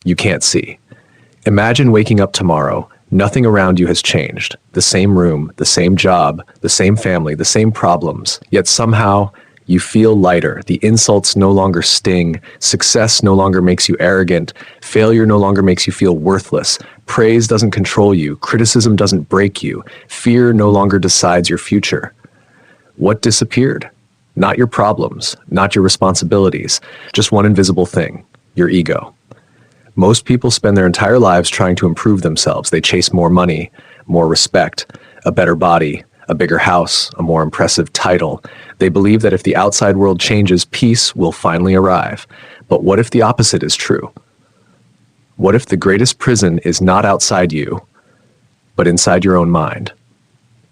you can't see. Imagine waking up tomorrow, nothing around you has changed. The same room, the same job, the same family, the same problems, yet somehow you feel lighter. The insults no longer sting. Success no longer makes you arrogant. Failure no longer makes you feel worthless. Praise doesn't control you. Criticism doesn't break you. Fear no longer decides your future. What disappeared? Not your problems, not your responsibilities, just one invisible thing, your ego. Most people spend their entire lives trying to improve themselves. They chase more money, more respect, a better body, a bigger house, a more impressive title. They believe that if the outside world changes, peace will finally arrive. But what if the opposite is true? What if the greatest prison is not outside you, but inside your own mind?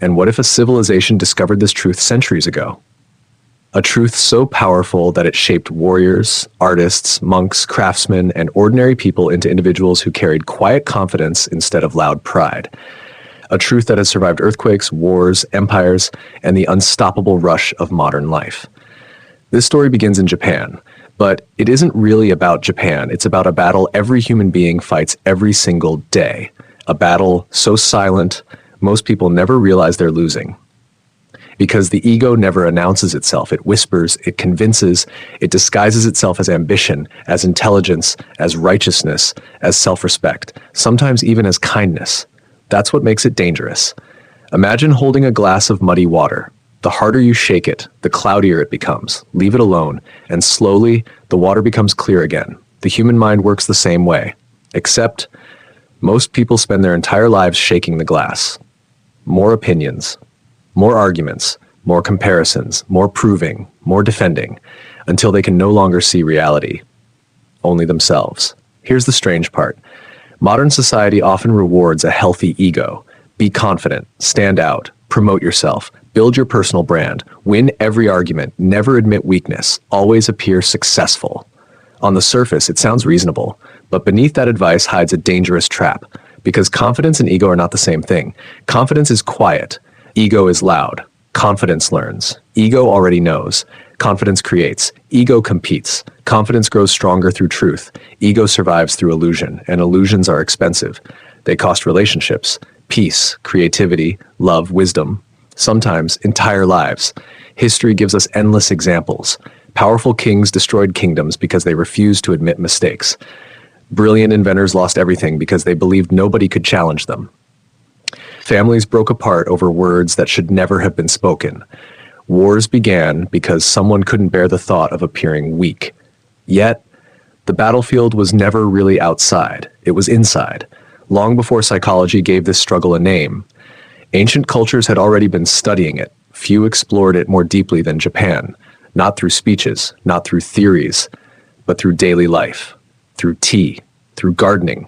And what if a civilization discovered this truth centuries ago? A truth so powerful that it shaped warriors, artists, monks, craftsmen, and ordinary people into individuals who carried quiet confidence instead of loud pride. A truth that has survived earthquakes, wars, empires, and the unstoppable rush of modern life. This story begins in Japan, but it isn't really about Japan. It's about a battle every human being fights every single day. A battle so silent, most people never realize they're losing. Because the ego never announces itself. It whispers, it convinces, it disguises itself as ambition, as intelligence, as righteousness, as self-respect, sometimes even as kindness. That's what makes it dangerous. Imagine holding a glass of muddy water. The harder you shake it, the cloudier it becomes. Leave it alone, and slowly, the water becomes clear again. The human mind works the same way, except most people spend their entire lives shaking the glass. More opinions, more arguments, more comparisons, more proving, more defending, until they can no longer see reality, only themselves. Here's the strange part. Modern society often rewards a healthy ego. Be confident, stand out, promote yourself, build your personal brand, win every argument, never admit weakness, always appear successful. On the surface, it sounds reasonable, but beneath that advice hides a dangerous trap, because confidence and ego are not the same thing. Confidence is quiet. Ego is loud. Confidence learns. Ego already knows. Confidence creates. Ego competes. Confidence grows stronger through truth. Ego survives through illusion, and illusions are expensive. They cost relationships, peace, creativity, love, wisdom, sometimes entire lives. History gives us endless examples. Powerful kings destroyed kingdoms because they refused to admit mistakes. Brilliant inventors lost everything because they believed nobody could challenge them. Families broke apart over words that should never have been spoken. Wars began because someone couldn't bear the thought of appearing weak. Yet, the battlefield was never really outside. It was inside. Long before psychology gave this struggle a name, ancient cultures had already been studying it. Few explored it more deeply than Japan, not through speeches, not through theories, but through daily life, through tea, through gardening,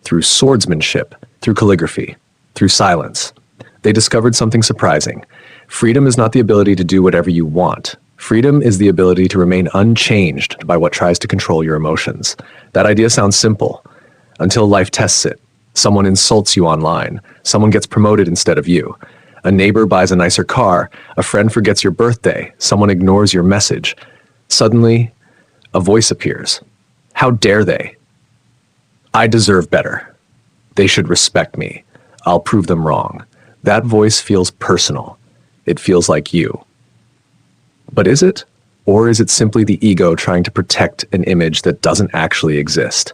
through swordsmanship, through calligraphy, through silence. They discovered something surprising. Freedom is not the ability to do whatever you want. Freedom is the ability to remain unchanged by what tries to control your emotions. That idea sounds simple, until life tests it. Someone insults you online. Someone gets promoted instead of you. A neighbor buys a nicer car. A friend forgets your birthday. Someone ignores your message. Suddenly, a voice appears. How dare they? I deserve better. They should respect me. I'll prove them wrong. That voice feels personal. It feels like you. But is it? Or is it simply the ego trying to protect an image that doesn't actually exist?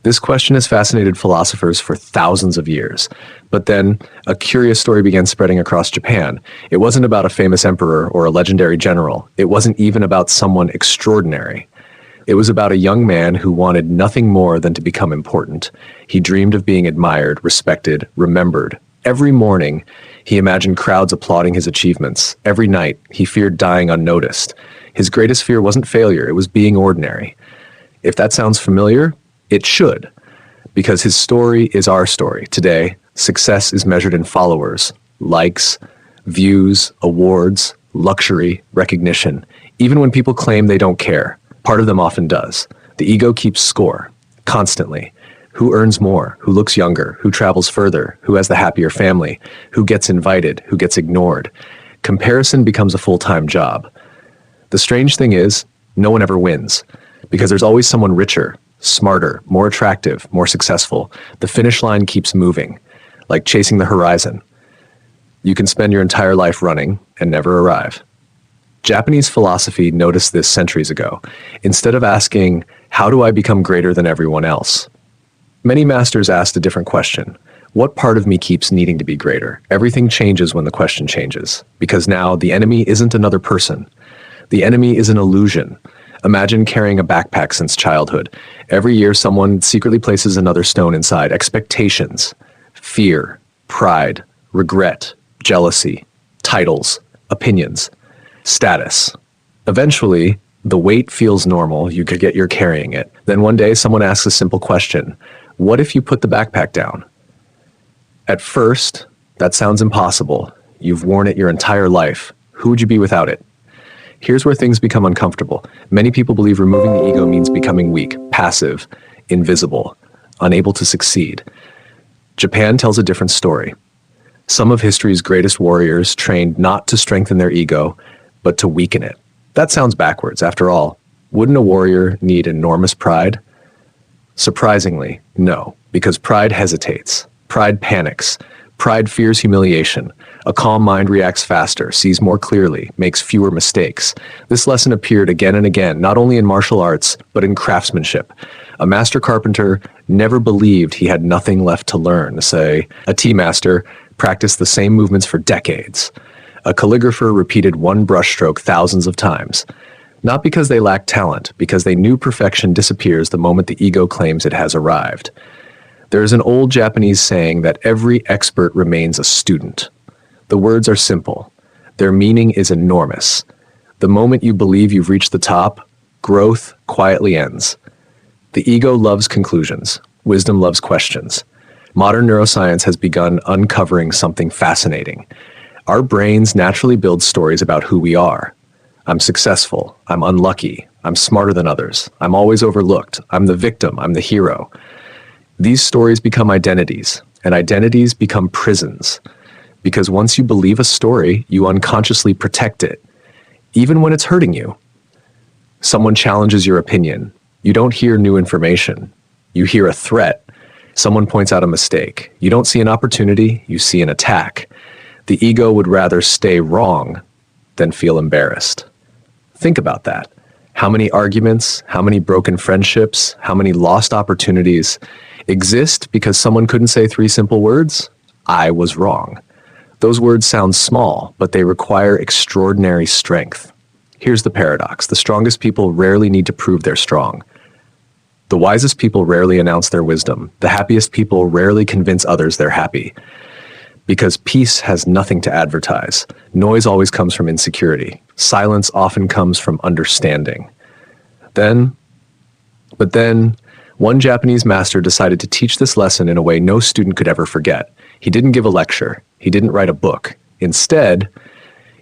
This question has fascinated philosophers for thousands of years. But then, a curious story began spreading across Japan. It wasn't about a famous emperor or a legendary general. It wasn't even about someone extraordinary. It was about a young man who wanted nothing more than to become important. He dreamed of being admired, respected, remembered. Every morning, he imagined crowds applauding his achievements. Every night, he feared dying unnoticed. His greatest fear wasn't failure, it was being ordinary. If that sounds familiar, it should, because his story is our story. Today, success is measured in followers, likes, views, awards, luxury, recognition. Even when people claim they don't care, part of them often does. The ego keeps score, constantly. Who earns more? Who looks younger? Who travels further? Who has the happier family? Who gets invited? Who gets ignored? Comparison becomes a full-time job. The strange thing is, no one ever wins, because there's always someone richer, smarter, more attractive, more successful. The finish line keeps moving, like chasing the horizon. You can spend your entire life running and never arrive. Japanese philosophy noticed this centuries ago. Instead of asking, how do I become greater than everyone else? Many masters asked a different question. What part of me keeps needing to be greater? Everything changes when the question changes, because now the enemy isn't another person. The enemy is an illusion. Imagine carrying a backpack since childhood. Every year someone secretly places another stone inside. Expectations, fear, pride, regret, jealousy, titles, opinions, status. Eventually, the weight feels normal. You could get you're carrying it. Then one day someone asks a simple question. What if you put the backpack down? At first, that sounds impossible. You've worn it your entire life. Who would you be without it? Here's where things become uncomfortable. Many people believe removing the ego means becoming weak, passive, invisible, unable to succeed. Japan tells a different story. Some of history's greatest warriors trained not to strengthen their ego, but to weaken it. That sounds backwards. After all, wouldn't a warrior need enormous pride? Surprisingly, no, because pride hesitates. Pride panics. Pride fears humiliation. A calm mind reacts faster, sees more clearly, makes fewer mistakes. This lesson appeared again and again, not only in martial arts, but in craftsmanship. A master carpenter never believed he had nothing left to learn. Say, a tea master practiced the same movements for decades. A calligrapher repeated one brushstroke thousands of times. Not because they lacked talent, because they knew perfection disappears the moment the ego claims it has arrived. There is an old Japanese saying that every expert remains a student. The words are simple. Their meaning is enormous. The moment you believe you've reached the top, growth quietly ends. The ego loves conclusions. Wisdom loves questions. Modern neuroscience has begun uncovering something fascinating. Our brains naturally build stories about who we are. I'm successful. I'm unlucky. I'm smarter than others. I'm always overlooked. I'm the victim. I'm the hero. These stories become identities, and identities become prisons. Because once you believe a story, you unconsciously protect it, even when it's hurting you. Someone challenges your opinion. You don't hear new information. You hear a threat. Someone points out a mistake. You don't see an opportunity, you see an attack. The ego would rather stay wrong than feel embarrassed. Think about that. How many arguments, how many broken friendships, how many lost opportunities exist because someone couldn't say 3 simple words? I was wrong. Those words sound small, but they require extraordinary strength. Here's the paradox. The strongest people rarely need to prove they're strong. The wisest people rarely announce their wisdom. The happiest people rarely convince others they're happy. Because peace has nothing to advertise. Noise always comes from insecurity. Silence often comes from understanding. But then, one Japanese master decided to teach this lesson in a way no student could ever forget. He didn't give a lecture. He didn't write a book. Instead,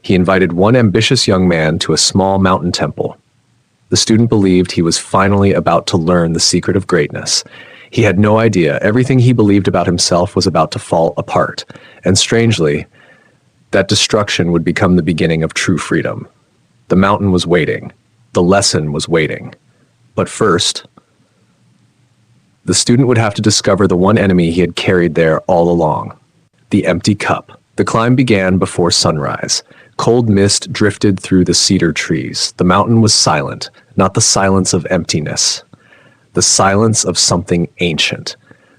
he invited one ambitious young man to a small mountain temple. The student believed he was finally about to learn the secret of greatness. He had no idea. Everything he believed about himself was about to fall apart. And strangely, that destruction would become the beginning of true freedom. The mountain was waiting. The lesson was waiting. But first, the student would have to discover the one enemy he had carried there all along, the empty cup. The climb began before sunrise. Cold mist drifted through the cedar trees. The mountain was silent, not the silence of emptiness, the silence of something ancient.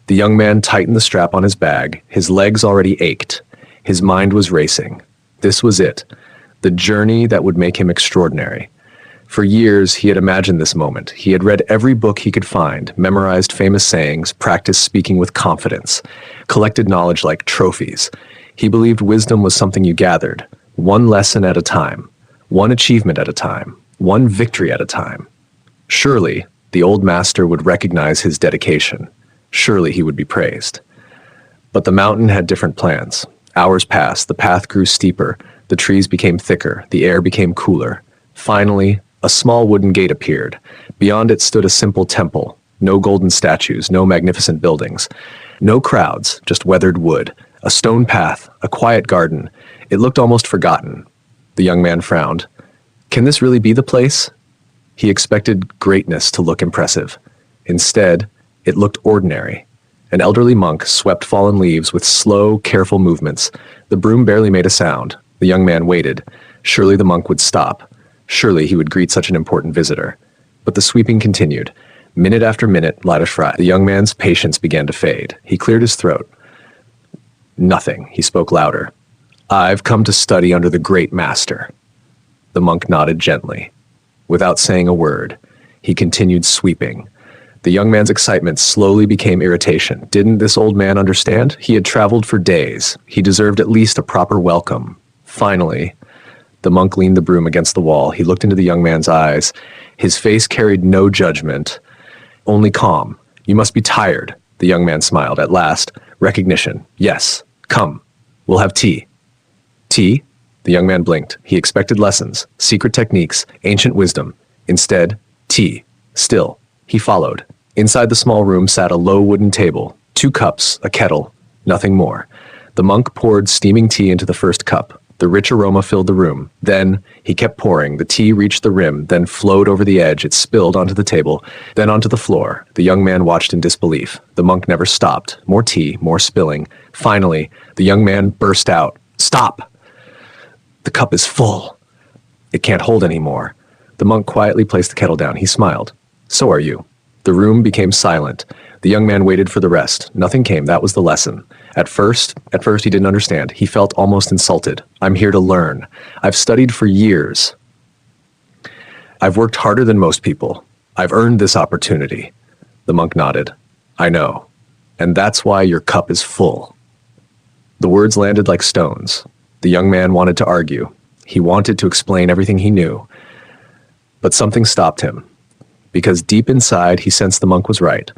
The young man tightened the strap on his bag. His legs already ached. His mind was racing. This was it, the journey that would make him extraordinary. For years, he had imagined this moment. He had read every book he could find, memorized famous sayings, practiced speaking with confidence, collected knowledge like trophies. He believed wisdom was something you gathered, one lesson at a time, one achievement at a time, one victory at a time. Surely, the old master would recognize his dedication. Surely he would be praised. But the mountain had different plans. Hours passed, the path grew steeper, the trees became thicker, the air became cooler. Finally, a small wooden gate appeared. Beyond it stood a simple temple. No golden statues, no magnificent buildings. No crowds, just weathered wood. A stone path, a quiet garden. It looked almost forgotten. The young man frowned. Can this really be the place? He expected greatness to look impressive. Instead, it looked ordinary. An elderly monk swept fallen leaves with slow, careful movements. The broom barely made a sound. The young man waited. Surely the monk would stop. Surely he would greet such an important visitor. But the sweeping continued. Minute after minute, the young man's patience began to fade. He cleared his throat. Nothing. He spoke louder. I've come to study under the great master. The monk nodded gently. Without saying a word, he continued sweeping. The young man's excitement slowly became irritation. Didn't this old man understand? He had traveled for days. He deserved at least a proper welcome. Finally, the monk leaned the broom against the wall. He looked into the young man's eyes. His face carried no judgment, only calm. You must be tired. The young man smiled. At last, recognition. Yes, come. We'll have tea. Tea? The young man blinked. He expected lessons, secret techniques, ancient wisdom. Instead, tea. Still, he followed. Inside the small room sat a low wooden table, 2 cups, a kettle, nothing more. The monk poured steaming tea into the first cup. The rich aroma filled the room. Then he kept pouring. The tea reached the rim, then flowed over the edge. It spilled onto the table, then onto the floor. The young man watched in disbelief. The monk never stopped. More tea, more spilling. Finally, the young man burst out. Stop! The cup is full. It can't hold any more. The monk quietly placed the kettle down. He smiled. So are you. The room became silent. The young man waited for the rest. Nothing came. That was the lesson. At first he didn't understand. He felt almost insulted. I'm here to learn. I've studied for years. I've worked harder than most people. I've earned this opportunity. The monk nodded. I know. And that's why your cup is full. The words landed like stones. The young man wanted to argue. He wanted to explain everything he knew. But something stopped him. Because deep inside, he sensed the monk was right.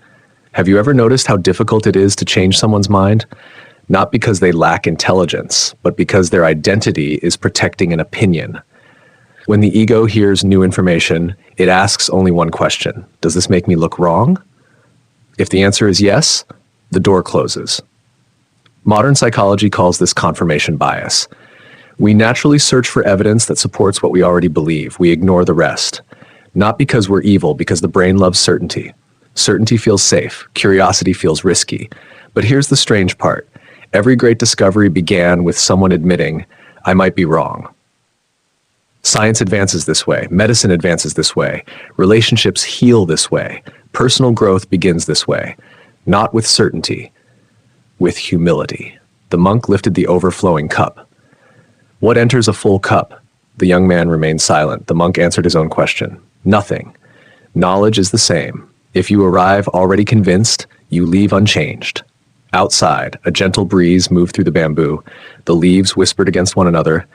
Have you ever noticed how difficult it is to change someone's mind? Not because they lack intelligence, but because their identity is protecting an opinion. When the ego hears new information, it asks only one question. Does this make me look wrong? If the answer is yes, the door closes. Modern psychology calls this confirmation bias. We naturally search for evidence that supports what we already believe. We ignore the rest. Not because we're evil, because the brain loves certainty. Certainty feels safe. Curiosity feels risky. But here's the strange part. Every great discovery began with someone admitting, I might be wrong. Science advances this way. Medicine advances this way. Relationships heal this way. Personal growth begins this way. Not with certainty, with humility. The monk lifted the overflowing cup. What enters a full cup? The young man remained silent. The monk answered his own question. Nothing. Knowledge is the same. If you arrive already convinced, you leave unchanged. Outside, a gentle breeze moved through the bamboo. The leaves whispered against one another.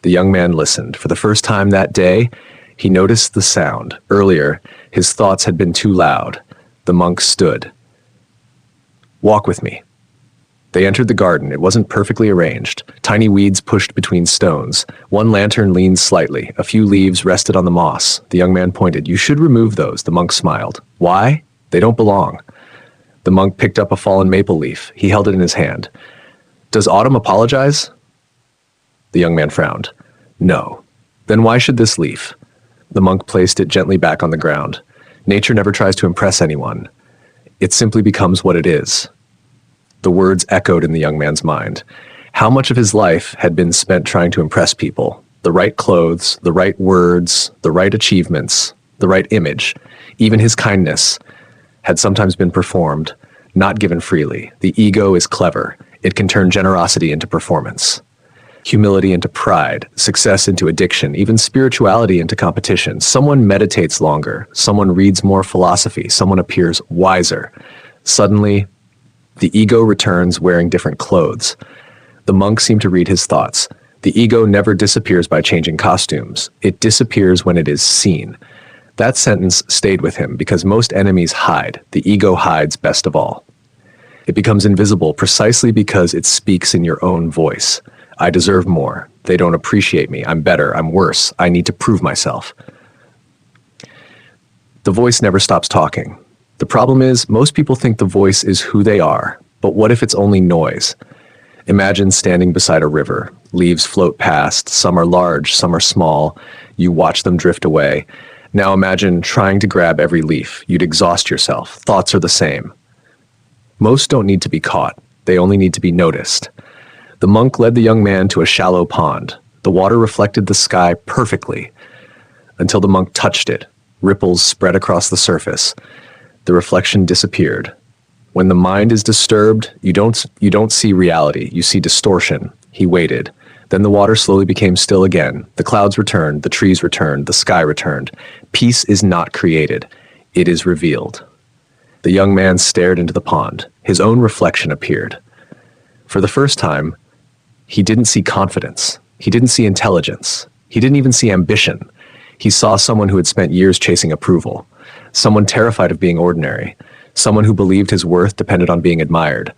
The young man listened. For the first time that day, he noticed the sound. Earlier, his thoughts had been too loud. The monk stood. Walk with me. They entered the garden. It wasn't perfectly arranged. Tiny weeds pushed between stones. One lantern leaned slightly. A few leaves rested on the moss. The young man pointed. You should remove those. The monk smiled. Why? They don't belong. The monk picked up a fallen maple leaf. He held it in his hand. Does autumn apologize? The young man frowned. No. Then why should this leaf? The monk placed it gently back on the ground. Nature never tries to impress anyone. It simply becomes what it is. The words echoed in the young man's mind. How much of his life had been spent trying to impress people? The right clothes, the right words, the right achievements, the right image. Even his kindness had sometimes been performed, not given freely. The ego is clever. It can turn generosity into performance, humility into pride, success into addiction, even spirituality into competition. Someone meditates longer. Someone reads more philosophy. Someone appears wiser. Suddenly, the ego returns wearing different clothes. The monk seemed to read his thoughts. The ego never disappears by changing costumes. It disappears when it is seen. That sentence stayed with him because most enemies hide. The ego hides best of all. It becomes invisible precisely because it speaks in your own voice. I deserve more. They don't appreciate me. I'm better. I'm worse. I need to prove myself. The voice never stops talking. The problem is, most people think the voice is who they are, but what if it's only noise? Imagine standing beside a river. Leaves float past. Some are large, some are small. You watch them drift away. Now imagine trying to grab every leaf. You'd exhaust yourself. Thoughts are the same. Most don't need to be caught. They only need to be noticed. The monk led the young man to a shallow pond. The water reflected the sky perfectly until the monk touched it. Ripples spread across the surface. The reflection disappeared. When the mind is disturbed, you don't see reality. You see distortion. He waited. Then the water slowly became still again. The clouds returned, the trees returned, the sky returned. Peace is not created. It is revealed. The young man stared into the pond. His own reflection appeared. For the first time, he didn't see confidence. He didn't see intelligence. He didn't even see ambition. He saw someone who had spent years chasing approval. Someone terrified of being ordinary. Someone who believed his worth depended on being admired.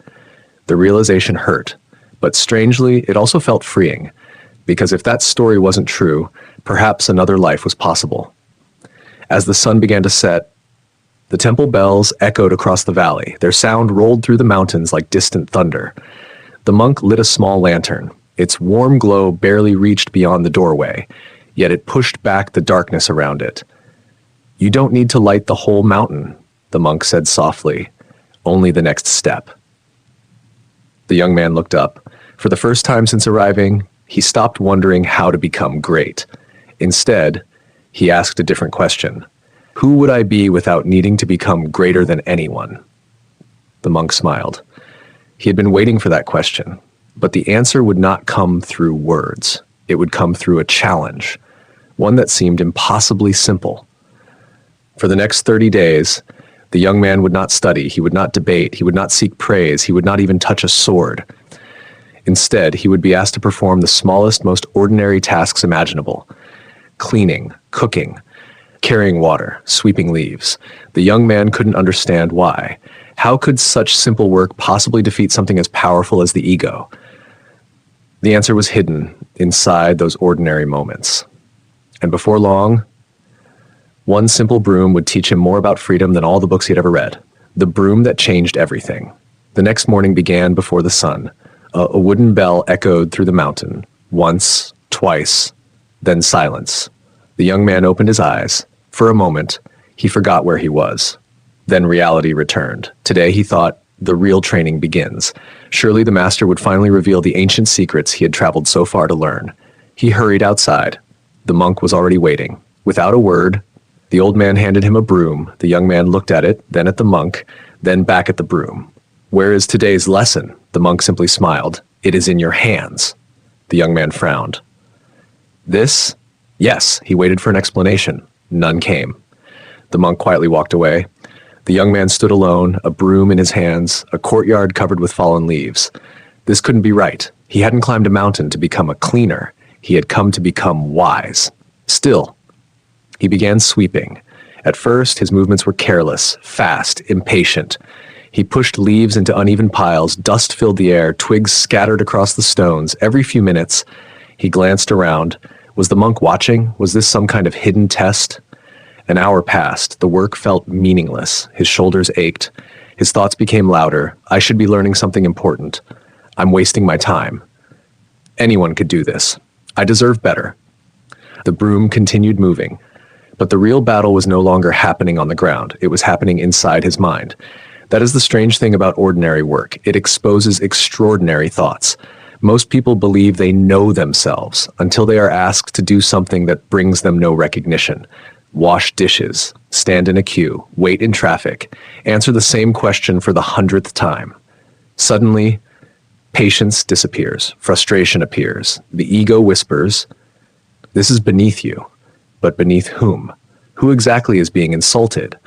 The realization hurt. But strangely, it also felt freeing, because if that story wasn't true, perhaps another life was possible. As the sun began to set, the temple bells echoed across the valley. Their sound rolled through the mountains like distant thunder. The monk lit a small lantern. Its warm glow barely reached beyond the doorway, yet it pushed back the darkness around it. "You don't need to light the whole mountain," the monk said softly. "Only the next step." The young man looked up. For the first time since arriving, he stopped wondering how to become great. Instead, he asked a different question. Who would I be without needing to become greater than anyone? The monk smiled. He had been waiting for that question, but the answer would not come through words. It would come through a challenge, one that seemed impossibly simple. For the next 30 days, the young man would not study, he would not debate, he would not seek praise, he would not even touch a sword. Instead, he would be asked to perform the smallest, most ordinary tasks imaginable: cleaning, cooking, carrying water, sweeping leaves. The young man couldn't understand why. How could such simple work possibly defeat something as powerful as the ego? The answer was hidden inside those ordinary moments. And before long, one simple broom would teach him more about freedom than all the books he'd ever read. The broom that changed everything. The next morning began before the sun. A wooden bell echoed through the mountain. Once, twice, then silence. The young man opened his eyes. For a moment, he forgot where he was. Then reality returned. Today, he thought, the real training begins. Surely the master would finally reveal the ancient secrets he had traveled so far to learn. He hurried outside. The monk was already waiting. Without a word, the old man handed him a broom. The young man looked at it, then at the monk, then back at the broom. "Where is today's lesson?" The monk simply smiled. "It is in your hands." The young man frowned. "This?" "Yes." He waited for an explanation. None came. The monk quietly walked away. The young man stood alone, a broom in his hands, a courtyard covered with fallen leaves. This couldn't be right. He hadn't climbed a mountain to become a cleaner. He had come to become wise. Still, he began sweeping. At first, his movements were careless, fast, impatient. He pushed leaves into uneven piles, dust filled the air, twigs scattered across the stones. Every few minutes, he glanced around. Was the monk watching? Was this some kind of hidden test? An hour passed. The work felt meaningless. His shoulders ached. His thoughts became louder. I should be learning something important. I'm wasting my time. Anyone could do this. I deserve better. The broom continued moving. But the real battle was no longer happening on the ground. It was happening inside his mind. That is the strange thing about ordinary work. It exposes extraordinary thoughts. Most people believe they know themselves until they are asked to do something that brings them no recognition. Wash dishes, stand in a queue, wait in traffic, answer the same question for the 100th time. Suddenly, patience disappears, frustration appears. The ego whispers, "This is beneath you." But beneath whom? Who exactly is being insulted?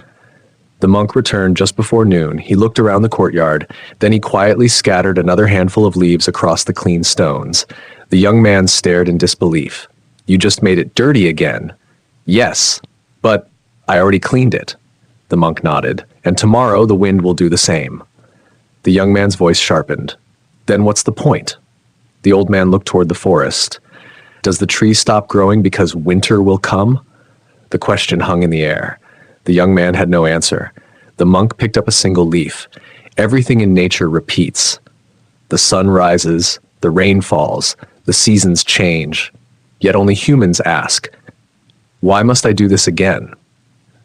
The monk returned just before noon. He looked around the courtyard. Then he quietly scattered another handful of leaves across the clean stones. The young man stared in disbelief. "You just made it dirty again." "Yes, but I already cleaned it." The monk nodded. "And tomorrow the wind will do the same." The young man's voice sharpened. "Then what's the point?" The old man looked toward the forest. "Does the tree stop growing because winter will come?" The question hung in the air. The young man had no answer. The monk picked up a single leaf. Everything in nature repeats. The sun rises, the rain falls, the seasons change. Yet only humans ask, Why must I do this again?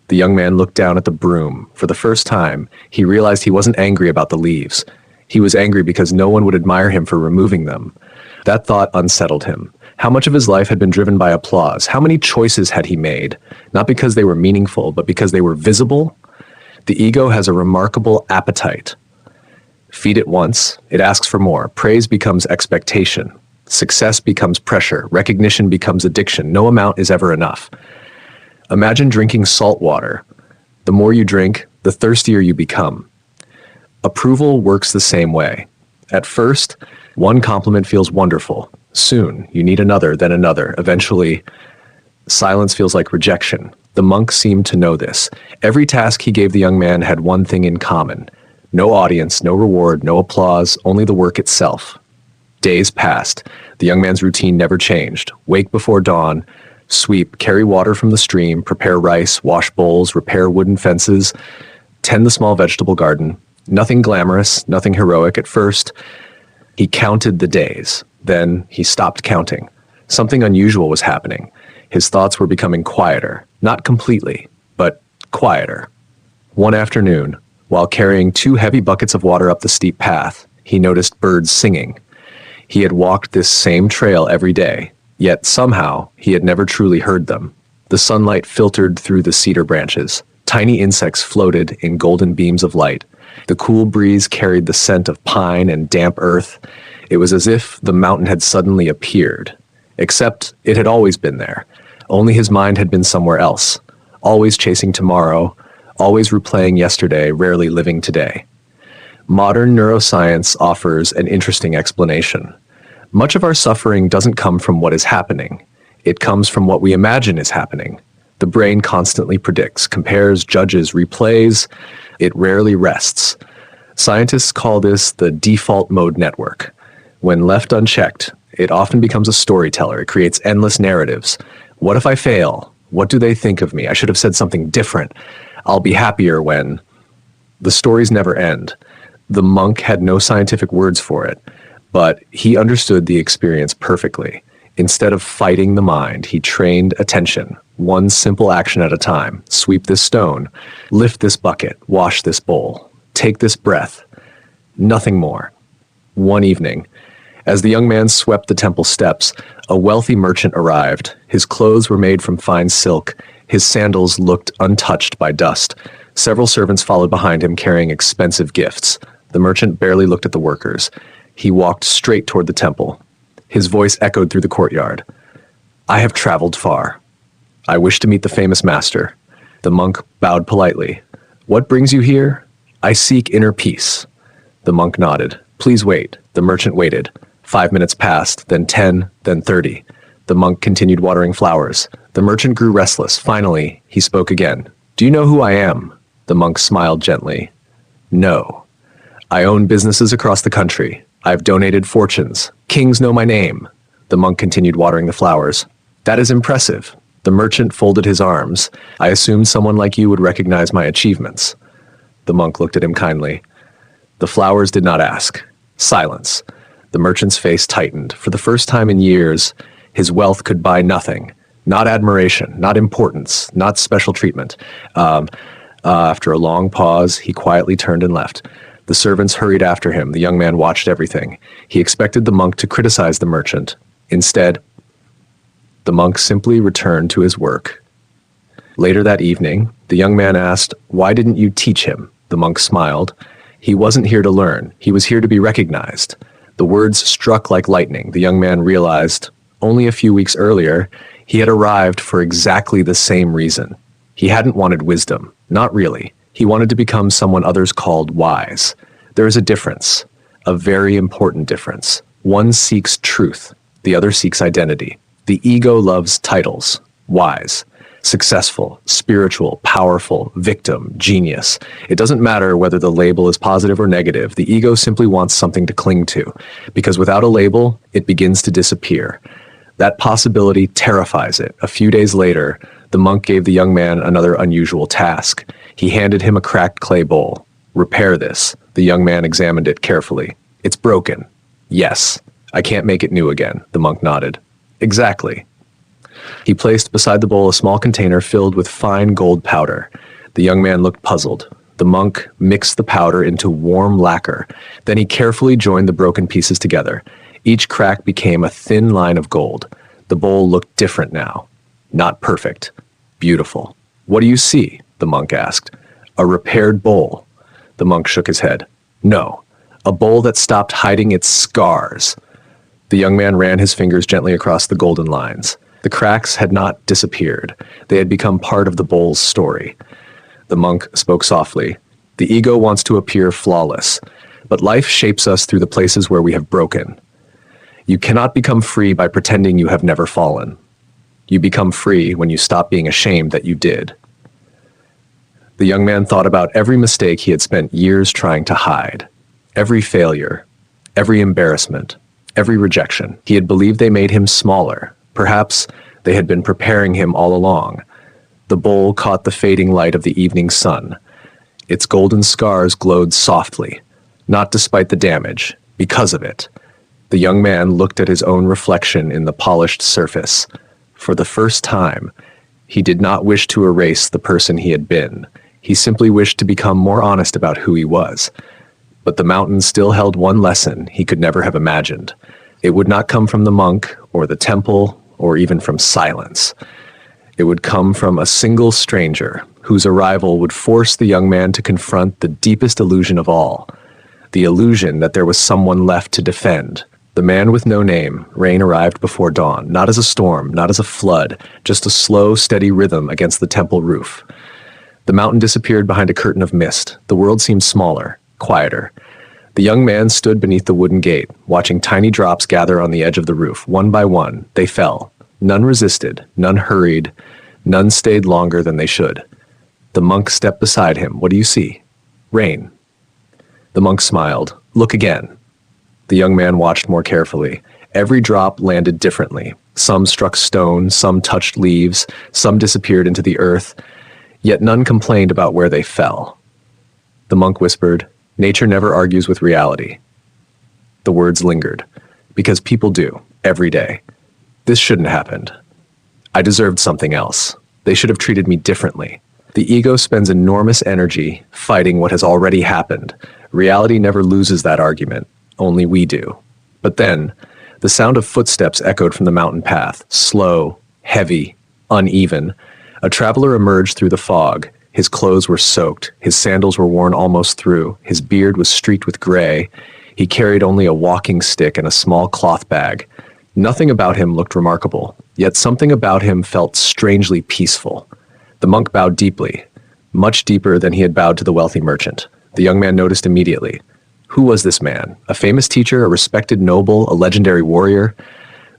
The young man looked down at the broom. For the first time, he realized he wasn't angry about the leaves. He was angry because no one would admire him for removing them. That thought unsettled him. How much of his life had been driven by applause? How many choices had he made? Not because they were meaningful, but because they were visible? The ego has a remarkable appetite. Feed it once, it asks for more. Praise becomes expectation. Success becomes pressure. Recognition becomes addiction. No amount is ever enough. Imagine drinking salt water. The more you drink, the thirstier you become. Approval works the same way. At first, one compliment feels wonderful. Soon, you need another, then another. Eventually, silence feels like rejection. The monk seemed to know this. Every task he gave the young man had one thing in common. No audience, no reward, no applause, only the work itself. Days passed. The young man's routine never changed. Wake before dawn, sweep, carry water from the stream, prepare rice, wash bowls, repair wooden fences, tend the small vegetable garden. Nothing glamorous, nothing heroic. At first, he counted the days. Then he stopped counting. Something unusual was happening. His thoughts were becoming quieter. Not completely, but quieter. One afternoon, while carrying 2 heavy buckets of water up the steep path, he noticed birds singing. He had walked this same trail every day, yet somehow he had never truly heard them. The sunlight filtered through the cedar branches. Tiny insects floated in golden beams of light. The cool breeze carried the scent of pine and damp earth. It was as if the mountain had suddenly appeared. Except it had always been there. Only his mind had been somewhere else. Always chasing tomorrow, always replaying yesterday, rarely living today. Modern neuroscience offers an interesting explanation. Much of our suffering doesn't come from what is happening. It comes from what we imagine is happening. The brain constantly predicts, compares, judges, replays. It rarely rests. Scientists call this the default mode network. When left unchecked, it often becomes a storyteller. It creates endless narratives. What if I fail? What do they think of me? I should have said something different. I'll be happier when... The stories never end. The monk had no scientific words for it, but he understood the experience perfectly. Instead of fighting the mind, he trained attention, one simple action at a time. Sweep this stone, lift this bucket, wash this bowl, take this breath. Nothing more. One evening, as the young man swept the temple steps, a wealthy merchant arrived. His clothes were made from fine silk. His sandals looked untouched by dust. Several servants followed behind him carrying expensive gifts. The merchant barely looked at the workers. He walked straight toward the temple. His voice echoed through the courtyard. I have traveled far. I wish to meet the famous master. The monk bowed politely. What brings you here? I seek inner peace. The monk nodded. Please wait. The merchant waited. 5 minutes passed, then 10, then 30. The monk continued watering flowers. The merchant grew restless. Finally, he spoke again. Do you know who I am? The monk smiled gently. No. I own businesses across the country. I've donated fortunes. Kings know my name. The monk continued watering the flowers. That is impressive. The merchant folded his arms. I assumed someone like you would recognize my achievements. The monk looked at him kindly. The flowers did not ask. Silence. The merchant's face tightened. For the first time in years, his wealth could buy nothing. Not admiration, not importance, not special treatment. After a long pause, he quietly turned and left. The servants hurried after him. The young man watched everything. He expected the monk to criticize the merchant. Instead, the monk simply returned to his work. Later that evening, the young man asked, "Why didn't you teach him?" The monk smiled. He wasn't here to learn. He was here to be recognized. The words struck like lightning. The young man realized, only a few weeks earlier, he had arrived for exactly the same reason. He hadn't wanted wisdom. Not really. He wanted to become someone others called wise. There is a difference, a very important difference. One seeks truth, the other seeks identity. The ego loves titles, wise, successful, spiritual, powerful, victim, genius. It doesn't matter whether the label is positive or negative. The ego simply wants something to cling to, because without a label, it begins to disappear. That possibility terrifies it. A few days later, the monk gave the young man another unusual task. He handed him a cracked clay bowl. Repair this. The young man examined it carefully. It's broken. Yes. I can't make it new again. The monk nodded. Exactly. He placed beside the bowl a small container filled with fine gold powder. The young man looked puzzled. The monk mixed the powder into warm lacquer. Then he carefully joined the broken pieces together. Each crack became a thin line of gold. The bowl looked different now. Not perfect. Beautiful. "What do you see?" the monk asked. "A repaired bowl." The monk shook his head. "No, a bowl that stopped hiding its scars." The young man ran his fingers gently across the golden lines. The cracks had not disappeared. They had become part of the bowl's story. The monk spoke softly. "The ego wants to appear flawless, but life shapes us through the places where we have broken. You cannot become free by pretending you have never fallen. You become free when you stop being ashamed that you did." The young man thought about every mistake he had spent years trying to hide. Every failure, every embarrassment, every rejection. He had believed they made him smaller. Perhaps they had been preparing him all along. The bowl caught the fading light of the evening sun. Its golden scars glowed softly, not despite the damage, because of it. The young man looked at his own reflection in the polished surface. For the first time, he did not wish to erase the person he had been. He simply wished to become more honest about who he was. But the mountain still held one lesson he could never have imagined. It would not come from the monk or the temple or even from silence. It would come from a single stranger whose arrival would force the young man to confront the deepest illusion of all, the illusion that there was someone left to defend. The man with no name, Rain, arrived before dawn, not as a storm, not as a flood, just a slow, steady rhythm against the temple roof. The mountain disappeared behind a curtain of mist. The world seemed smaller, quieter. The young man stood beneath the wooden gate, watching tiny drops gather on the edge of the roof. One by one, they fell. None resisted, none hurried, none stayed longer than they should. The monk stepped beside him. "What do you see?" "Rain." The monk smiled. "Look again." The young man watched more carefully. Every drop landed differently. Some struck stone, some touched leaves, some disappeared into the earth, yet none complained about where they fell. The monk whispered, "Nature never argues with reality." The words lingered. "Because people do, every day. This shouldn't have happened. I deserved something else. They should have treated me differently." The ego spends enormous energy fighting what has already happened. Reality never loses that argument. Only we do. But then, the sound of footsteps echoed from the mountain path, slow, heavy, uneven. A traveler emerged through the fog. His clothes were soaked. His sandals were worn almost through. His beard was streaked with gray. He carried only a walking stick and a small cloth bag. Nothing about him looked remarkable, yet something about him felt strangely peaceful. The monk bowed deeply, much deeper than he had bowed to the wealthy merchant. The young man noticed immediately. Who was this man? A famous teacher, a respected noble, a legendary warrior?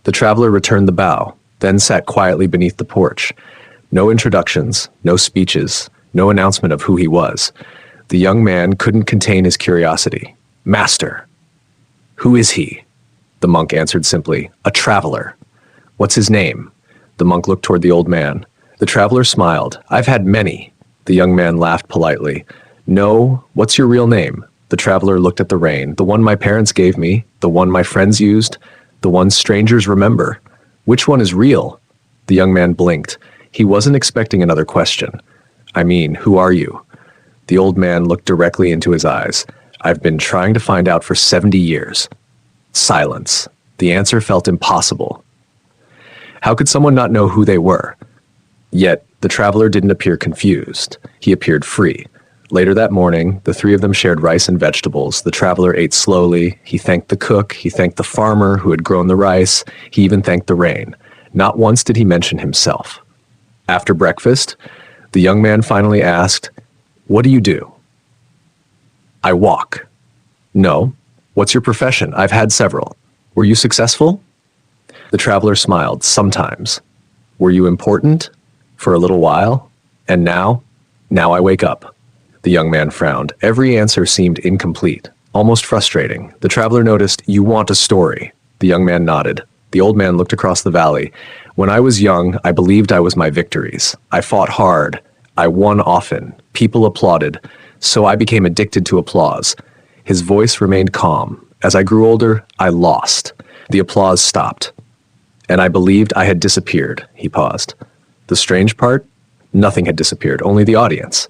The traveler returned the bow, then sat quietly beneath the porch. No introductions, no speeches, no announcement of who he was. The young man couldn't contain his curiosity. "Master." "Who is he?" The monk answered simply, "A traveler." "What's his name?" The monk looked toward the old man. The traveler smiled. "I've had many." The young man laughed politely. "No, what's your real name?" The traveler looked at the rain. "The one my parents gave me, the one my friends used, the one strangers remember. Which one is real?" The young man blinked. He wasn't expecting another question. "I mean, who are you?" The old man looked directly into his eyes. "I've been trying to find out for 70 years. Silence. The answer felt impossible. How could someone not know who they were? Yet, the traveler didn't appear confused. He appeared free. Later that morning, the three of them shared rice and vegetables. The traveler ate slowly. He thanked the cook. He thanked the farmer who had grown the rice. He even thanked the rain. Not once did he mention himself. After breakfast, the young man finally asked, "What do you do?" "I walk." "No. What's your profession? I've had several." "Were you successful?" The traveler smiled. "Sometimes." "Were you important?" "For a little while." "And now?" "Now I wake up." The young man frowned. Every answer seemed incomplete, almost frustrating. The traveler noticed, "You want a story." The young man nodded. The old man looked across the valley. "When I was young, I believed I was my victories. I fought hard. I won often. People applauded. So I became addicted to applause." His voice remained calm. "As I grew older, I lost. The applause stopped. And I believed I had disappeared. He paused. The strange part? Nothing had disappeared, only the audience.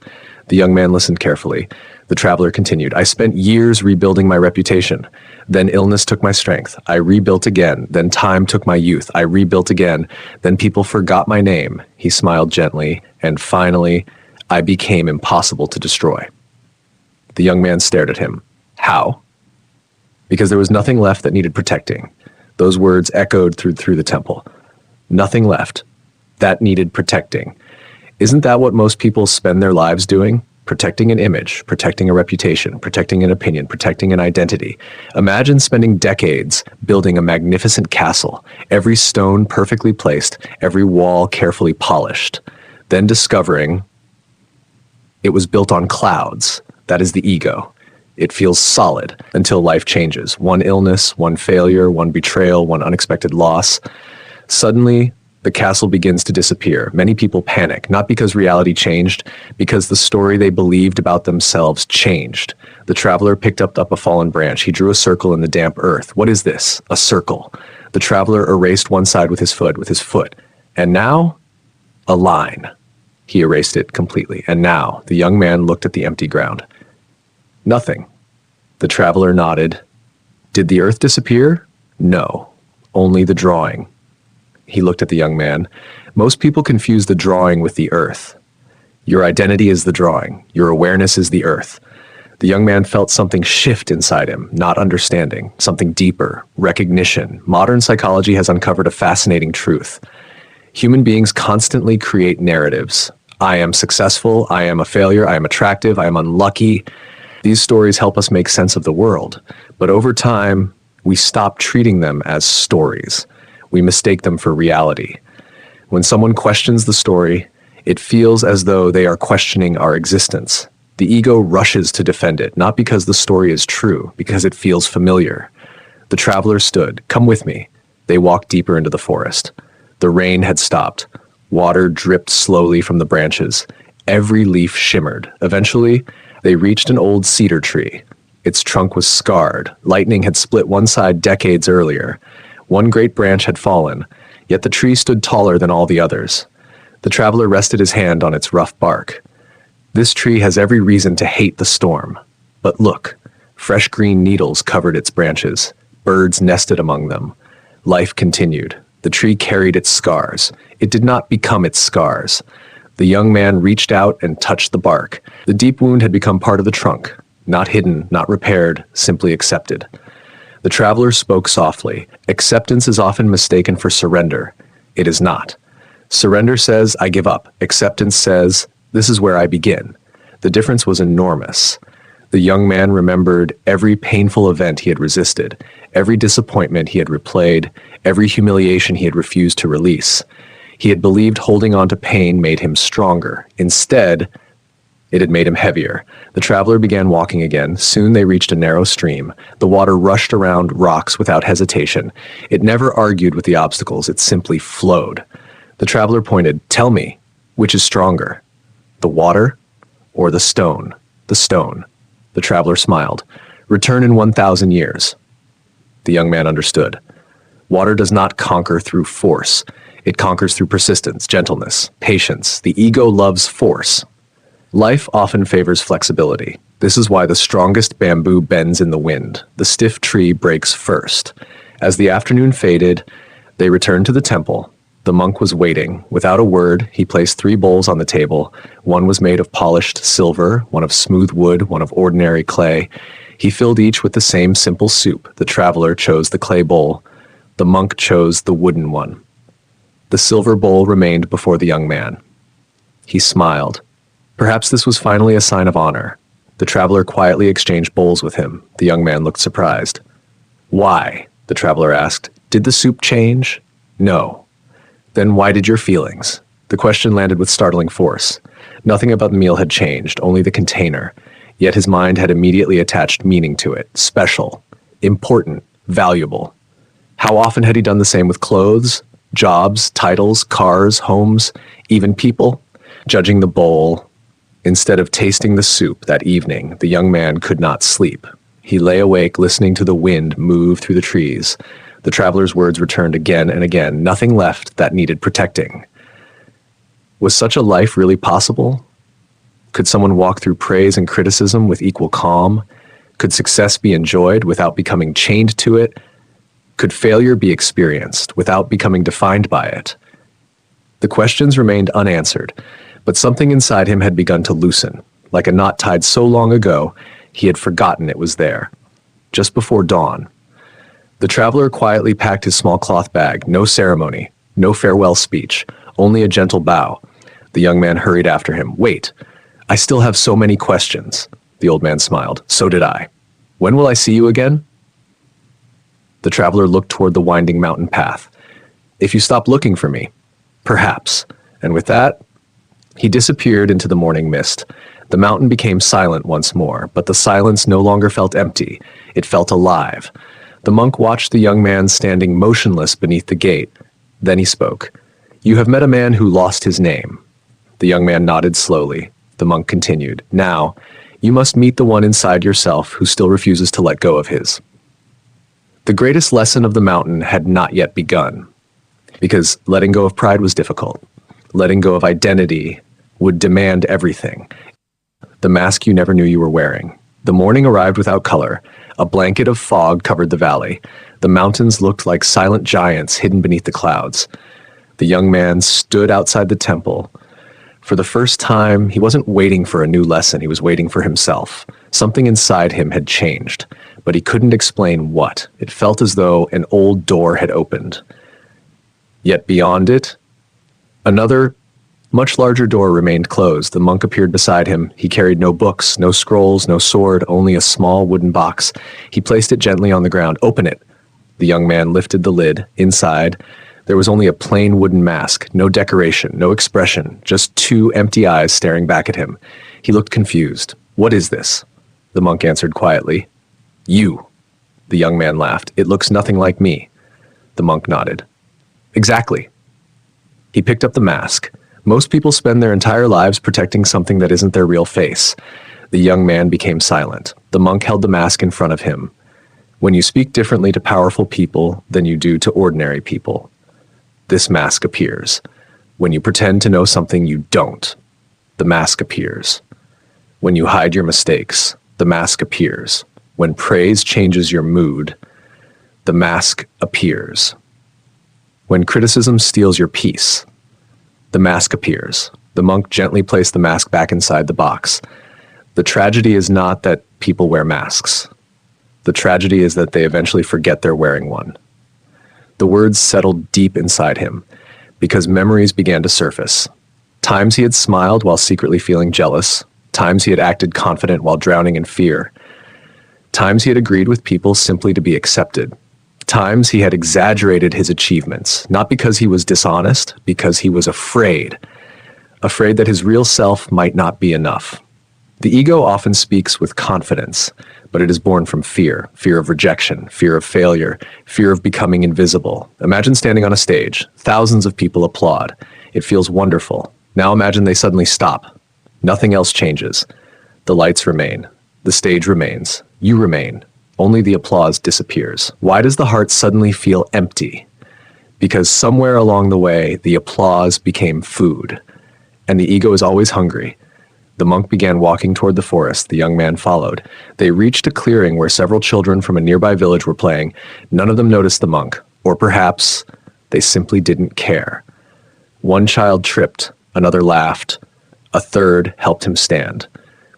The young man listened carefully. The traveler continued. I spent years rebuilding my reputation. Then illness took my strength. I rebuilt again. Then time took my youth. I rebuilt again. Then people forgot my name. He smiled gently. And finally, I became impossible to destroy. The young man stared at him. How? Because there was nothing left that needed protecting. Those words echoed through the temple. Nothing left. That needed protecting. Isn't that what most people spend their lives doing? Protecting an image, protecting a reputation, protecting an opinion, protecting an identity. Imagine spending decades building a magnificent castle, every stone perfectly placed, every wall carefully polished, then discovering it was built on clouds. That is the ego. It feels solid until life changes. One illness, one failure, one betrayal, one unexpected loss. Suddenly, the castle begins to disappear. Many people panic, not because reality changed, because the story they believed about themselves changed. The traveler picked up a fallen branch. He drew a circle in the damp earth. What is this? A circle. The traveler erased one side with his foot. And now, a line. He erased it completely. And now, the young man looked at the empty ground. Nothing. The traveler nodded. Did the earth disappear? No. Only the drawing. He looked at the young man. Most people confuse the drawing with the earth. Your identity is the drawing. Your awareness is the earth. The young man felt something shift inside him, not understanding, something deeper, recognition. Modern psychology has uncovered a fascinating truth. Human beings constantly create narratives. I am successful, I am a failure, I am attractive, I am unlucky. These stories help us make sense of the world. But over time, we stop treating them as stories. We mistake them for reality. When someone questions the story, it feels as though they are questioning our existence. The ego rushes to defend it, not because the story is true, because it feels familiar. The traveler stood. Come with me. They walked deeper into the forest. The rain had stopped. Water dripped slowly from the branches. Every leaf shimmered. Eventually, they reached an old cedar tree. Its trunk was scarred. Lightning had split one side decades earlier. One great branch had fallen, yet the tree stood taller than all the others. The traveler rested his hand on its rough bark. This tree has every reason to hate the storm. But look, fresh green needles covered its branches. Birds nested among them. Life continued. The tree carried its scars. It did not become its scars. The young man reached out and touched the bark. The deep wound had become part of the trunk. Not hidden, not repaired, simply accepted. The traveler spoke softly. Acceptance is often mistaken for surrender. It is not. Surrender says, I give up. Acceptance says, this is where I begin. The difference was enormous. The young man remembered every painful event he had resisted, every disappointment he had replayed, every humiliation he had refused to release. He had believed holding on to pain made him stronger. Instead, it had made him heavier. The traveler began walking again. Soon they reached a narrow stream. The water rushed around rocks without hesitation. It never argued with the obstacles. It simply flowed. The traveler pointed. Tell me, which is stronger, the water or the stone? The stone. The traveler smiled. Return in 1,000 years. The young man understood. Water does not conquer through force. It conquers through persistence, gentleness, patience. The ego loves force. Life often favors flexibility. This is why the strongest bamboo bends in the wind. The stiff tree breaks first. As the afternoon faded, they returned to the temple. The monk was waiting. Without a word, he placed 3 bowls on the table. One was made of polished silver, one of smooth wood, one of ordinary clay. He filled each with the same simple soup. The traveler chose the clay bowl. The monk chose the wooden one. The silver bowl remained before the young man. He smiled. Perhaps this was finally a sign of honor. The traveler quietly exchanged bowls with him. The young man looked surprised. Why? The traveler asked. Did the soup change? No. Then why did your feelings? The question landed with startling force. Nothing about the meal had changed, only the container. Yet his mind had immediately attached meaning to it. Special, important, valuable. How often had he done the same with clothes, jobs, titles, cars, homes, even people? Judging the bowl, instead of tasting the soup that evening, the young man could not sleep. He lay awake listening to the wind move through the trees. The traveler's words returned again and again, nothing left that needed protecting. Was such a life really possible? Could someone walk through praise and criticism with equal calm? Could success be enjoyed without becoming chained to it? Could failure be experienced without becoming defined by it? The questions remained unanswered, but something inside him had begun to loosen. Like a knot tied so long ago, he had forgotten it was there. Just before dawn, the traveler quietly packed his small cloth bag, no ceremony, no farewell speech, only a gentle bow. The young man hurried after him. "Wait, I still have so many questions." The old man smiled. "So did I. When will I see you again?" The traveler looked toward the winding mountain path. "If you stop looking for me, perhaps." And with that, he disappeared into the morning mist. The mountain became silent once more, but the silence no longer felt empty. It felt alive. The monk watched the young man standing motionless beneath the gate. Then he spoke. "You have met a man who lost his name." The young man nodded slowly. The monk continued. "Now, you must meet the one inside yourself who still refuses to let go of his." The greatest lesson of the mountain had not yet begun, because letting go of pride was difficult. Letting go of identity would demand everything. The mask you never knew you were wearing. The morning arrived without color. A blanket of fog covered the valley. The mountains looked like silent giants hidden beneath the clouds. The young man stood outside the temple. For the first time, he wasn't waiting for a new lesson, he was waiting for himself. Something inside him had changed, but he couldn't explain what. It felt as though an old door had opened. Yet beyond it, another, much larger door remained closed. The monk appeared beside him. He carried no books, no scrolls, no sword, only a small wooden box. He placed it gently on the ground. "Open it." The young man lifted the lid. Inside, there was only a plain wooden mask, no decoration, no expression, just two empty eyes staring back at him. He looked confused. "What is this?" The monk answered quietly. "You." The young man laughed. "It looks nothing like me." The monk nodded. "Exactly." He picked up the mask. Most people spend their entire lives protecting something that isn't their real face. The young man became silent. The monk held the mask in front of him. When you speak differently to powerful people than you do to ordinary people, this mask appears. When you pretend to know something you don't, the mask appears. When you hide your mistakes, the mask appears. When praise changes your mood, the mask appears. When criticism steals your peace, the mask appears. The monk gently placed the mask back inside the box. The tragedy is not that people wear masks. The tragedy is that they eventually forget they're wearing one. The words settled deep inside him, because memories began to surface. Times he had smiled while secretly feeling jealous. Times he had acted confident while drowning in fear. Times he had agreed with people simply to be accepted. Times he had exaggerated his achievements, not because he was dishonest, because he was afraid that his real self might not be enough. The ego often speaks with confidence, but it is born from fear of rejection, fear of failure, fear of becoming invisible. Imagine standing on a stage. Thousands of people applaud. It feels wonderful. Now imagine they suddenly stop. Nothing else changes. The lights remain. The stage remains. You remain. Only the applause disappears. Why does the heart suddenly feel empty? Because somewhere along the way, the applause became food, and the ego is always hungry. The monk began walking toward the forest. The young man followed. They reached a clearing where several children from a nearby village were playing. None of them noticed the monk, or perhaps they simply didn't care. One child tripped, another laughed, a third helped him stand.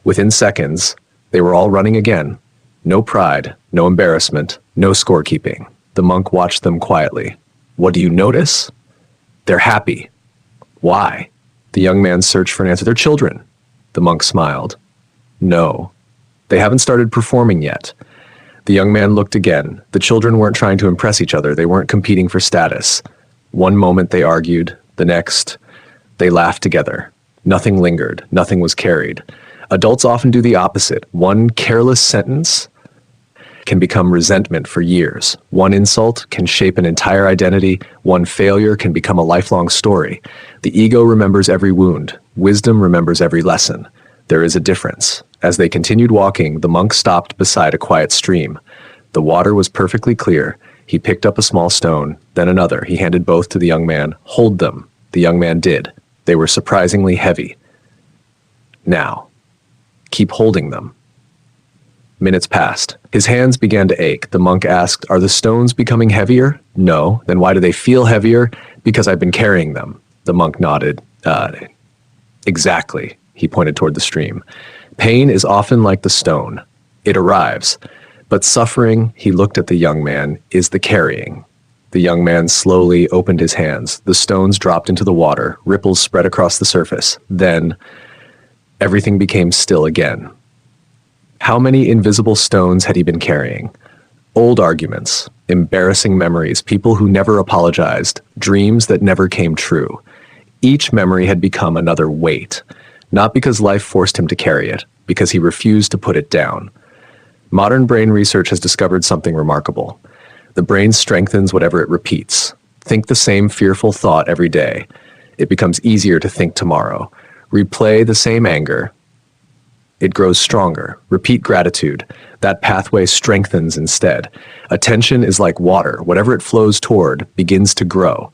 Within seconds, they were all running again. No pride, no embarrassment, no scorekeeping. The monk watched them quietly. "What do you notice?" "They're happy." "Why?" The young man searched for an answer. "They're children." The monk smiled. "No, they haven't started performing yet." The young man looked again. The children weren't trying to impress each other. They weren't competing for status. One moment they argued. The next, they laughed together. Nothing lingered. Nothing was carried. Adults often do the opposite. One careless sentence can become resentment for years. One insult can shape an entire identity. One failure can become a lifelong story. The ego remembers every wound. Wisdom remembers every lesson. There is a difference. As they continued walking, the monk stopped beside a quiet stream. The water was perfectly clear. He picked up a small stone, then another. He handed both to the young man. "Hold them." The young man did. They were surprisingly heavy. "Now, keep holding them." Minutes passed. His hands began to ache. The monk asked, "Are the stones becoming heavier?" "No." "Then why do they feel heavier?" "Because I've been carrying them." The monk nodded. Exactly. He pointed toward the stream. Pain is often like the stone. It arrives. But suffering, he looked at the young man, is the carrying. The young man slowly opened his hands. The stones dropped into the water. Ripples spread across the surface. Then, everything became still again. How many invisible stones had he been carrying? Old arguments, embarrassing memories, people who never apologized, dreams that never came true. Each memory had become another weight, not because life forced him to carry it, because he refused to put it down. Modern brain research has discovered something remarkable. The brain strengthens whatever it repeats. Think the same fearful thought every day. It becomes easier to think tomorrow. Replay the same anger. It grows stronger. Repeat gratitude. That pathway strengthens instead. Attention is like water. Whatever it flows toward begins to grow.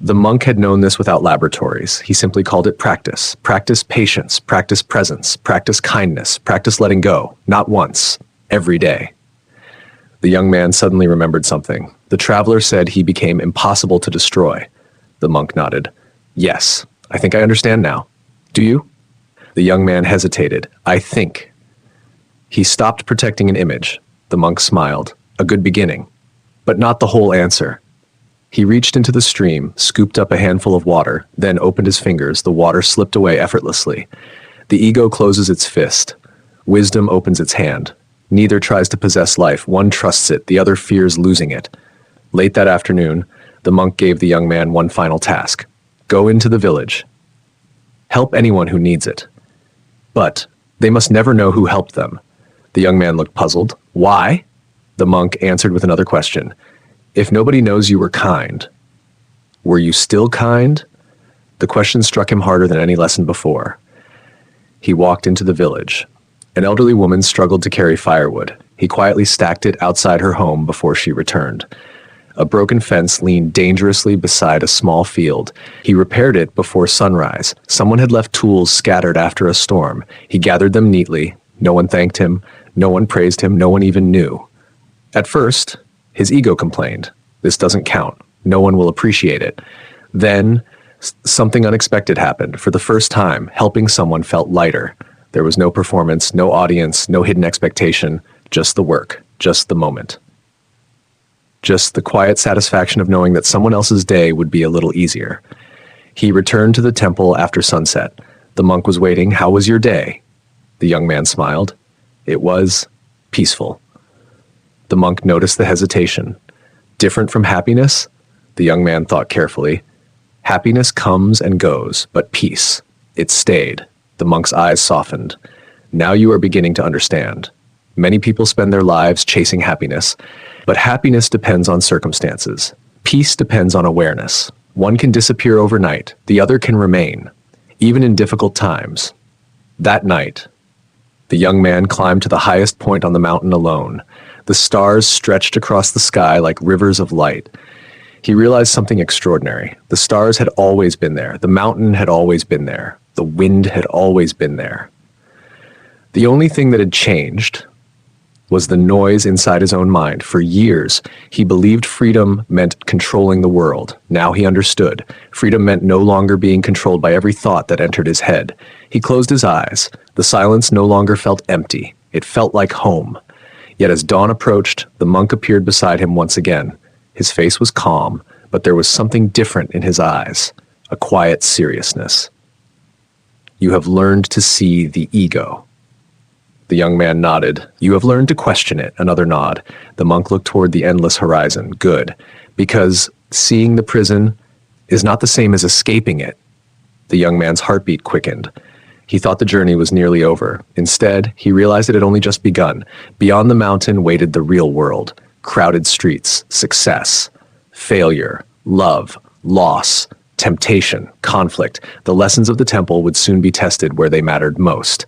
The monk had known this without laboratories. He simply called it practice. Practice patience, practice presence, practice kindness, practice letting go. Not once, every day. The young man suddenly remembered something. The traveler said he became impossible to destroy. The monk nodded. Yes, I think I understand now. Do you? The young man hesitated. I think. He stopped protecting an image. The monk smiled. A good beginning, but not the whole answer. He reached into the stream, scooped up a handful of water, then opened his fingers. The water slipped away effortlessly. The ego closes its fist. Wisdom opens its hand. Neither tries to possess life. One trusts it. The other fears losing it. Late that afternoon, the monk gave the young man one final task. Go into the village. Help anyone who needs it. But they must never know who helped them. The young man looked puzzled. Why? The monk answered with another question. If nobody knows you were kind, were you still kind? The question struck him harder than any lesson before. He walked into the village. An elderly woman struggled to carry firewood. He quietly stacked it outside her home before she returned. A broken fence leaned dangerously beside a small field. He repaired it before sunrise. Someone had left tools scattered after a storm. He gathered them neatly. No one thanked him. No one praised him. No one even knew. At first, his ego complained. This doesn't count. No one will appreciate it. Then, something unexpected happened. For the first time, helping someone felt lighter. There was no performance, no audience, no hidden expectation, just the work, just the moment. Just the quiet satisfaction of knowing that someone else's day would be a little easier. He returned to the temple after sunset. The monk was waiting. How was your day? The young man smiled. It was peaceful. The monk noticed the hesitation. Different from happiness? The young man thought carefully. Happiness comes and goes, but peace, it stayed. The monk's eyes softened. Now you are beginning to understand. Many people spend their lives chasing happiness, but happiness depends on circumstances. Peace depends on awareness. One can disappear overnight, the other can remain, even in difficult times. That night, the young man climbed to the highest point on the mountain alone. The stars stretched across the sky like rivers of light. He realized something extraordinary. The stars had always been there. The mountain had always been there. The wind had always been there. The only thing that had changed was the noise inside his own mind. For years, he believed freedom meant controlling the world. Now he understood. Freedom meant no longer being controlled by every thought that entered his head. He closed his eyes. The silence no longer felt empty. It felt like home. Yet as dawn approached, the monk appeared beside him once again. His face was calm, but there was something different in his eyes, a quiet seriousness. You have learned to see the ego. The young man nodded. You have learned to question it. Another nod. The monk looked toward the endless horizon. Good. Because seeing the prison is not the same as escaping it. The young man's heartbeat quickened. He thought the journey was nearly over. Instead, he realized it had only just begun. Beyond the mountain waited the real world. Crowded streets, success, failure, love, loss, temptation, conflict. The lessons of the temple would soon be tested where they mattered most.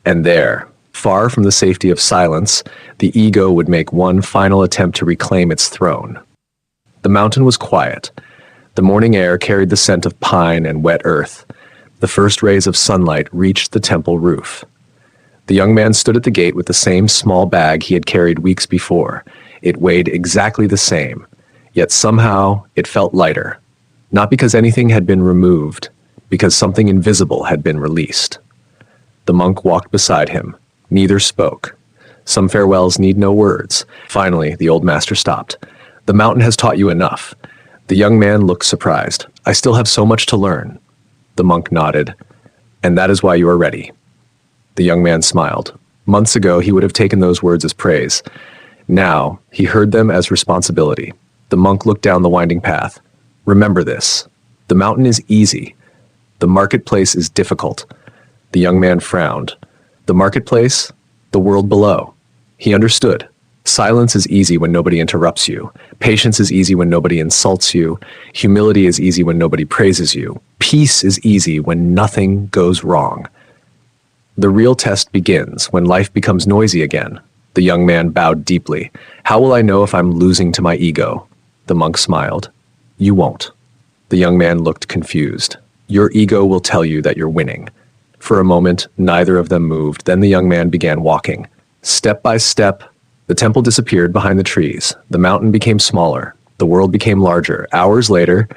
And there, Far from the safety of silence, the ego would make one final attempt to reclaim its throne. The mountain was quiet. The morning air carried the scent of pine and wet earth. The first rays of sunlight reached the temple roof. The young man stood at the gate with the same small bag he had carried weeks before. It weighed exactly the same, yet somehow it felt lighter. Not because anything had been removed, because something invisible had been released. The monk walked beside him. Neither spoke. Some farewells need no words. Finally, the old master stopped. The mountain has taught you enough. The young man looked surprised. I still have so much to learn. The monk nodded. And that is why you are ready. The young man smiled. Months ago, he would have taken those words as praise. Now, he heard them as responsibility. The monk looked down the winding path. Remember this. The mountain is easy. The marketplace is difficult. The young man frowned. The marketplace? The world below. He understood. Silence is easy when nobody interrupts you. Patience is easy when nobody insults you. Humility is easy when nobody praises you. Peace is easy when nothing goes wrong. The real test begins when life becomes noisy again. The young man bowed deeply. How will I know if I'm losing to my ego? The monk smiled. You won't. The young man looked confused. Your ego will tell you that you're winning. For a moment, neither of them moved. Then the young man began walking. Step by step, the temple disappeared behind the trees. The mountain became smaller. The world became larger. Hours later,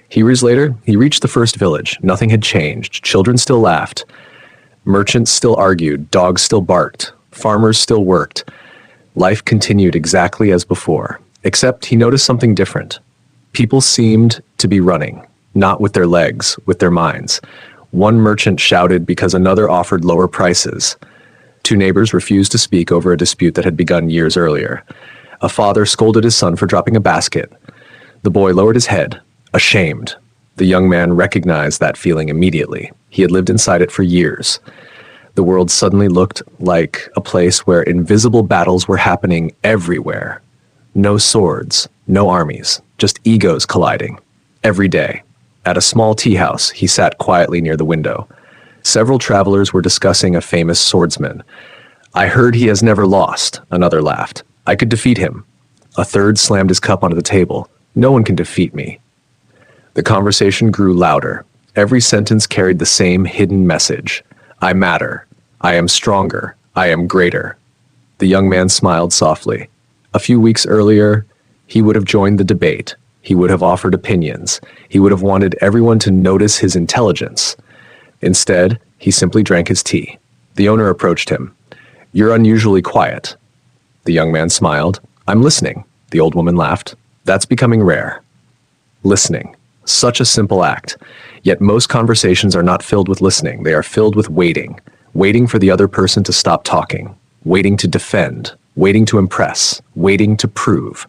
he reached the first village. Nothing had changed. Children still laughed. Merchants still argued. Dogs still barked. Farmers still worked. Life continued exactly as before, except he noticed something different. People seemed to be running, not with their legs, with their minds. One merchant shouted because another offered lower prices. Two neighbors refused to speak over a dispute that had begun years earlier. A father scolded his son for dropping a basket. The boy lowered his head, ashamed. The young man recognized that feeling immediately. He had lived inside it for years. The world suddenly looked like a place where invisible battles were happening everywhere. No swords, no armies, just egos colliding. Every day. At a small tea house, he sat quietly near the window. Several travelers were discussing a famous swordsman. I heard he has never lost, another laughed. I could defeat him. A third slammed his cup onto the table. No one can defeat me. The conversation grew louder. Every sentence carried the same hidden message. I matter. I am stronger. I am greater. The young man smiled softly. A few weeks earlier, he would have joined the debate. He would have offered opinions. He would have wanted everyone to notice his intelligence. Instead, he simply drank his tea. The owner approached him. You're unusually quiet. The young man smiled. I'm listening. The old woman laughed. That's becoming rare. Listening. Such a simple act. Yet most conversations are not filled with listening. They are filled with waiting. Waiting for the other person to stop talking. Waiting to defend. Waiting to impress. Waiting to prove.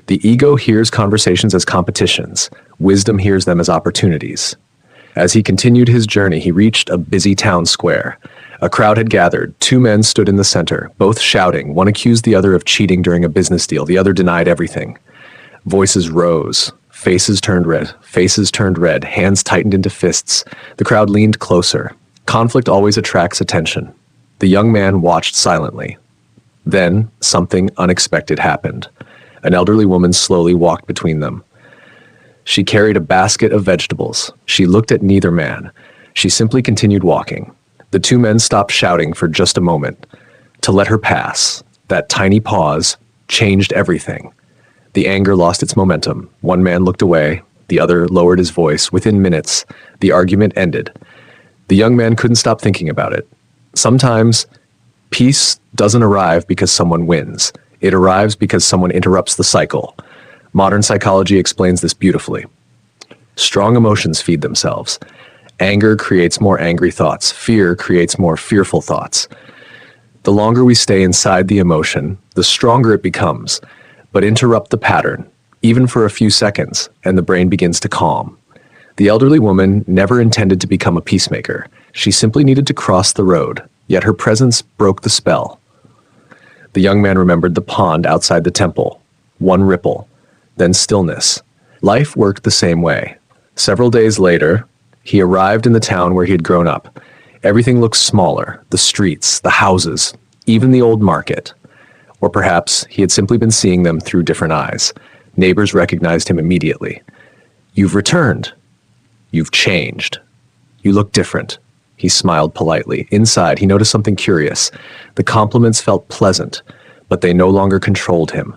The ego hears conversations as competitions. Wisdom hears them as opportunities. As he continued his journey, he reached a busy town square. A crowd had gathered. Two men stood in the center, both shouting. One accused the other of cheating during a business deal. The other denied everything. Voices rose. Faces turned red. Hands tightened into fists. The crowd leaned closer. Conflict always attracts attention. The young man watched silently. Then, something unexpected happened. An elderly woman slowly walked between them. She carried a basket of vegetables. She looked at neither man. She simply continued walking. The two men stopped shouting for just a moment. To let her pass, that tiny pause, changed everything. The anger lost its momentum. One man looked away. The other lowered his voice. Within minutes, the argument ended. The young man couldn't stop thinking about it. Sometimes, peace doesn't arrive because someone wins. It arrives because someone interrupts the cycle. Modern psychology explains this beautifully. Strong emotions feed themselves. Anger creates more angry thoughts. Fear creates more fearful thoughts. The longer we stay inside the emotion, the stronger it becomes. But interrupt the pattern, even for a few seconds, and the brain begins to calm. The elderly woman never intended to become a peacemaker. She simply needed to cross the road, yet her presence broke the spell. The young man remembered the pond outside the temple. One ripple, then stillness. Life worked the same way. Several days later, he arrived in the town where he had grown up. Everything looked smaller, the streets, the houses, even the old market. Or perhaps he had simply been seeing them through different eyes. Neighbors recognized him immediately. "You've returned. You've changed. You look different." He smiled politely. Inside, he noticed something curious. The compliments felt pleasant, but they no longer controlled him.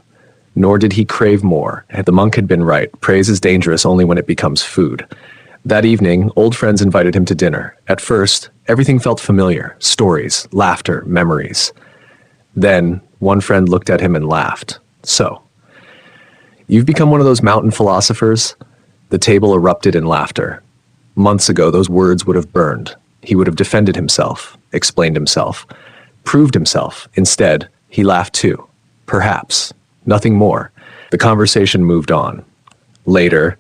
Nor did he crave more. The monk had been right. Praise is dangerous only when it becomes food. That evening, old friends invited him to dinner. At first, everything felt familiar. Stories, laughter, memories. Then, one friend looked at him and laughed. "So, you've become one of those mountain philosophers?" The table erupted in laughter. Months ago, those words would have burned. He would have defended himself, explained himself, proved himself. Instead, he laughed too. Perhaps. Nothing more. The conversation moved on. Later,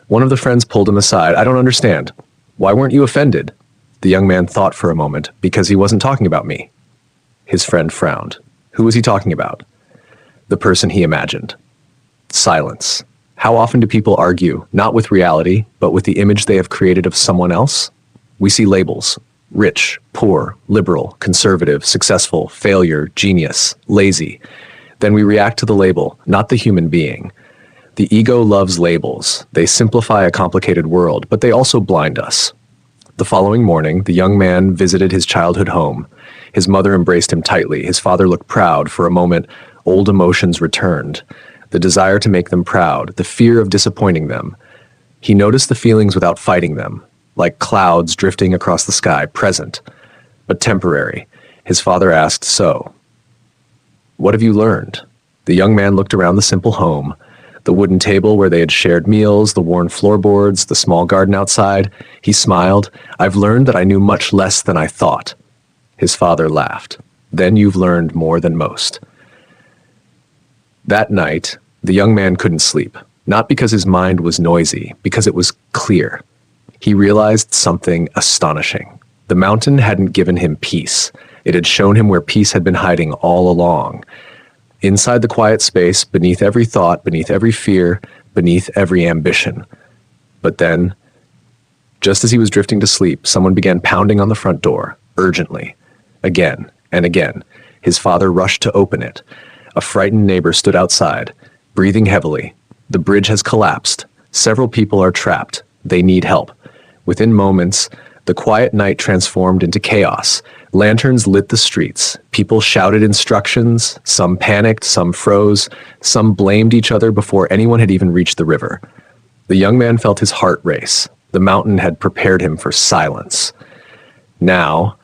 one of the friends pulled him aside. "I don't understand. Why weren't you offended?" The young man thought for a moment. "Because he wasn't talking about me." His friend frowned. Who was he talking about? The person he imagined. Silence. How often do people argue, not with reality, but with the image they have created of someone else? We see labels: rich, poor, liberal, conservative, successful, failure, genius, lazy. Then we react to the label, not the human being. The ego loves labels. They simplify a complicated world, but they also blind us. The following morning, the young man visited his childhood home. His mother embraced him tightly. His father looked proud. For a moment, old emotions returned. The desire to make them proud, the fear of disappointing them. He noticed the feelings without fighting them, like clouds drifting across the sky, present, but temporary. His father asked, "So, what have you learned?" The young man looked around the simple home, the wooden table where they had shared meals, the worn floorboards, the small garden outside. He smiled. "I've learned that I knew much less than I thought." His father laughed. "Then you've learned more than most." That night, the young man couldn't sleep, not because his mind was noisy, because it was clear. He realized something astonishing. The mountain hadn't given him peace. It had shown him where peace had been hiding all along. Inside the quiet space, beneath every thought, beneath every fear, beneath every ambition. But then, just as he was drifting to sleep, someone began pounding on the front door, urgently. Again and again. His father rushed to open it. A frightened neighbor stood outside, breathing heavily. The bridge has collapsed. Several people are trapped. They need help. Within moments, the quiet night transformed into chaos. Lanterns lit the streets. People shouted instructions. Some panicked, some froze. Some blamed each other before anyone had even reached the river. The young man felt his heart race. The mountain had prepared him for silence. Now,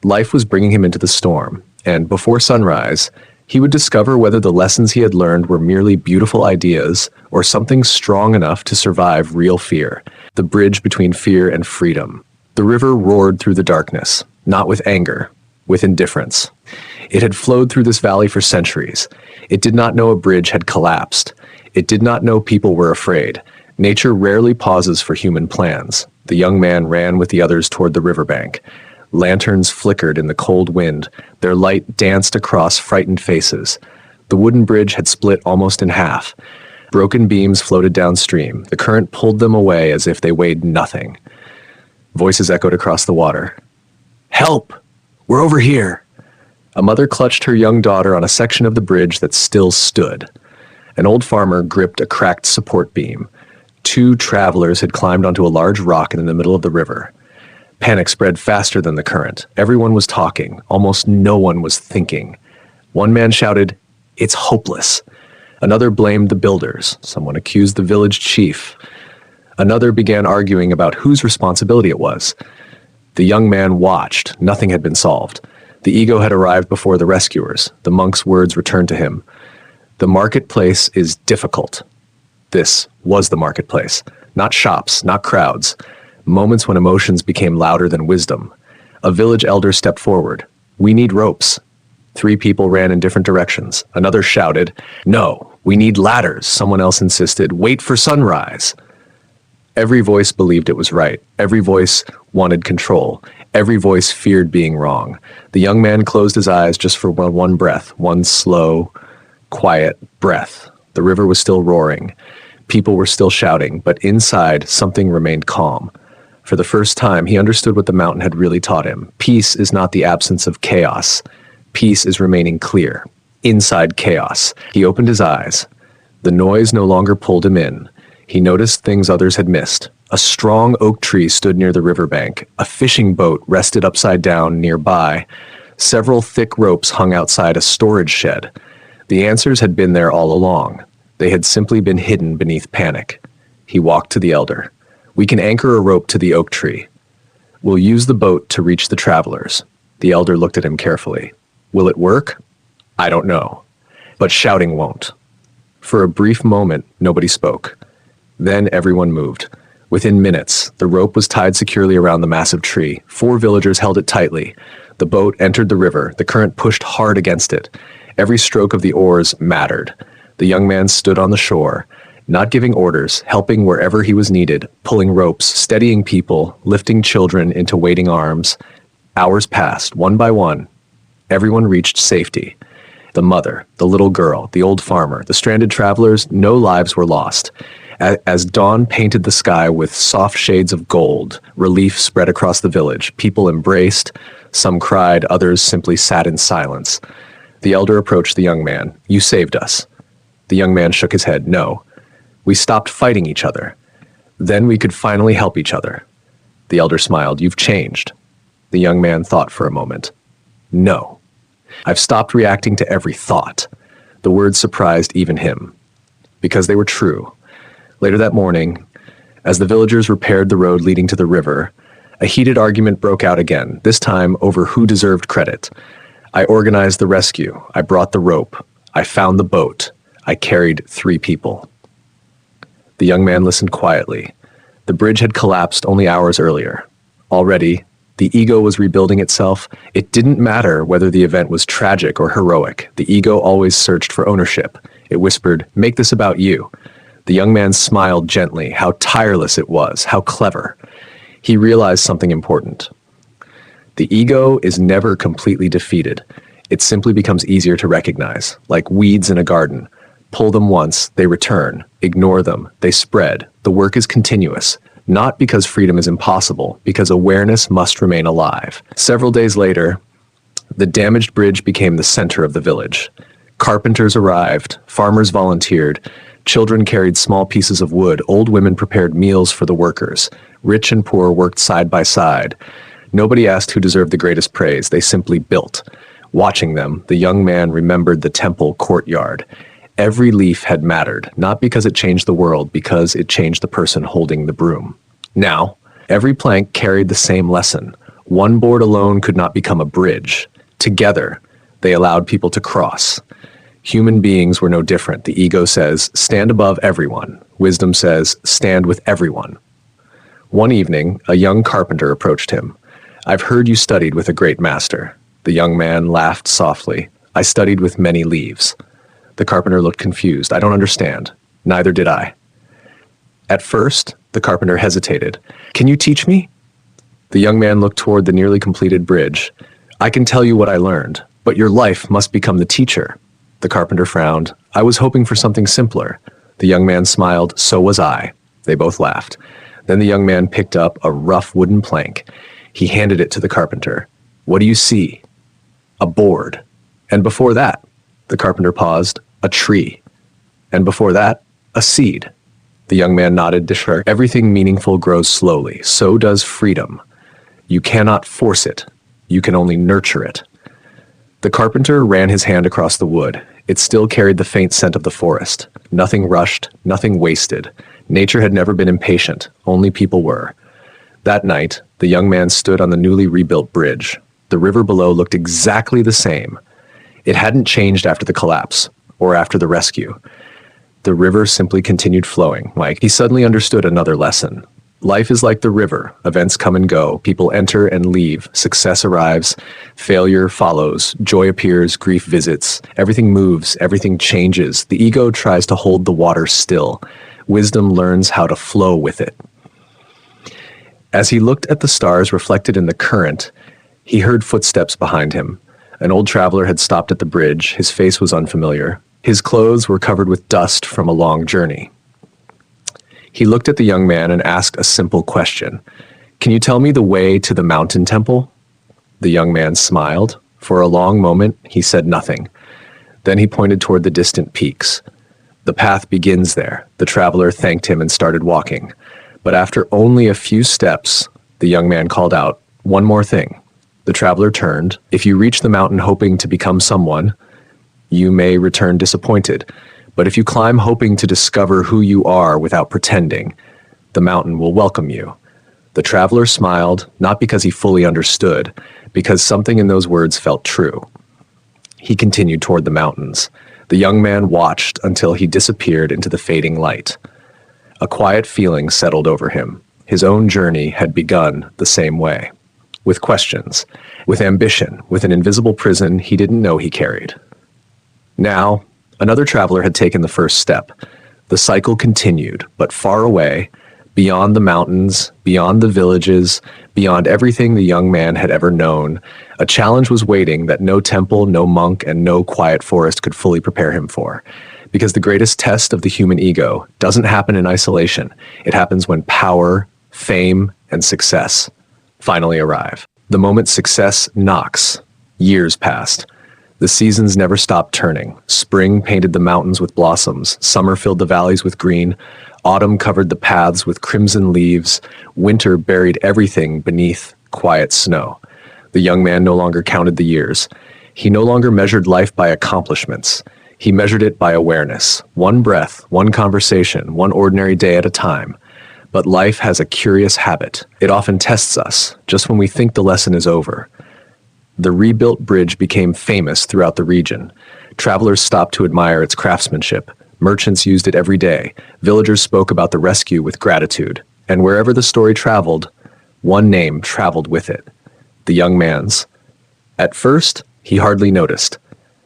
life was bringing him into the storm, and before sunrise, he would discover whether the lessons he had learned were merely beautiful ideas or something strong enough to survive real fear, the bridge between fear and freedom. The river roared through the darkness, not with anger, with indifference. It had flowed through this valley for centuries. It did not know a bridge had collapsed. It did not know people were afraid. Nature rarely pauses for human plans. The young man ran with the others toward the riverbank. Lanterns flickered in the cold wind. Their light danced across frightened faces. The wooden bridge had split almost in half. Broken beams floated downstream. The current pulled them away as if they weighed nothing. Voices echoed across the water. "Help! We're over here!" A mother clutched her young daughter on a section of the bridge that still stood. An old farmer gripped a cracked support beam. Two travelers had climbed onto a large rock in the middle of the river. Panic spread faster than the current. Everyone was talking. Almost no one was thinking. One man shouted, "It's hopeless." Another blamed the builders. Someone accused the village chief. Another began arguing about whose responsibility it was. The young man watched. Nothing had been solved. The ego had arrived before the rescuers. The monk's words returned to him. "The marketplace is difficult." This was the marketplace. Not shops, not crowds. Moments when emotions became louder than wisdom. A village elder stepped forward. "We need ropes." 3 people ran in different directions. Another shouted, "No, we need ladders." Someone else insisted, "Wait for sunrise." Every voice believed it was right. Every voice wanted control. Every voice feared being wrong. The young man closed his eyes just for one breath, one slow, quiet breath. The river was still roaring. People were still shouting, but inside, something remained calm. For the first time, he understood what the mountain had really taught him. Peace is not the absence of chaos. Peace is remaining clear. Inside chaos. He opened his eyes. The noise no longer pulled him in. He noticed things others had missed. A strong oak tree stood near the riverbank. A fishing boat rested upside down nearby. Several thick ropes hung outside a storage shed. The answers had been there all along. They had simply been hidden beneath panic. He walked to the elder. "We can anchor a rope to the oak tree. We'll use the boat to reach the travelers." The elder looked at him carefully. "Will it work? I don't know. But shouting won't." For a brief moment, nobody spoke. Then everyone moved. Within minutes, the rope was tied securely around the massive tree. 4 villagers held it tightly. The boat entered the river. The current pushed hard against it. Every stroke of the oars mattered. The young man stood on the shore, not giving orders, helping wherever he was needed, pulling ropes, steadying people, lifting children into waiting arms. Hours passed, one by one. Everyone reached safety. The mother, the little girl, the old farmer, the stranded travelers, no lives were lost. As dawn painted the sky with soft shades of gold, relief spread across the village. People embraced. Some cried, others simply sat in silence. The elder approached the young man. "You saved us." The young man shook his head. "No. We stopped fighting each other. Then we could finally help each other." The elder smiled. "You've changed." The young man thought for a moment. "No. I've stopped reacting to every thought." The words surprised even him, because they were true. Later that morning, as the villagers repaired the road leading to the river, a heated argument broke out again, this time over who deserved credit. "I organized the rescue. I brought the rope. I found the boat. I carried 3 people." The young man listened quietly. The bridge had collapsed only hours earlier. Already, the ego was rebuilding itself. It didn't matter whether the event was tragic or heroic. The ego always searched for ownership. It whispered, "Make this about you." The young man smiled gently. How tireless it was, how clever. He realized something important. The ego is never completely defeated. It simply becomes easier to recognize, like weeds in a garden. Pull them once, they return. Ignore them, they spread. The work is continuous. Not because freedom is impossible, because awareness must remain alive. Several days later, the damaged bridge became the center of the village. Carpenters arrived, farmers volunteered, children carried small pieces of wood, old women prepared meals for the workers. Rich and poor worked side by side. Nobody asked who deserved the greatest praise, they simply built. Watching them, the young man remembered the temple courtyard. Every leaf had mattered, not because it changed the world, because it changed the person holding the broom. Now, every plank carried the same lesson. One board alone could not become a bridge. Together, they allowed people to cross. Human beings were no different. The ego says, stand above everyone. Wisdom says, stand with everyone. One evening, a young carpenter approached him. "I've heard you studied with a great master." The young man laughed softly. "I studied with many leaves." The carpenter looked confused. "I don't understand." "Neither did I." At first, the carpenter hesitated. "Can you teach me?" The young man looked toward the nearly completed bridge. "I can tell you what I learned, but your life must become the teacher." The carpenter frowned. "I was hoping for something simpler." The young man smiled. "So was I." They both laughed. Then the young man picked up a rough wooden plank. He handed it to the carpenter. "What do you see?" "A board." "And before that?" The carpenter paused. "A tree." "And before that? A seed." The young man nodded to her. "Everything meaningful grows slowly. So does freedom. You cannot force it. You can only nurture it." The carpenter ran his hand across the wood. It still carried the faint scent of the forest. Nothing rushed, nothing wasted. Nature had never been impatient, only people were. That night, the young man stood on the newly rebuilt bridge. The river below looked exactly the same. It hadn't changed after the collapse, or after the rescue. The river simply continued flowing. He suddenly understood another lesson. Life is like the river. Events come and go. People enter and leave. Success arrives. Failure follows. Joy appears. Grief visits. Everything moves. Everything changes. The ego tries to hold the water still. Wisdom learns how to flow with it. As he looked at the stars reflected in the current, he heard footsteps behind him. An old traveler had stopped at the bridge. His face was unfamiliar. His clothes were covered with dust from a long journey. He looked at the young man and asked a simple question. "Can you tell me the way to the mountain temple?" The young man smiled. For a long moment, he said nothing. Then he pointed toward the distant peaks. The path begins there. The traveler thanked him and started walking. But after only a few steps, the young man called out, "One more thing." The traveler turned. "If you reach the mountain hoping to become someone, you may return disappointed. But if you climb hoping to discover who you are without pretending, the mountain will welcome you." The traveler smiled, not because he fully understood, because something in those words felt true. He continued toward the mountains. The young man watched until he disappeared into the fading light. A quiet feeling settled over him. His own journey had begun the same way, with questions, with ambition, with an invisible prison he didn't know he carried. Now, another traveler had taken the first step. The cycle continued, but far away, beyond the mountains, beyond the villages, beyond everything the young man had ever known, a challenge was waiting that no temple, no monk, and no quiet forest could fully prepare him for. Because the greatest test of the human ego doesn't happen in isolation. It happens when power, fame, and success finally arrive. The moment success knocks, years passed. The seasons never stopped turning. Spring painted the mountains with blossoms. Summer filled the valleys with green. Autumn covered the paths with crimson leaves. Winter buried everything beneath quiet snow. The young man no longer counted the years. He no longer measured life by accomplishments. He measured it by awareness. One breath, one conversation, one ordinary day at a time. But life has a curious habit. It often tests us, just when we think the lesson is over. The rebuilt bridge became famous throughout the region. Travelers stopped to admire its craftsmanship. Merchants used it every day. Villagers spoke about the rescue with gratitude. And wherever the story traveled, one name traveled with it. The young man's. At first, he hardly noticed.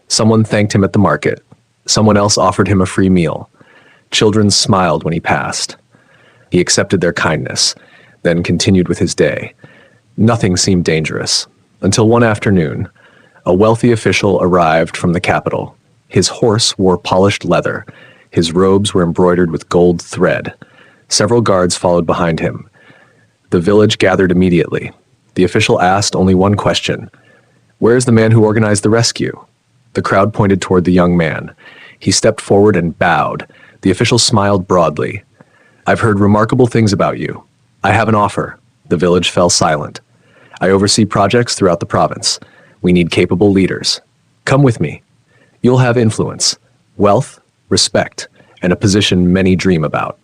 Someone thanked him at the market. Someone else offered him a free meal. Children smiled when he passed. He accepted their kindness, then continued with his day. Nothing seemed dangerous, until one afternoon, a wealthy official arrived from the capital. His horse wore polished leather. His robes were embroidered with gold thread. Several guards followed behind him. The village gathered immediately. The official asked only one question. "Where is the man who organized the rescue?" The crowd pointed toward the young man. He stepped forward and bowed. The official smiled broadly. "I've heard remarkable things about you. I have an offer." The village fell silent. "I oversee projects throughout the province. We need capable leaders. Come with me. You'll have influence, wealth, respect, and a position many dream about."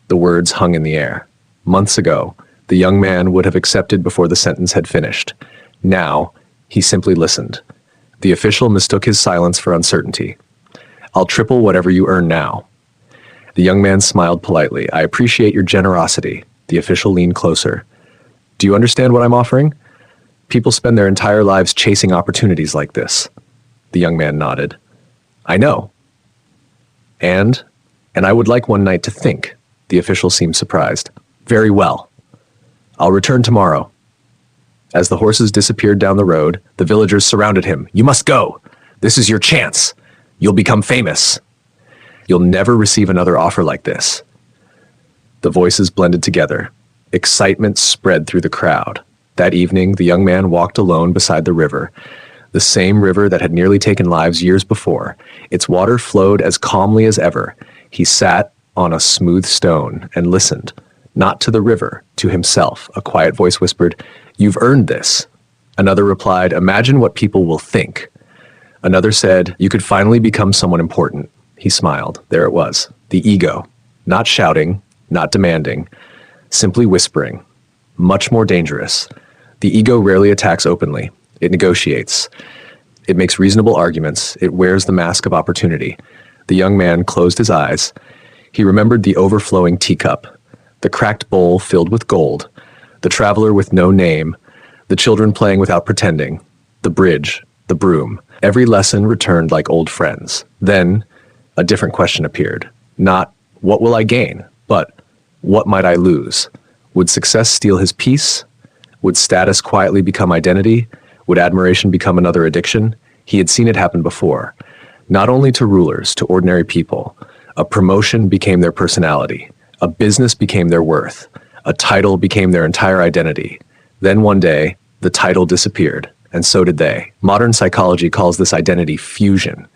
The words hung in the air. Months ago, the young man would have accepted before the sentence had finished. Now, he simply listened. The official mistook his silence for uncertainty. "I'll triple whatever you earn now." The young man smiled politely. "I appreciate your generosity." The official leaned closer. "Do you understand what I'm offering? People spend their entire lives chasing opportunities like this." The young man nodded. "I know. And I would like one night to think." The official seemed surprised. "Very well. I'll return tomorrow." As the horses disappeared down the road, the villagers surrounded him. "You must go. This is your chance. You'll become famous. You'll never receive another offer like this." The voices blended together. Excitement spread through the crowd. That evening, the young man walked alone beside the river, the same river that had nearly taken lives years before. Its water flowed as calmly as ever. He sat on a smooth stone and listened, not to the river, to himself. A quiet voice whispered, "You've earned this." Another replied, "Imagine what people will think." Another said, "You could finally become someone important." He smiled. There it was, the ego, not shouting, not demanding, simply whispering. Much more dangerous. The ego rarely attacks openly. It negotiates. It makes reasonable arguments. It wears the mask of opportunity. The young man closed his eyes. He remembered the overflowing teacup, the cracked bowl filled with gold, the traveler with no name, the children playing without pretending, the bridge, the broom. Every lesson returned like old friends. Then, a different question appeared. Not, "What will I gain?" but, "What might I lose?" Would success steal his peace? Would status quietly become identity? Would admiration become another addiction? He had seen it happen before. Not only to rulers, to ordinary people. A promotion became their personality. A business became their worth. A title became their entire identity. Then one day, the title disappeared, and so did they. Modern psychology calls this identity fusion.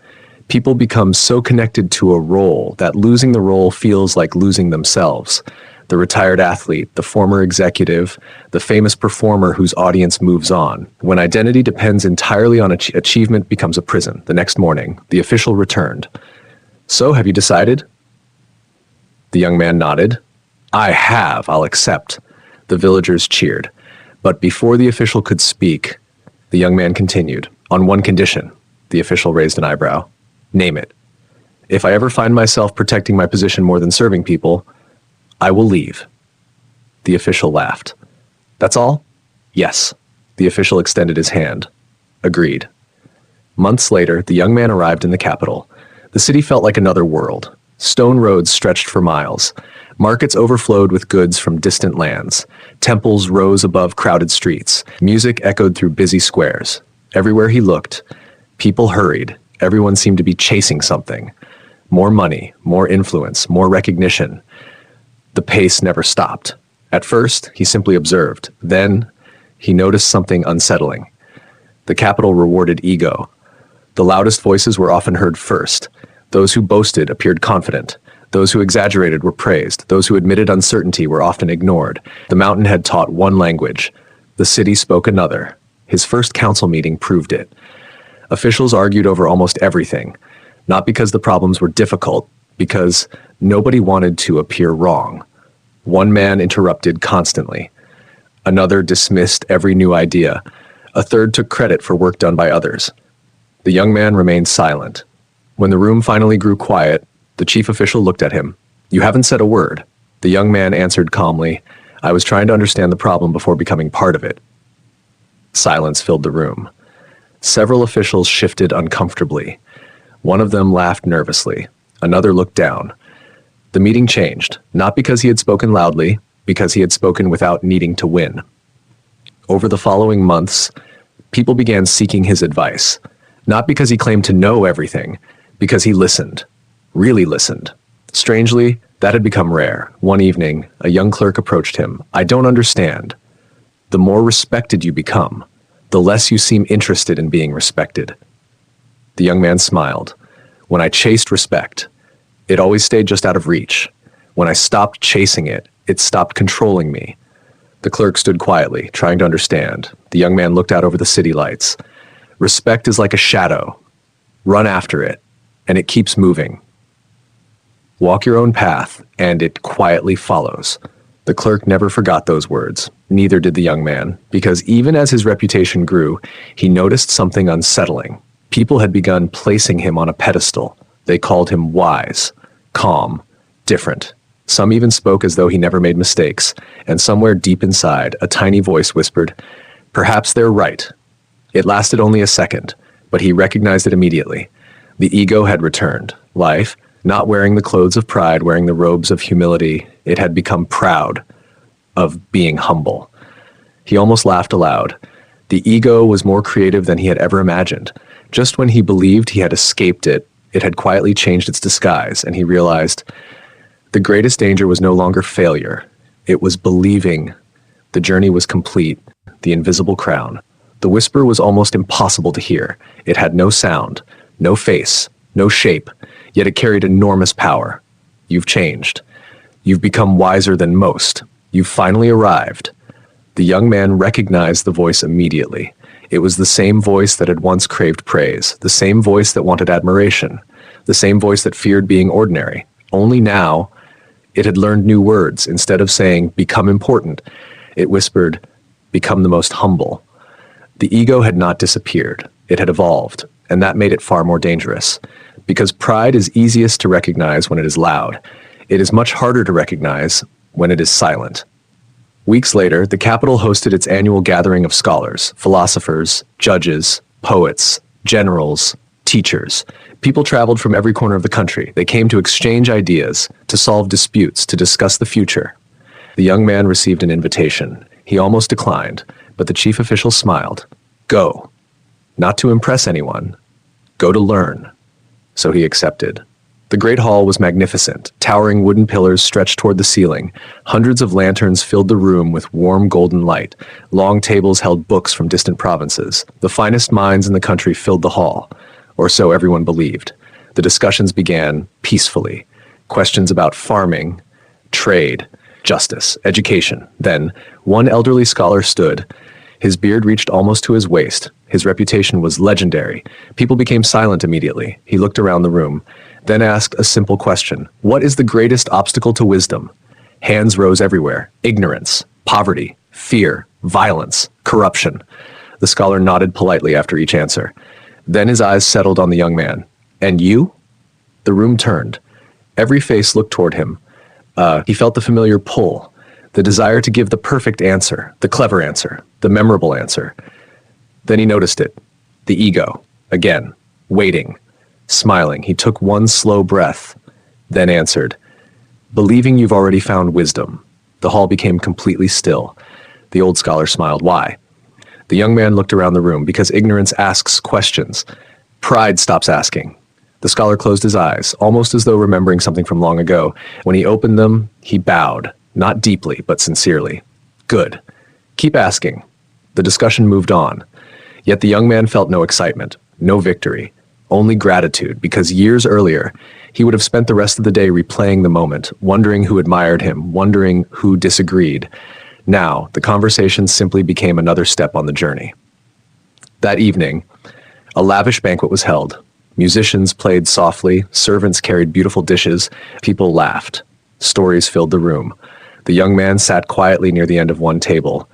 People become so connected to a role that losing the role feels like losing themselves. The retired athlete, the former executive, the famous performer whose audience moves on. When identity depends entirely on achievement becomes a prison. The next morning, the official returned. "So, have you decided?" The young man nodded. "I have, I'll accept." The villagers cheered. But before the official could speak, the young man continued. "On one condition." The official raised an eyebrow. "Name it." "If I ever find myself protecting my position more than serving people, I will leave." The official laughed. "That's all?" "Yes." The official extended his hand. "Agreed." Months later, the young man arrived in the capital. The city felt like another world. Stone roads stretched for miles. Markets overflowed with goods from distant lands. Temples rose above crowded streets. Music echoed through busy squares. Everywhere he looked, people hurried. Everyone seemed to be chasing something. More money, more influence, more recognition. The pace never stopped. At first, he simply observed. Then, he noticed something unsettling. The capital rewarded ego. The loudest voices were often heard first. Those who boasted appeared confident. Those who exaggerated were praised. Those who admitted uncertainty were often ignored. The mountain had taught one language. The city spoke another. His first council meeting proved it. Officials argued over almost everything, not because the problems were difficult, because nobody wanted to appear wrong. One man interrupted constantly. Another dismissed every new idea. A third took credit for work done by others. The young man remained silent. When the room finally grew quiet, the chief official looked at him. "You haven't said a word." The young man answered calmly, "I was trying to understand the problem before becoming part of it." Silence filled the room. Several officials shifted uncomfortably. One of them laughed nervously. Another looked down. The meeting changed, not because he had spoken loudly, because he had spoken without needing to win. Over the following months, people began seeking his advice, not because he claimed to know everything, because he listened, really listened. Strangely, that had become rare. One evening, a young clerk approached him. "I don't understand. The more respected you become, the less you seem interested in being respected." The young man smiled. "When I chased respect, it always stayed just out of reach. When I stopped chasing it, it stopped controlling me." The clerk stood quietly, trying to understand. The young man looked out over the city lights. "Respect is like a shadow. Run after it, and it keeps moving. Walk your own path, and it quietly follows." The clerk never forgot those words. Neither did the young man, because even as his reputation grew, he noticed something unsettling. People had begun placing him on a pedestal. They called him wise, calm, different. Some even spoke as though he never made mistakes, and somewhere deep inside, a tiny voice whispered, "Perhaps they're right." It lasted only a second, but he recognized it immediately. The ego had returned. Life, not wearing the clothes of pride, wearing the robes of humility, it had become proud of being humble. He almost laughed aloud. The ego was more creative than he had ever imagined. Just when he believed he had escaped it, it had quietly changed its disguise, and he realized the greatest danger was no longer failure. It was believing the journey was complete, the invisible crown. The whisper was almost impossible to hear. It had no sound, no face, no shape, yet it carried enormous power. You've changed. You've become wiser than most. You've finally arrived. The young man recognized the voice immediately. It was the same voice that had once craved praise, the same voice that wanted admiration, the same voice that feared being ordinary. Only now, it had learned new words. Instead of saying, "Become important," it whispered, "Become the most humble." The ego had not disappeared. It had evolved, and that made it far more dangerous. Because pride is easiest to recognize when it is loud. It is much harder to recognize when it is silent. Weeks later, the capital hosted its annual gathering of scholars, philosophers, judges, poets, generals, teachers. People traveled from every corner of the country. They came to exchange ideas, to solve disputes, to discuss the future. The young man received an invitation. He almost declined, but the chief official smiled. "Go. Not to impress anyone. Go to learn." So he accepted. The great hall was magnificent. Towering wooden pillars stretched toward the ceiling. Hundreds of lanterns filled the room with warm golden light. Long tables held books from distant provinces. The finest minds in the country filled the hall, or so everyone believed. The discussions began peacefully. Questions about farming, trade, justice, education. Then, one elderly scholar stood. His beard reached almost to his waist. His reputation was legendary. People became silent immediately. He looked around the room, then asked a simple question. What is the greatest obstacle to wisdom? Hands rose everywhere. Ignorance, poverty, fear, violence, corruption. The scholar nodded politely after each answer. Then his eyes settled on the young man. And you? The room turned. Every face looked toward him. He felt the familiar pull, the desire to give the perfect answer, the clever answer, the memorable answer. Then he noticed it. The ego. Again. Waiting. Smiling. He took one slow breath, then answered, believing you've already found wisdom. The hall became completely still. The old scholar smiled. Why? The young man looked around the room. Because ignorance asks questions. Pride stops asking. The scholar closed his eyes, almost as though remembering something from long ago. When he opened them, he bowed, not deeply, but sincerely. Good. Keep asking. The discussion moved on. Yet the young man felt no excitement, no victory, only gratitude, because years earlier, he would have spent the rest of the day replaying the moment, wondering who admired him, wondering who disagreed. Now, the conversation simply became another step on the journey. That evening, a lavish banquet was held. Musicians played softly, servants carried beautiful dishes, people laughed. Stories filled the room. The young man sat quietly near the end of one table.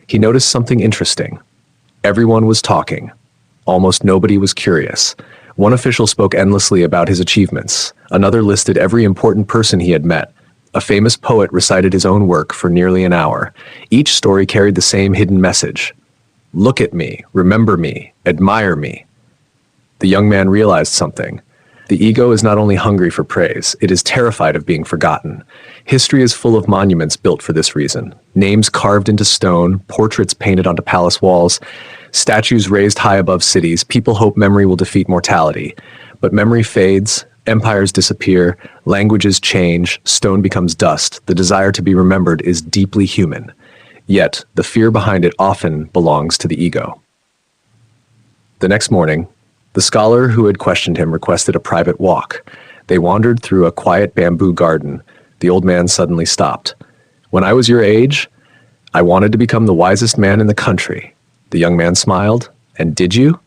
He noticed something interesting. Everyone was talking. Almost nobody was curious. One official spoke endlessly about his achievements. Another listed every important person he had met. A famous poet recited his own work for nearly an hour. Each story carried the same hidden message. Look at me, remember me, admire me. The young man realized something. The ego is not only hungry for praise, it is terrified of being forgotten. History is full of monuments built for this reason. Names carved into stone, portraits painted onto palace walls, statues raised high above cities. People hope memory will defeat mortality. But memory fades, empires disappear, languages change, stone becomes dust. The desire to be remembered is deeply human. Yet, the fear behind it often belongs to the ego. The next morning, the scholar who had questioned him requested a private walk. They wandered through a quiet bamboo garden. The old man suddenly stopped. When I was your age, I wanted to become the wisest man in the country. The young man smiled. And did you?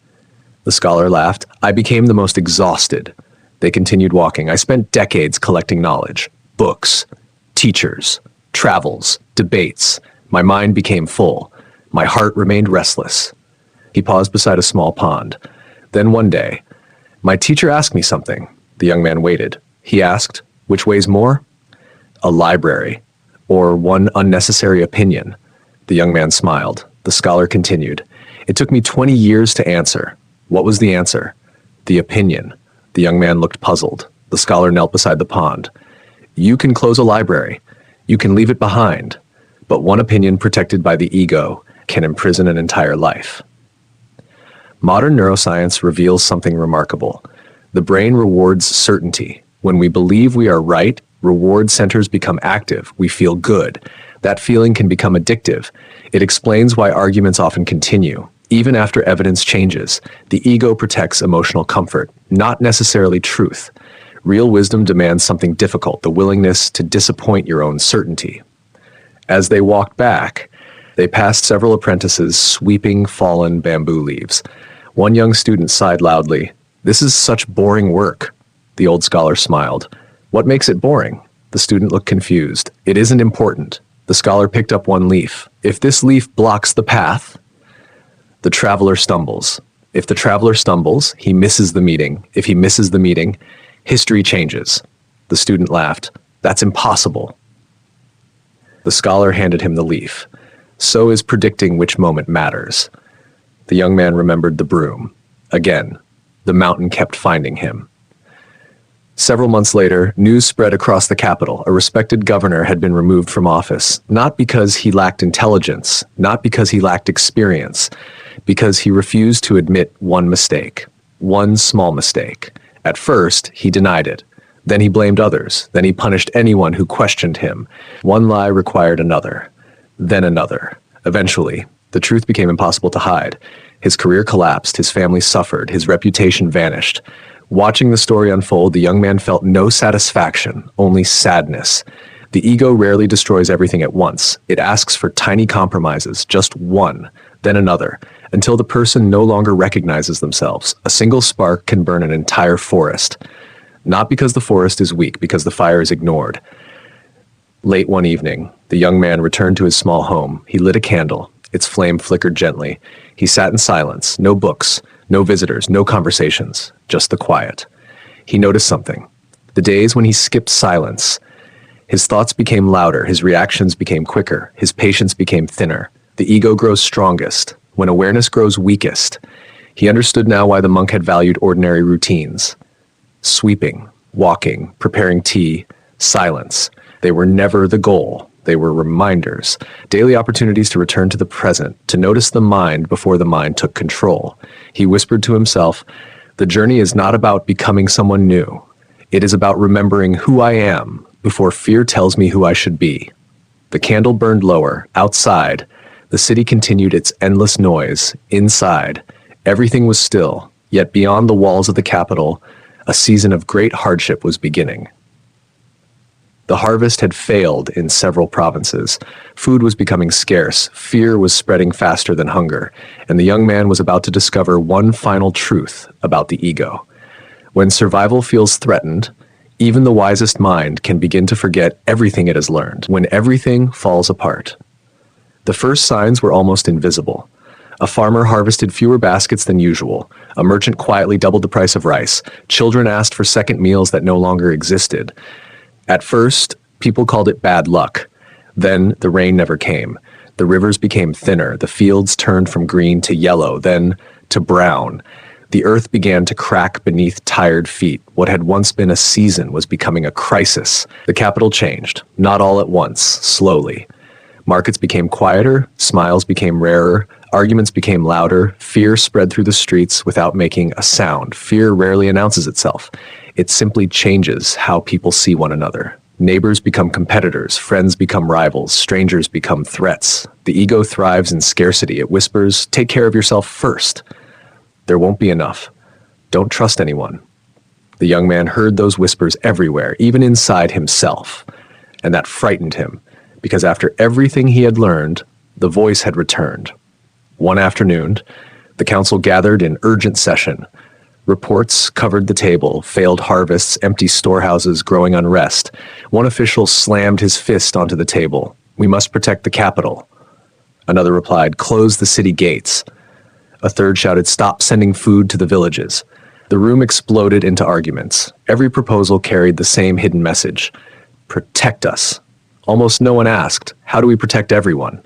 The scholar laughed. I became the most exhausted. They continued walking. I spent decades collecting knowledge. Books, teachers, travels, debates. My mind became full. My heart remained restless. He paused beside a small pond. Then one day, my teacher asked me something. The young man waited. He asked, which weighs more? A library, or one unnecessary opinion. The young man smiled. The scholar continued. It took me 20 years to answer. What was the answer? The opinion. The young man looked puzzled. The scholar knelt beside the pond. You can close a library. You can leave it behind. But one opinion protected by the ego can imprison an entire life. Modern neuroscience reveals something remarkable. The brain rewards certainty. When we believe we are right, reward centers become active. We feel good. That feeling can become addictive. It explains why arguments often continue. Even after evidence changes, the ego protects emotional comfort, not necessarily truth. Real wisdom demands something difficult, the willingness to disappoint your own certainty. As they walked back, they passed several apprentices sweeping fallen bamboo leaves. One young student sighed loudly. This is such boring work. The old scholar smiled. What makes it boring? The student looked confused. It isn't important. The scholar picked up one leaf. If this leaf blocks the path, the traveler stumbles. If the traveler stumbles, he misses the meeting. If he misses the meeting, history changes. The student laughed. That's impossible. The scholar handed him the leaf. So is predicting which moment matters. The young man remembered the broom. Again, the mountain kept finding him. Several months later, news spread across the capital. A respected governor had been removed from office, not because he lacked intelligence, not because he lacked experience, because he refused to admit one mistake, one small mistake. At first, he denied it. Then he blamed others. Then he punished anyone who questioned him. One lie required another, then another. Eventually, the truth became impossible to hide. His career collapsed, his family suffered, his reputation vanished. Watching the story unfold, the young man felt no satisfaction, only sadness. The ego rarely destroys everything at once. It asks for tiny compromises, just one, then another, until the person no longer recognizes themselves. A single spark can burn an entire forest. Not because the forest is weak, because the fire is ignored. Late one evening, the young man returned to his small home. He lit a candle. Its flame flickered gently. He sat in silence, no books, no visitors, no conversations, just the quiet. He noticed something. The days when he skipped silence, his thoughts became louder, his reactions became quicker, his patience became thinner. The ego grows strongest when awareness grows weakest. He understood now why the monk had valued ordinary routines. Sweeping, walking, preparing tea, silence. They were never the goal. They were reminders, daily opportunities to return to the present, to notice the mind before the mind took control. He whispered to himself, "The journey is not about becoming someone new. It is about remembering who I am before fear tells me who I should be." The candle burned lower. Outside, the city continued its endless noise. Inside, everything was still, yet beyond the walls of the capital, a season of great hardship was beginning. The harvest had failed in several provinces. Food was becoming scarce, fear was spreading faster than hunger, and the young man was about to discover one final truth about the ego. When survival feels threatened, even the wisest mind can begin to forget everything it has learned, when everything falls apart. The first signs were almost invisible. A farmer harvested fewer baskets than usual. A merchant quietly doubled the price of rice. Children asked for second meals that no longer existed. At first, people called it bad luck. Then the rain never came. The rivers became thinner. The fields turned from green to yellow, then to brown. The earth began to crack beneath tired feet. What had once been a season was becoming a crisis. The capital changed, not all at once, slowly. Markets became quieter, smiles became rarer, arguments became louder, fear spread through the streets without making a sound. Fear rarely announces itself. It simply changes how people see one another. Neighbors become competitors, friends become rivals, strangers become threats. The ego thrives in scarcity. It whispers, "Take care of yourself first. There won't be enough. Don't trust anyone." The young man heard those whispers everywhere, even inside himself. And that frightened him, because after everything he had learned, the voice had returned. One afternoon, the council gathered in urgent session. Reports covered the table, failed harvests, empty storehouses, growing unrest. One official slammed his fist onto the table. "We must protect the capital." Another replied, "Close the city gates." A third shouted, "Stop sending food to the villages." The room exploded into arguments. Every proposal carried the same hidden message: protect us. Almost no one asked, how do we protect everyone?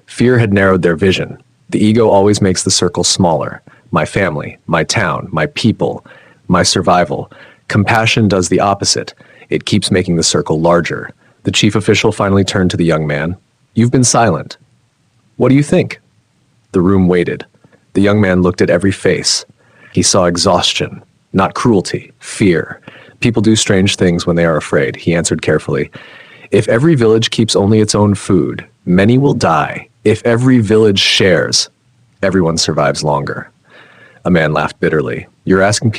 Fear had narrowed their vision. The ego always makes the circle smaller. My family, my town, my people, my survival. Compassion does the opposite. It keeps making the circle larger. The chief official finally turned to the young man. "You've been silent. What do you think?" The room waited. The young man looked at every face. He saw exhaustion, not cruelty, fear. People do strange things when they are afraid, he answered carefully. If every village keeps only its own food, many will die. If every village shares, everyone survives longer. A man laughed bitterly. You're asking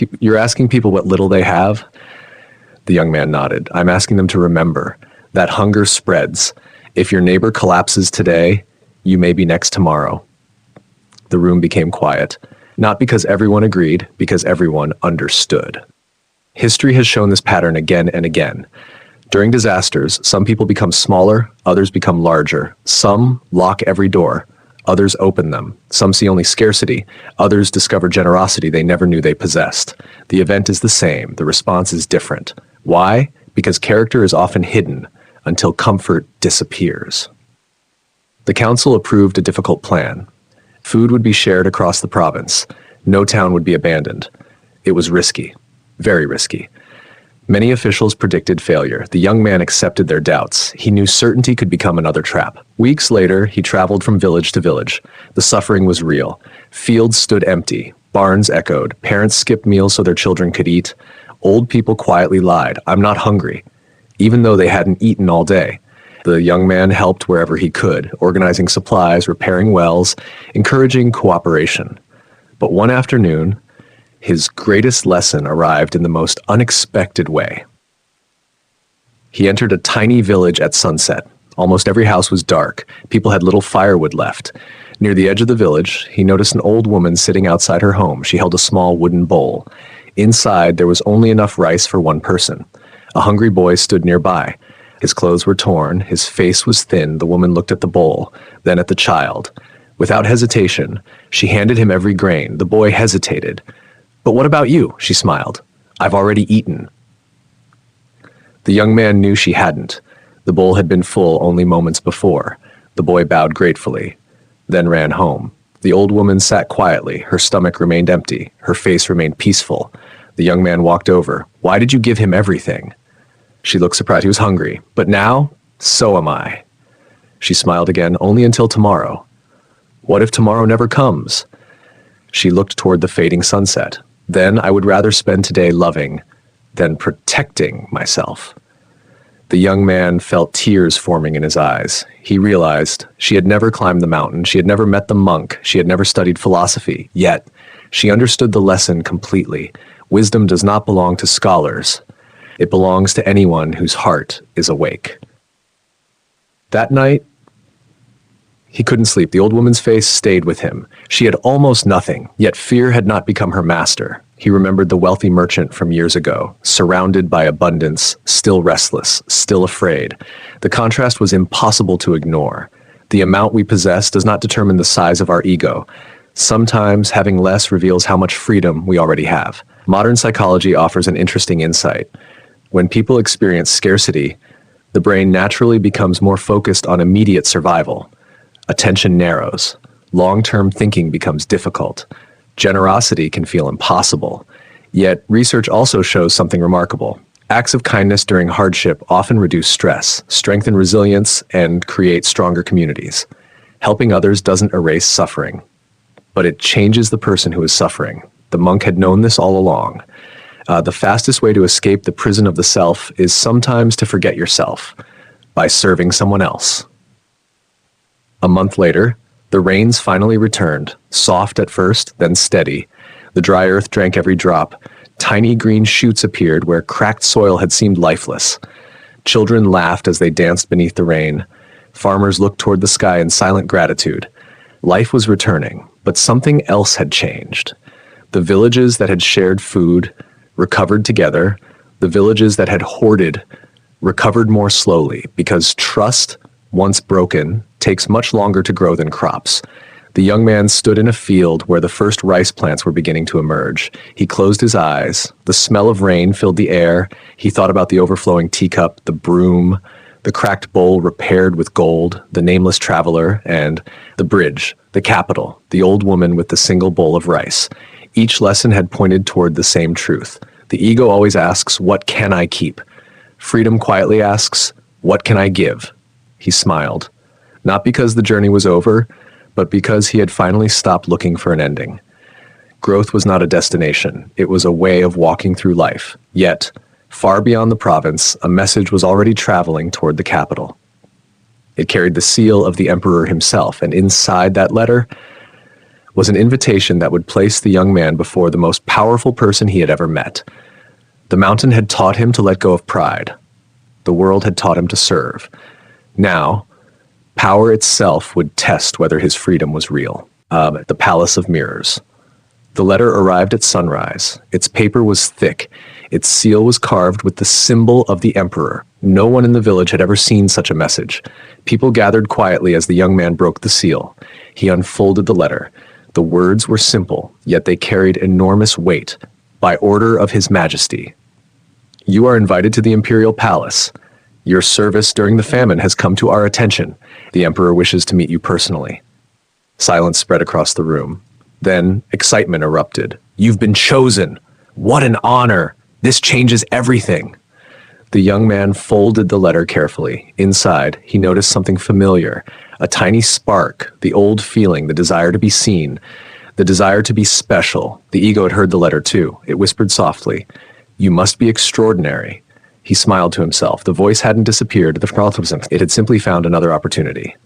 people what little they have? The young man nodded. I'm asking them to remember that hunger spreads. If your neighbor collapses today, you may be next tomorrow. The room became quiet, not because everyone agreed, because everyone understood. History has shown this pattern again and again. During disasters, some people become smaller, others become larger. Some lock every door, others open them. Some see only scarcity, others discover generosity they never knew they possessed. The event is the same, the response is different. Why? Because character is often hidden until comfort disappears. The council approved a difficult plan. Food would be shared across the province. No town would be abandoned. It was risky, very risky. Many officials predicted failure. The young man accepted their doubts. He knew certainty could become another trap. Weeks later, he traveled from village to village. The suffering was real. Fields stood empty. Barns echoed. Parents skipped meals so their children could eat. Old people quietly lied, "I'm not hungry," even though they hadn't eaten all day. The young man helped wherever he could, organizing supplies, repairing wells, encouraging cooperation. But one afternoon, his greatest lesson arrived in the most unexpected way. He entered a tiny village at sunset. Almost every house was dark. People had little firewood left. Near the edge of the village, he noticed an old woman sitting outside her home. She held a small wooden bowl. Inside, there was only enough rice for one person. A hungry boy stood nearby. His clothes were torn. His face was thin. The woman looked at the bowl, then at the child. Without hesitation, she handed him every grain. The boy hesitated. "But what about you?" she smiled. "I've already eaten." The young man knew she hadn't. The bowl had been full only moments before. The boy bowed gratefully, then ran home. The old woman sat quietly. Her stomach remained empty. Her face remained peaceful. The young man walked over. "Why did you give him everything?" She looked surprised. He was hungry. "But now, so am I." She smiled again. "Only until tomorrow." "What if tomorrow never comes?" She looked toward the fading sunset. "Then I would rather spend today loving than protecting myself." The young man felt tears forming in his eyes. He realized she had never climbed the mountain. She had never met the monk. She had never studied philosophy. Yet, she understood the lesson completely. Wisdom does not belong to scholars. It belongs to anyone whose heart is awake. That night, he couldn't sleep. The old woman's face stayed with him. She had almost nothing, yet fear had not become her master. He remembered the wealthy merchant from years ago, surrounded by abundance, still restless, still afraid. The contrast was impossible to ignore. The amount we possess does not determine the size of our ego. Sometimes having less reveals how much freedom we already have. Modern psychology offers an interesting insight. When people experience scarcity, the brain naturally becomes more focused on immediate survival. Attention narrows. Long-term thinking becomes difficult. Generosity can feel impossible. Yet, research also shows something remarkable. Acts of kindness during hardship often reduce stress, strengthen resilience, and create stronger communities. Helping others doesn't erase suffering, but it changes the person who is suffering. The monk had known this all along. The fastest way to escape the prison of the self is sometimes to forget yourself by serving someone else. A month later, the rains finally returned, soft at first, then steady. The dry earth drank every drop. Tiny green shoots appeared where cracked soil had seemed lifeless. Children laughed as they danced beneath the rain. Farmers looked toward the sky in silent gratitude. Life was returning, but something else had changed. The villages that had shared food recovered together. The villages that had hoarded recovered more slowly, because trust, once broken, takes much longer to grow than crops. The young man stood in a field where the first rice plants were beginning to emerge. He closed his eyes. The smell of rain filled the air. He thought about the overflowing teacup, the broom, the cracked bowl repaired with gold, the nameless traveler, and the bridge, the capital, the old woman with the single bowl of rice. Each lesson had pointed toward the same truth. The ego always asks, "What can I keep?" Freedom quietly asks, "What can I give?" He smiled. Not because the journey was over, but because he had finally stopped looking for an ending. Growth was not a destination. It was a way of walking through life. Yet, far beyond the province, a message was already traveling toward the capital. It carried the seal of the emperor himself, and inside that letter was an invitation that would place the young man before the most powerful person he had ever met. The mountain had taught him to let go of pride. The world had taught him to serve. Now, power itself would test whether his freedom was real. The Palace of Mirrors. The letter arrived at sunrise. Its paper was thick. Its seal was carved with the symbol of the emperor. No one in the village had ever seen such a message. People gathered quietly as the young man broke the seal. He unfolded the letter. The words were simple, yet they carried enormous weight. By order of His Majesty. You are invited to the imperial palace. Your service during the famine has come to our attention. The emperor wishes to meet you personally. Silence spread across the room. Then excitement erupted. You've been chosen. What an honor. This changes everything. The young man folded the letter carefully. Inside, he noticed something familiar. A tiny spark, the old feeling, the desire to be seen, the desire to be special. The ego had heard the letter too. It whispered softly, You must be extraordinary. He smiled to himself. The voice hadn't disappeared. It had simply found another opportunity.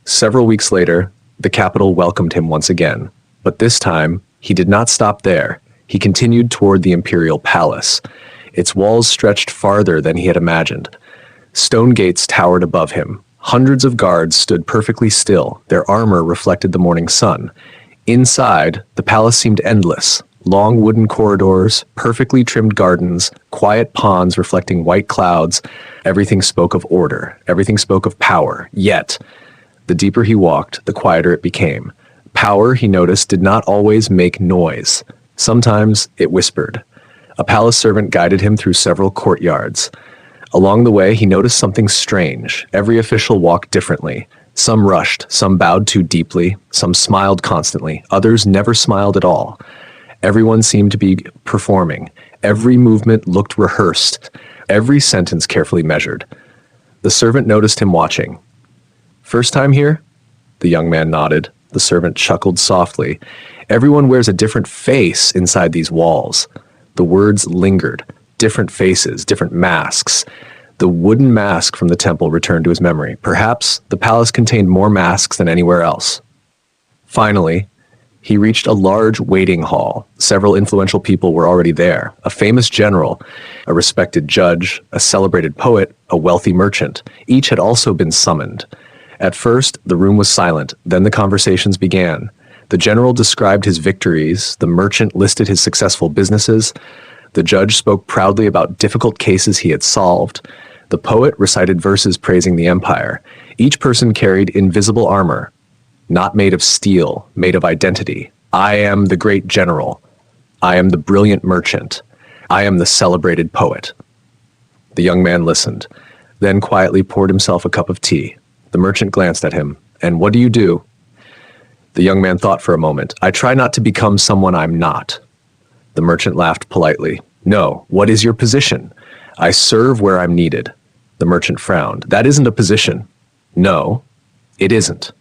Several weeks later, the capital welcomed him once again. But this time, he did not stop there. He continued toward the imperial palace. Its walls stretched farther than he had imagined. Stone gates towered above him. Hundreds of guards stood perfectly still. Their armor reflected the morning sun. Inside, the palace seemed endless. Long wooden corridors, perfectly trimmed gardens, quiet ponds reflecting white clouds. Everything spoke of order. Everything spoke of power. Yet, the deeper he walked, the quieter it became. Power, he noticed, did not always make noise. Sometimes it whispered. A palace servant guided him through several courtyards. Along the way, he noticed something strange. Every official walked differently. Some rushed, some bowed too deeply, some smiled constantly, others never smiled at all. Everyone seemed to be performing. Every movement looked rehearsed, every sentence carefully measured. The servant noticed him watching. "First time here?" The young man nodded. The servant chuckled softly. "Everyone wears a different face inside these walls." The words lingered. Different faces, different masks. The wooden mask from the temple returned to his memory. Perhaps the palace contained more masks than anywhere else. Finally, he reached a large waiting hall. Several influential people were already there. A famous general, a respected judge, a celebrated poet, a wealthy merchant. Each had also been summoned. At first, the room was silent. Then the conversations began. The general described his victories. The merchant listed his successful businesses. The judge spoke proudly about difficult cases he had solved. The poet recited verses praising the empire. Each person carried invisible armor, not made of steel, made of identity. I am the great general. I am the brilliant merchant. I am the celebrated poet. The young man listened, then quietly poured himself a cup of tea. The merchant glanced at him. "And what do you do?" The young man thought for a moment. "I try not to become someone I'm not." The merchant laughed politely. "No, what is your position?" "I serve where I'm needed." The merchant frowned. "That isn't a position." "No, it isn't."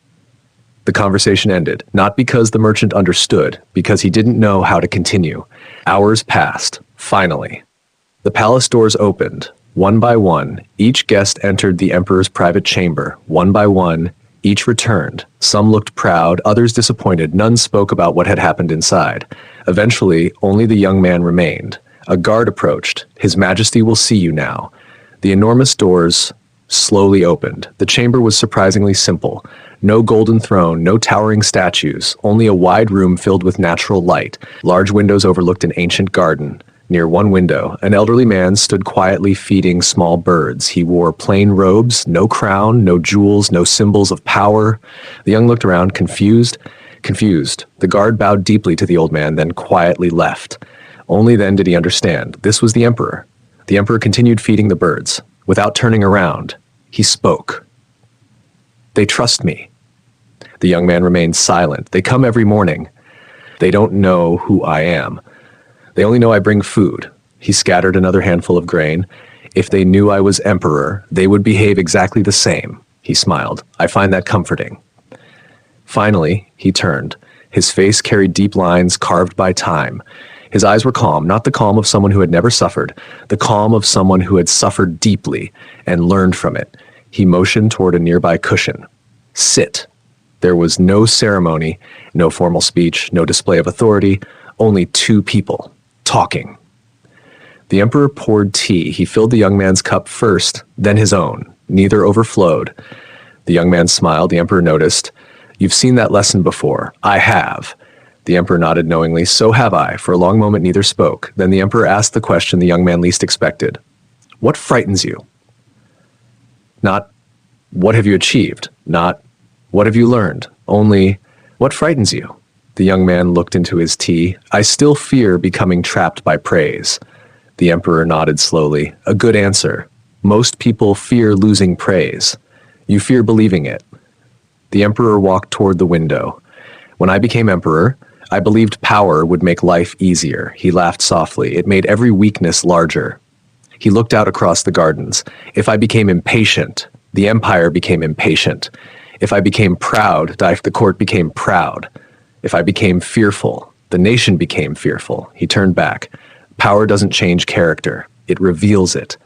The conversation ended, not because the merchant understood, because he didn't know how to continue. Hours passed. Finally, the palace doors opened. One by one, each guest entered the emperor's private chamber. One by one, each returned. Some looked proud, others disappointed. None spoke about what had happened inside. Eventually, only the young man remained. A guard approached. "His Majesty will see you now." The enormous doors slowly opened. The chamber was surprisingly simple. No golden throne, no towering statues, only a wide room filled with natural light. Large windows overlooked an ancient garden. Near one window, an elderly man stood quietly feeding small birds. He wore plain robes, no crown, no jewels, no symbols of power. The young looked around, confused. The guard bowed deeply to the old man, then quietly left. Only then did he understand. This was the emperor. The emperor continued feeding the birds. Without turning around, he spoke. "They trust me." The young man remained silent. "They come every morning. They don't know who I am. They only know I bring food." He scattered another handful of grain. "If they knew I was emperor, they would behave exactly the same." He smiled. "I find that comforting." Finally, he turned. His face carried deep lines carved by time. His eyes were calm, not the calm of someone who had never suffered, the calm of someone who had suffered deeply and learned from it. He motioned toward a nearby cushion. "Sit." There was no ceremony, no formal speech, no display of authority, only two people talking. The emperor poured tea. He filled the young man's cup first, then his own. Neither overflowed. The young man smiled. The emperor noticed. "You've seen that lesson before." "I have." The emperor nodded knowingly. "So have I." For a long moment, neither spoke. Then the emperor asked the question the young man least expected. "What frightens you?" Not, "What have you achieved?" Not, "What have you learned?" Only, "What frightens you?" The young man looked into his tea. "I still fear becoming trapped by praise." The emperor nodded slowly. "A good answer. Most people fear losing praise. You fear believing it." The emperor walked toward the window. "When I became emperor, I believed power would make life easier." He laughed softly. "It made every weakness larger." He looked out across the gardens. "If I became impatient, the empire became impatient. If I became proud, the court became proud. If I became fearful, the nation became fearful." He turned back. Power doesn't change character, it reveals it.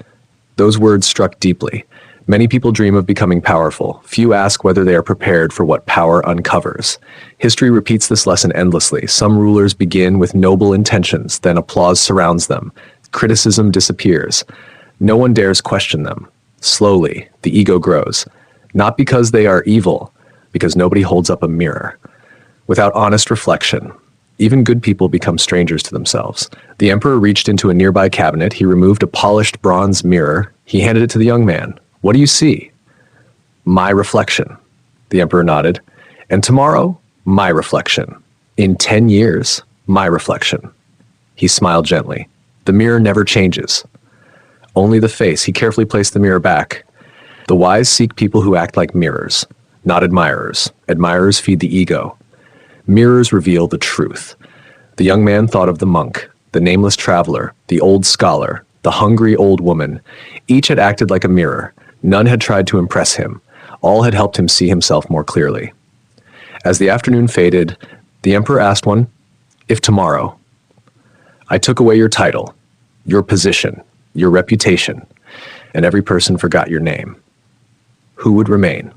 Those words struck deeply. Many people dream of becoming powerful. Few ask whether they are prepared for what power uncovers. History repeats this lesson endlessly. Some rulers begin with noble intentions, then applause surrounds them. Criticism disappears. No one dares question them. Slowly, the ego grows. Not because they are evil, because nobody holds up a mirror. Without honest reflection, even good people become strangers to themselves. The emperor reached into a nearby cabinet. He removed a polished bronze mirror. He handed it to the young man. What do you see? My reflection. The emperor nodded. And tomorrow, my reflection. In 10 years, my reflection. He smiled gently. The mirror never changes. Only the face. He carefully placed the mirror back. The wise seek people who act like mirrors, not admirers. Admirers feed the ego. Mirrors reveal the truth. The young man thought of the monk, the nameless traveler, the old scholar, the hungry old woman. Each had acted like a mirror. None had tried to impress him. All had helped him see himself more clearly. As the afternoon faded, the emperor asked one, "If tomorrow I took away your title, your position, your reputation, and every person forgot your name, who would remain?"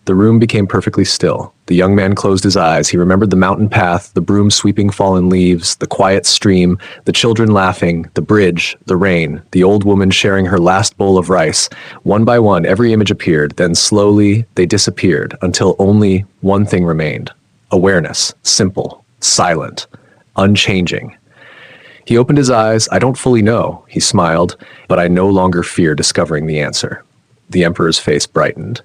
The room became perfectly still. The young man closed his eyes. He remembered the mountain path, the broom sweeping fallen leaves, the quiet stream, the children laughing, the bridge, the rain, the old woman sharing her last bowl of rice. One by one, every image appeared. Then slowly, they disappeared until only one thing remained. Awareness, simple, silent, unchanging. He opened his eyes. "I don't fully know," he smiled, "but I no longer fear discovering the answer." The emperor's face brightened.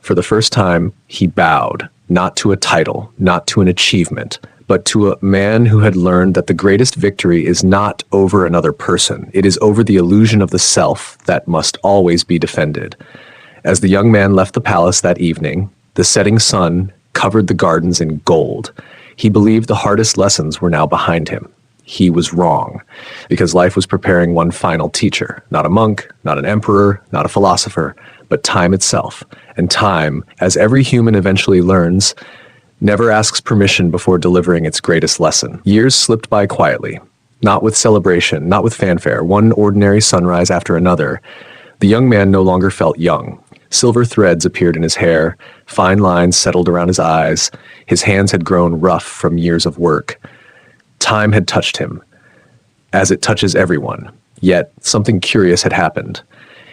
For the first time, he bowed, not to a title, not to an achievement, but to a man who had learned that the greatest victory is not over another person. It is over the illusion of the self that must always be defended. As the young man left the palace that evening, the setting sun covered the gardens in gold. He believed the hardest lessons were now behind him. He was wrong, because life was preparing one final teacher, not a monk, not an emperor, not a philosopher, but time itself. And time, as every human eventually learns, never asks permission before delivering its greatest lesson. Years slipped by quietly, not with celebration, not with fanfare, one ordinary sunrise after another. The young man no longer felt young. Silver threads appeared in his hair, fine lines settled around his eyes, his hands had grown rough from years of work. Time had touched him, as it touches everyone, yet something curious had happened.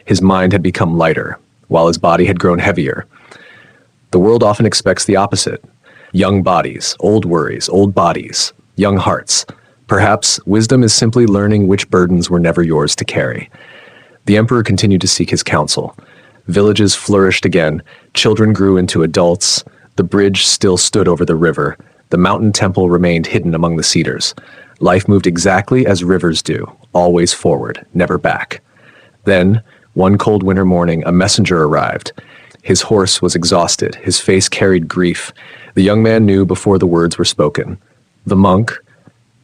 His mind had become lighter, while his body had grown heavier. The world often expects the opposite. Young bodies, old worries, old bodies, young hearts. Perhaps wisdom is simply learning which burdens were never yours to carry. The emperor continued to seek his counsel. Villages flourished again, children grew into adults, the bridge still stood over the river, the mountain temple remained hidden among the cedars. Life moved exactly as rivers do, always forward, never back. Then, one cold winter morning, a messenger arrived. His horse was exhausted, his face carried grief. The young man knew before the words were spoken. The monk,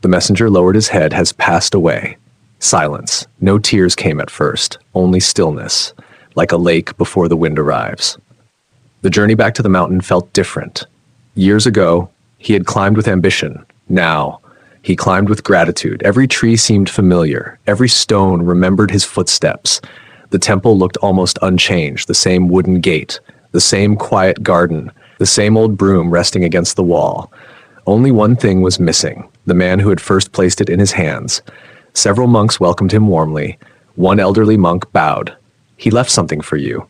the messenger lowered his head, has passed away. Silence. No tears came at first, only stillness, like a lake before the wind arrives. The journey back to the mountain felt different. Years ago, he had climbed with ambition. Now, he climbed with gratitude. Every tree seemed familiar. Every stone remembered his footsteps. The temple looked almost unchanged, the same wooden gate, the same quiet garden, the same old broom resting against the wall. Only one thing was missing, the man who had first placed it in his hands. Several monks welcomed him warmly. One elderly monk bowed. "He left something for you."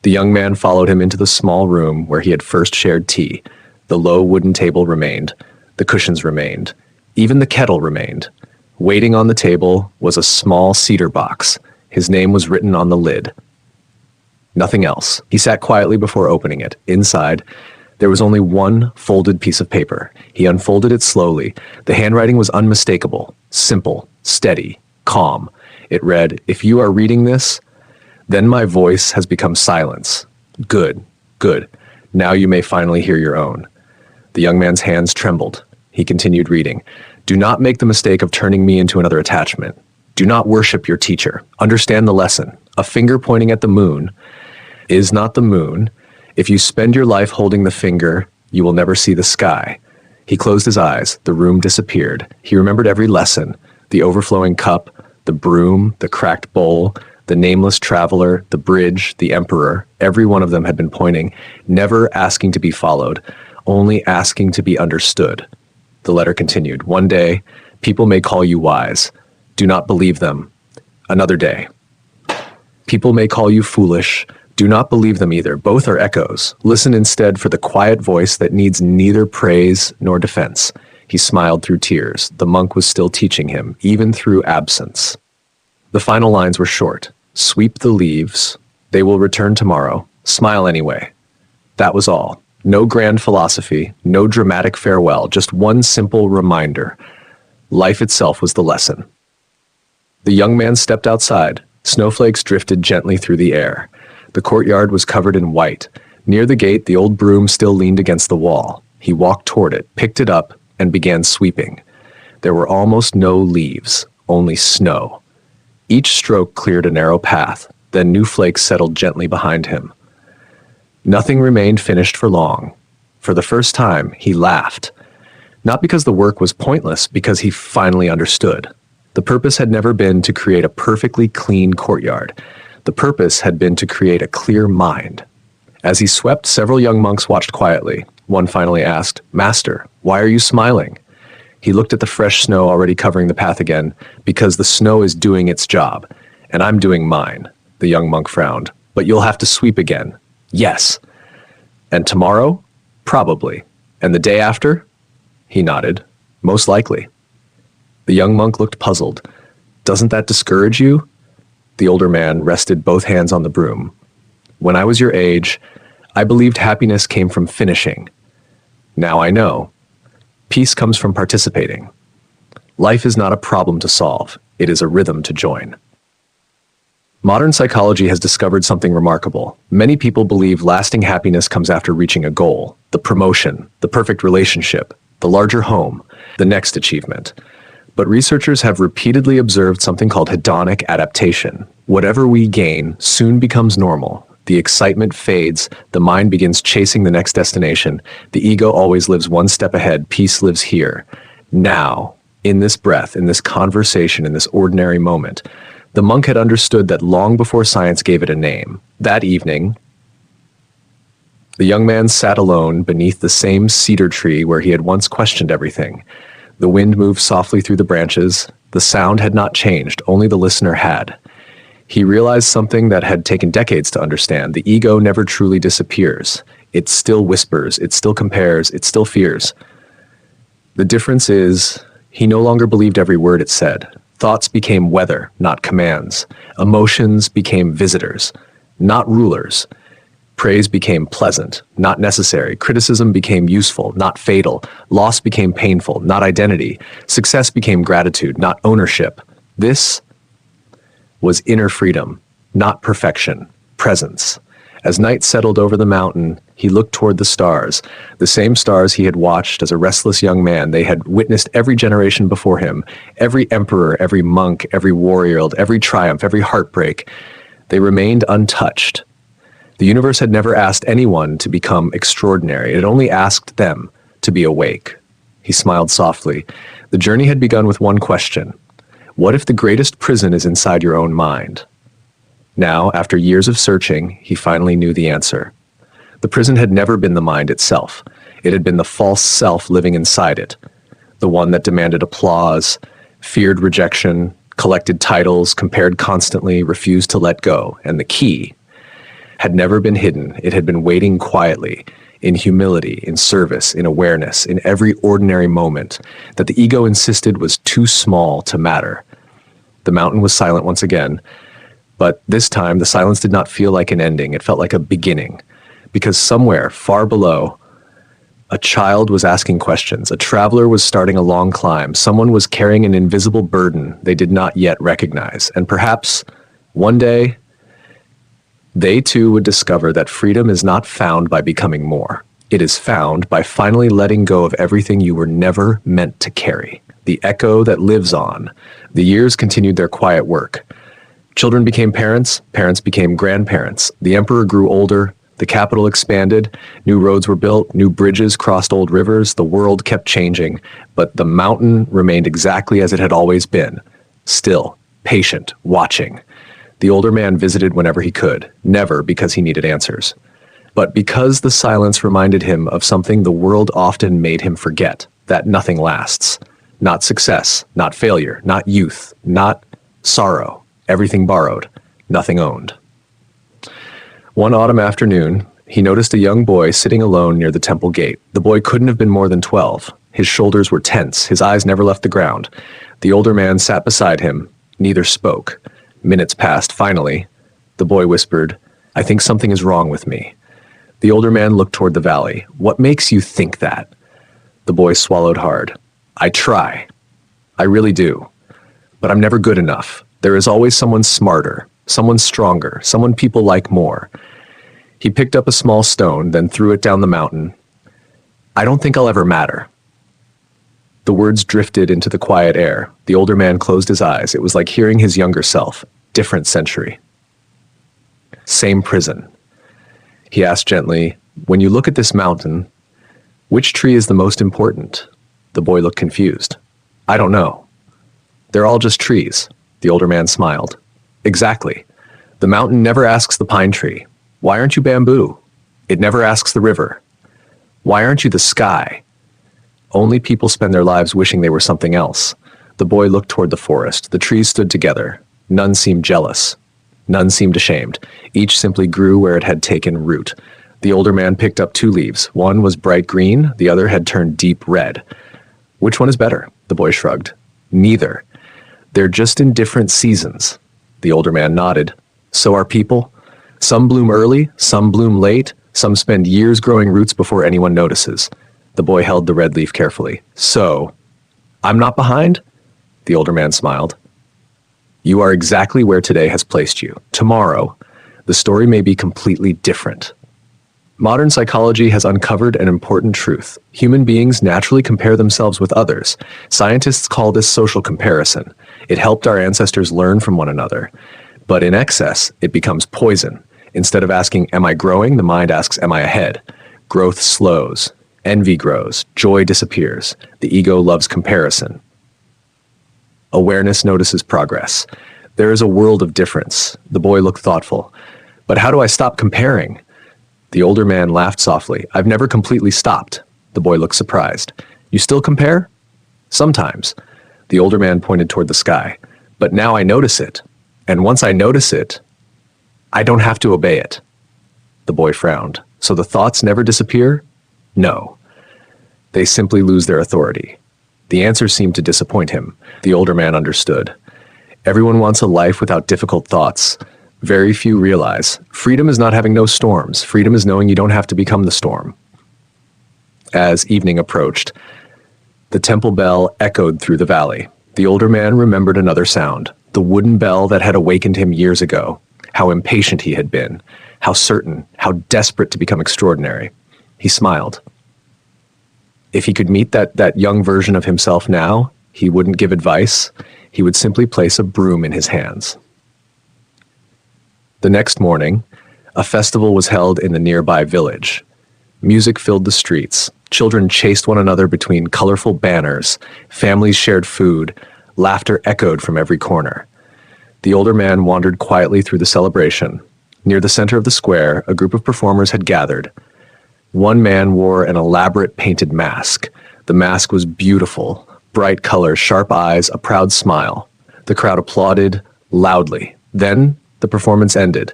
The young man followed him into the small room where he had first shared tea. The low wooden table remained. The cushions remained. Even the kettle remained. Waiting on the table was a small cedar box. His name was written on the lid. Nothing else. He sat quietly before opening it. Inside, there was only one folded piece of paper. He unfolded it slowly. The handwriting was unmistakable, simple, steady, calm. It read, "If you are reading this, then my voice has become silence. Good, good. Now you may finally hear your own." The young man's hands trembled. He continued reading. "Do not make the mistake of turning me into another attachment. Do not worship your teacher. Understand the lesson. A finger pointing at the moon is not the moon. If you spend your life holding the finger, you will never see the sky. He closed his eyes. The room disappeared. He remembered every lesson: the overflowing cup, the broom, the cracked bowl, the nameless traveler, the bridge, the emperor. Every one of them had been pointing, never asking to be followed, only asking to be understood. The letter continued. One day, people may call you wise. Do not believe them. Another day. People may call you foolish. Do not believe them either. Both are echoes. Listen instead for the quiet voice that needs neither praise nor defense. He smiled through tears. The monk was still teaching him, even through absence. The final lines were short. Sweep the leaves. They will return tomorrow. Smile anyway. That was all. No grand philosophy, no dramatic farewell, just one simple reminder. Life itself was the lesson. The young man stepped outside. Snowflakes drifted gently through the air. The courtyard was covered in white. Near the gate, the old broom still leaned against the wall. He walked toward it, picked it up, and began sweeping. There were almost no leaves, only snow. Each stroke cleared a narrow path, then new flakes settled gently behind him. Nothing remained finished for long. For the first time, he laughed. Not because the work was pointless, because he finally understood. The purpose had never been to create a perfectly clean courtyard. The purpose had been to create a clear mind. As he swept, several young monks watched quietly. One finally asked, "Master, why are you smiling?" He looked at the fresh snow already covering the path again. "Because the snow is doing its job, and I'm doing mine." The young monk frowned. "But you'll have to sweep again." "Yes." "And tomorrow?" "Probably." "And the day after?" He nodded. "Most likely." The young monk looked puzzled. "Doesn't that discourage you?" The older man rested both hands on the broom. "When I was your age, I believed happiness came from finishing. Now I know. Peace comes from participating. Life is not a problem to solve. It is a rhythm to join." Modern psychology has discovered something remarkable. Many people believe lasting happiness comes after reaching a goal, the promotion, the perfect relationship, the larger home, the next achievement. But researchers have repeatedly observed something called hedonic adaptation. Whatever we gain soon becomes normal. The excitement fades, the mind begins chasing the next destination. The ego always lives one step ahead. Peace lives here. Now, in this breath, in this conversation, in this ordinary moment. The monk had understood that long before science gave it a name. That evening, the young man sat alone beneath the same cedar tree where he had once questioned everything. The wind moved softly through the branches. The sound had not changed, only the listener had. He realized something that had taken decades to understand. The ego never truly disappears. It still whispers, it still compares, it still fears. The difference is, he no longer believed every word it said. Thoughts became weather, not commands. Emotions became visitors, not rulers. Praise became pleasant, not necessary. Criticism became useful, not fatal. Loss became painful, not identity. Success became gratitude, not ownership. This was inner freedom, not perfection, presence. As night settled over the mountain, he looked toward the stars, the same stars he had watched as a restless young man. They had witnessed every generation before him, every emperor, every monk, every warrior, every triumph, every heartbreak. They remained untouched. The universe had never asked anyone to become extraordinary. It had only asked them to be awake. He smiled softly. The journey had begun with one question. What if the greatest prison is inside your own mind? Now, after years of searching, he finally knew the answer. The prison had never been the mind itself. It had been the false self living inside it, the one that demanded applause, feared rejection, collected titles, compared constantly, refused to let go. And the key had never been hidden. It had been waiting quietly, in humility, in service, in awareness, in every ordinary moment that the ego insisted was too small to matter. The mountain was silent once again, but this time the silence did not feel like an ending. It felt like a beginning, because somewhere far below, a child was asking questions. A traveler was starting a long climb. Someone was carrying an invisible burden they did not yet recognize. And perhaps one day, they too would discover that freedom is not found by becoming more. It is found by finally letting go of everything you were never meant to carry. The echo that lives on. The years continued their quiet work. Children became parents, parents became grandparents. The emperor grew older, The capital expanded, new roads were built, new bridges crossed old rivers, the world kept changing, but the mountain remained exactly as it had always been, still, patient, watching. The older man visited whenever he could, never because he needed answers, but because the silence reminded him of something the world often made him forget, that nothing lasts. Not success, not failure, not youth, not sorrow, everything borrowed, nothing owned. One autumn afternoon, he noticed a young boy sitting alone near the temple gate. The boy couldn't have been more than 12. His shoulders were tense, his eyes never left the ground. The older man sat beside him. Neither spoke. Minutes passed. Finally, the boy whispered, "I think something is wrong with me." The older man looked toward the valley. "What makes you think that?" The boy swallowed hard. "I try. I really do. But I'm never good enough. There is always someone smarter, someone stronger, someone people like more." He picked up a small stone, then threw it down the mountain. "I don't think I'll ever matter." The words drifted into the quiet air. The older man closed his eyes. It was like hearing his younger self, different century. Same prison. He asked gently, "When you look at this mountain, which tree is the most important?" The boy looked confused. "I don't know. They're all just trees." The older man smiled. "Exactly. The mountain never asks the pine tree, 'Why aren't you bamboo?' It never asks the river, 'Why aren't you the sky?' Only people spend their lives wishing they were something else." The boy looked toward the forest. The trees stood together. None seemed jealous. None seemed ashamed. Each simply grew where it had taken root. The older man picked up 2 leaves. One was bright green, the other had turned deep red. "Which one is better?" The boy shrugged. "Neither. They're just in different seasons." The older man nodded. "So are people. Some bloom early, some bloom late, some spend years growing roots before anyone notices." The boy held the red leaf carefully. "So, I'm not behind?" The older man smiled. "You are exactly where today has placed you. Tomorrow, the story may be completely different." Modern psychology has uncovered an important truth. Human beings naturally compare themselves with others. Scientists call this social comparison. It helped our ancestors learn from one another. But in excess, it becomes poison. Instead of asking, "Am I growing?" the mind asks, "Am I ahead?" Growth slows. Envy grows. Joy disappears. The ego loves comparison. Awareness notices progress. There is a world of difference. The boy looked thoughtful. "But how do I stop comparing?" The older man laughed softly. "I've never completely stopped." The boy looked surprised. "You still compare?" "Sometimes." The older man pointed toward the sky. "But now I notice it. And once I notice it, I don't have to obey it." The boy frowned. "So the thoughts never disappear?" "No. They simply lose their authority." The answer seemed to disappoint him. The older man understood. Everyone wants a life without difficult thoughts. Very few realize freedom is not having no storms. Freedom is knowing you don't have to become the storm. As evening approached, the temple bell echoed through the valley. The older man remembered another sound, the wooden bell that had awakened him years ago. How impatient he had been, how certain, how desperate to become extraordinary. He smiled. If he could meet that young version of himself now, he wouldn't give advice. He would simply place a broom in his hands. The next morning, a festival was held in the nearby village. Music filled the streets. Children chased one another between colorful banners. Families shared food. Laughter echoed from every corner. The older man wandered quietly through the celebration. Near the center of the square, a group of performers had gathered. One man wore an elaborate painted mask. The mask was beautiful, bright colors, sharp eyes, a proud smile. The crowd applauded loudly. Then the performance ended.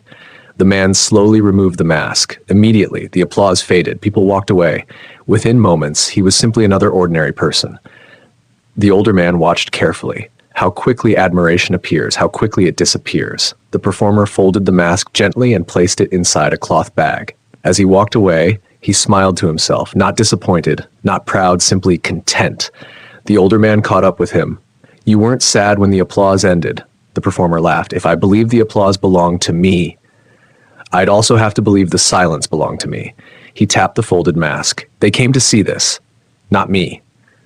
The man slowly removed the mask. Immediately, the applause faded. People walked away. Within moments, he was simply another ordinary person. The older man watched carefully. How quickly admiration appears, how quickly it disappears. The performer folded the mask gently and placed it inside a cloth bag. As he walked away, he smiled to himself, not disappointed, not proud, simply content. The older man caught up with him. "You weren't sad when the applause ended." The performer laughed. "If I believed the applause belonged to me, I'd also have to believe the silence belonged to me." He tapped the folded mask. "They came to see this, not me."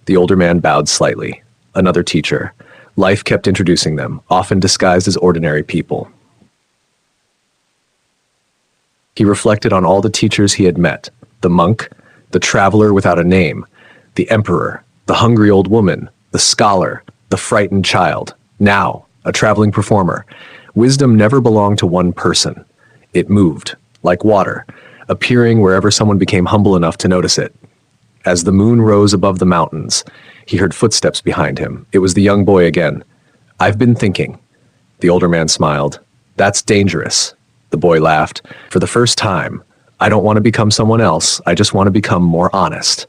The older man bowed slightly. Another teacher. Life kept introducing them, often disguised as ordinary people. He reflected on all the teachers he had met: the monk, the traveler without a name, the emperor, the hungry old woman, the scholar, the frightened child, now a traveling performer. Wisdom never belonged to one person. It moved, like water, appearing wherever someone became humble enough to notice it. As the moon rose above the mountains, he heard footsteps behind him. It was the young boy again. "I've been thinking." The older man smiled. "That's dangerous." The boy laughed. "For the first time, I don't want to become someone else. I just want to become more honest."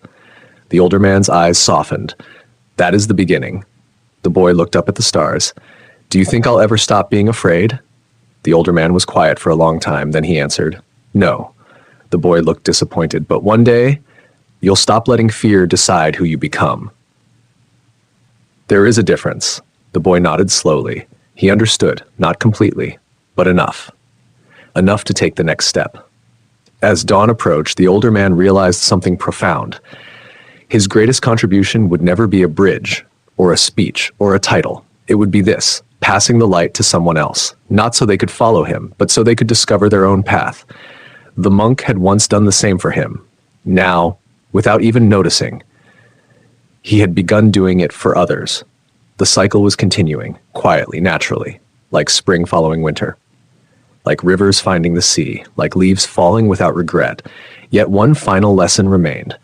The older man's eyes softened. "That is the beginning." The boy looked up at the stars. "Do you think I'll ever stop being afraid?" The older man was quiet for a long time. Then he answered, "No." The boy looked disappointed. "But one day, you'll stop letting fear decide who you become." "There is a difference." The boy nodded slowly. He understood, not completely, but enough. Enough to take the next step. As dawn approached, the older man realized something profound. His greatest contribution would never be a bridge, or a speech, or a title. It would be this: passing the light to someone else, not so they could follow him, but so they could discover their own path. The monk had once done the same for him. Now, without even noticing, he had begun doing it for others. The cycle was continuing, quietly, naturally, like spring following winter, like rivers finding the sea, like leaves falling without regret. Yet one final lesson remained.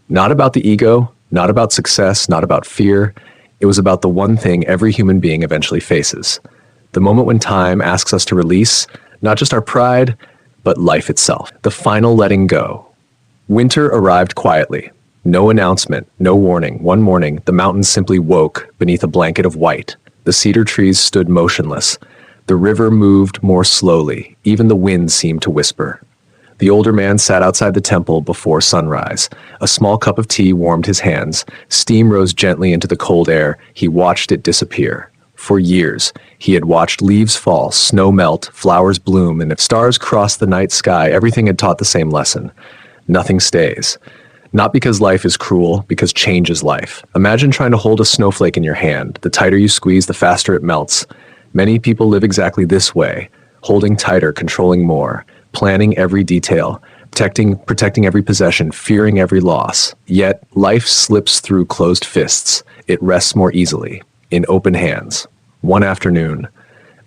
Not about the ego, not about success, not about fear. It was about the one thing every human being eventually faces. The moment when time asks us to release, not just our pride, but life itself. The final letting go. Winter arrived quietly. No announcement, no warning. One morning, the mountains simply woke beneath a blanket of white. The cedar trees stood motionless. The river moved more slowly. Even the wind seemed to whisper. The older man sat outside the temple before sunrise. A small cup of tea warmed his hands. Steam rose gently into the cold air. He watched it disappear. For years, he had watched leaves fall, snow melt, flowers bloom, and if stars crossed the night sky, everything had taught the same lesson. Nothing stays. Not because life is cruel, because change is life. Imagine trying to hold a snowflake in your hand. The tighter you squeeze, the faster it melts. Many people live exactly this way, holding tighter, controlling more, planning every detail, protecting every possession, fearing every loss. Yet, life slips through closed fists. It rests more easily, in open hands. One afternoon,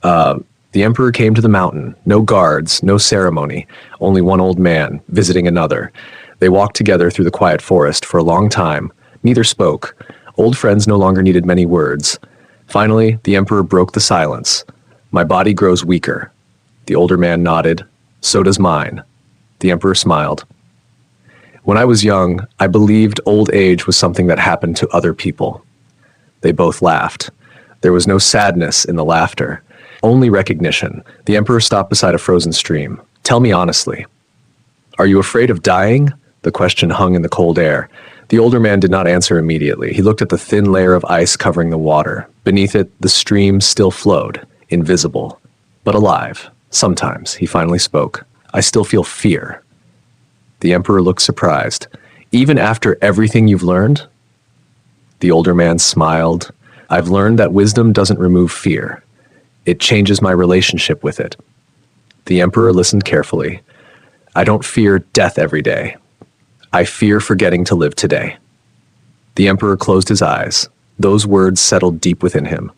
the emperor came to the mountain. No guards, no ceremony, only one old man visiting another. They walked together through the quiet forest for a long time. Neither spoke. Old friends no longer needed many words. Finally, the emperor broke the silence. "My body grows weaker." The older man nodded. "So does mine." The emperor smiled. "When I was young, I believed old age was something that happened to other people." They both laughed. There was no sadness in the laughter, only recognition. The emperor stopped beside a frozen stream. "Tell me honestly, are you afraid of dying?" The question hung in the cold air. The older man did not answer immediately. He looked at the thin layer of ice covering the water. Beneath it, the stream still flowed, invisible, but alive. "Sometimes," he finally spoke, "I still feel fear." The emperor looked surprised. "Even after everything you've learned?" The older man smiled. "I've learned that wisdom doesn't remove fear. It changes my relationship with it." The emperor listened carefully. "I don't fear death every day. I fear forgetting to live today." The emperor closed his eyes. Those words settled deep within him.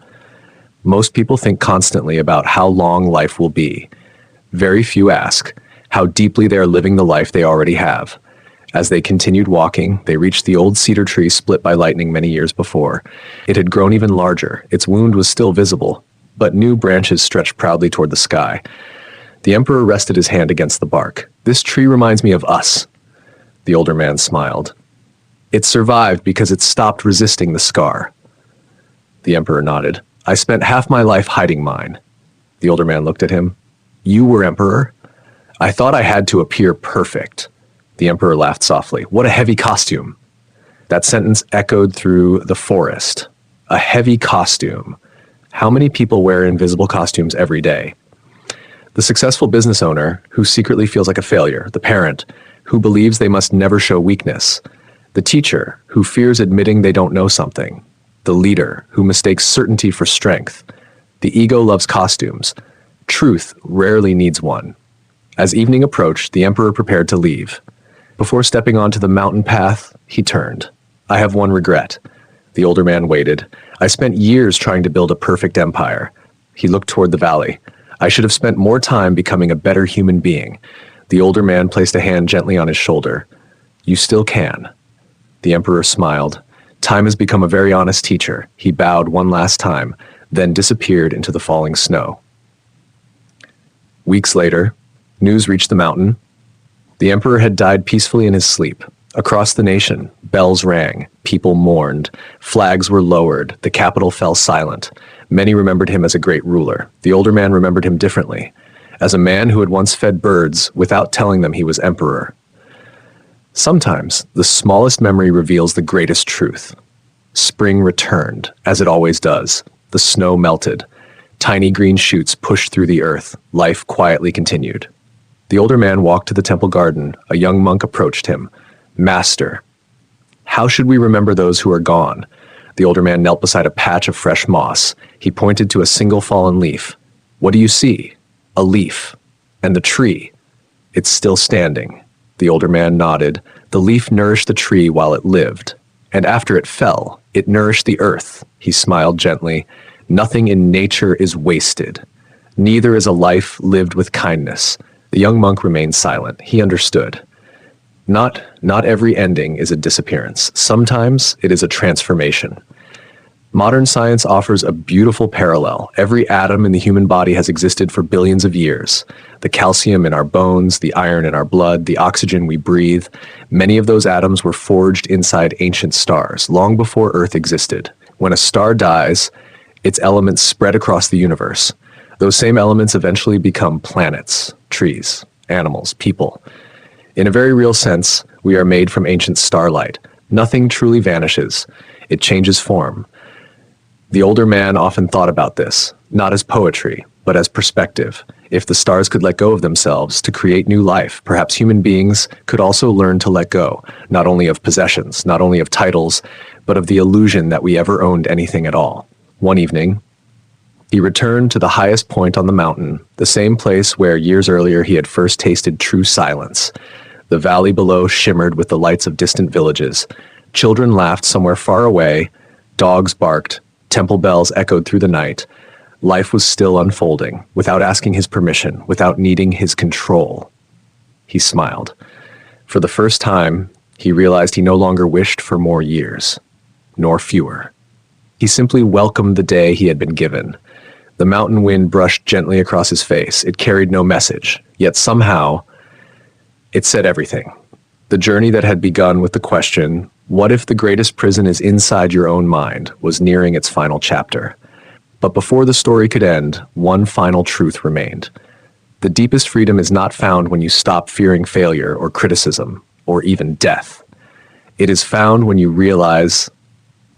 Most people think constantly about how long life will be. Very few ask how deeply they are living the life they already have. As they continued walking, they reached the old cedar tree split by lightning many years before. It had grown even larger. Its wound was still visible, but new branches stretched proudly toward the sky. The emperor rested his hand against the bark. "This tree reminds me of us." The older man smiled. "It survived because it stopped resisting the scar." The emperor nodded. "I spent half my life hiding mine." The older man looked at him. "You were emperor?" "I thought I had to appear perfect." The emperor laughed softly. "What a heavy costume." That sentence echoed through the forest. A heavy costume. How many people wear invisible costumes every day? The successful business owner who secretly feels like a failure, the parent who believes they must never show weakness, the teacher who fears admitting they don't know something, the leader who mistakes certainty for strength. The ego loves costumes. Truth rarely needs one. As evening approached, the emperor prepared to leave. Before stepping onto the mountain path, he turned. "I have one regret." The older man waited. "I spent years trying to build a perfect empire." He looked toward the valley. "I should have spent more time becoming a better human being." The older man placed a hand gently on his shoulder. "You still can." The emperor smiled. Time has become a very honest teacher. He bowed one last time, then disappeared into the falling snow. Weeks later, news reached the mountain. The emperor had died peacefully in his sleep. Across the nation, bells rang, people mourned, flags were lowered, the capital fell silent. Many remembered him as a great ruler. The older man remembered him differently, as a man who had once fed birds without telling them he was emperor. Sometimes, the smallest memory reveals the greatest truth. Spring returned, as it always does. The snow melted. Tiny green shoots pushed through the earth. Life quietly continued. The older man walked to the temple garden. A young monk approached him. "Master, how should we remember those who are gone?" The older man knelt beside a patch of fresh moss. He pointed to a single fallen leaf. "What do you see?" "A leaf. And the tree. It's still standing." The older man nodded. "The leaf nourished the tree while it lived. And after it fell, it nourished the earth." He smiled gently. "Nothing in nature is wasted. Neither is a life lived with kindness." The young monk remained silent. He understood. Not every ending is a disappearance. Sometimes it is a transformation. Modern science offers a beautiful parallel. Every atom in the human body has existed for billions of years. The calcium in our bones, the iron in our blood, the oxygen we breathe. Many of those atoms were forged inside ancient stars, long before Earth existed. When a star dies, its elements spread across the universe. Those same elements eventually become planets, trees, animals, people. In a very real sense, we are made from ancient starlight. Nothing truly vanishes. It changes form. The older man often thought about this, not as poetry, but as perspective. If the stars could let go of themselves to create new life, perhaps human beings could also learn to let go, not only of possessions, not only of titles, but of the illusion that we ever owned anything at all. One evening, he returned to the highest point on the mountain, the same place where years earlier he had first tasted true silence. The valley below shimmered with the lights of distant villages. Children laughed somewhere far away, dogs barked, temple bells echoed through the night. Life was still unfolding, without asking his permission, without needing his control. He smiled. For the first time, he realized he no longer wished for more years, nor fewer. He simply welcomed the day he had been given. The mountain wind brushed gently across his face. It carried no message, yet somehow it said everything. The journey that had begun with the question, "What if the greatest prison is inside your own mind?" was nearing its final chapter. But before the story could end, one final truth remained. The deepest freedom is not found when you stop fearing failure or criticism, or even death. It is found when you realize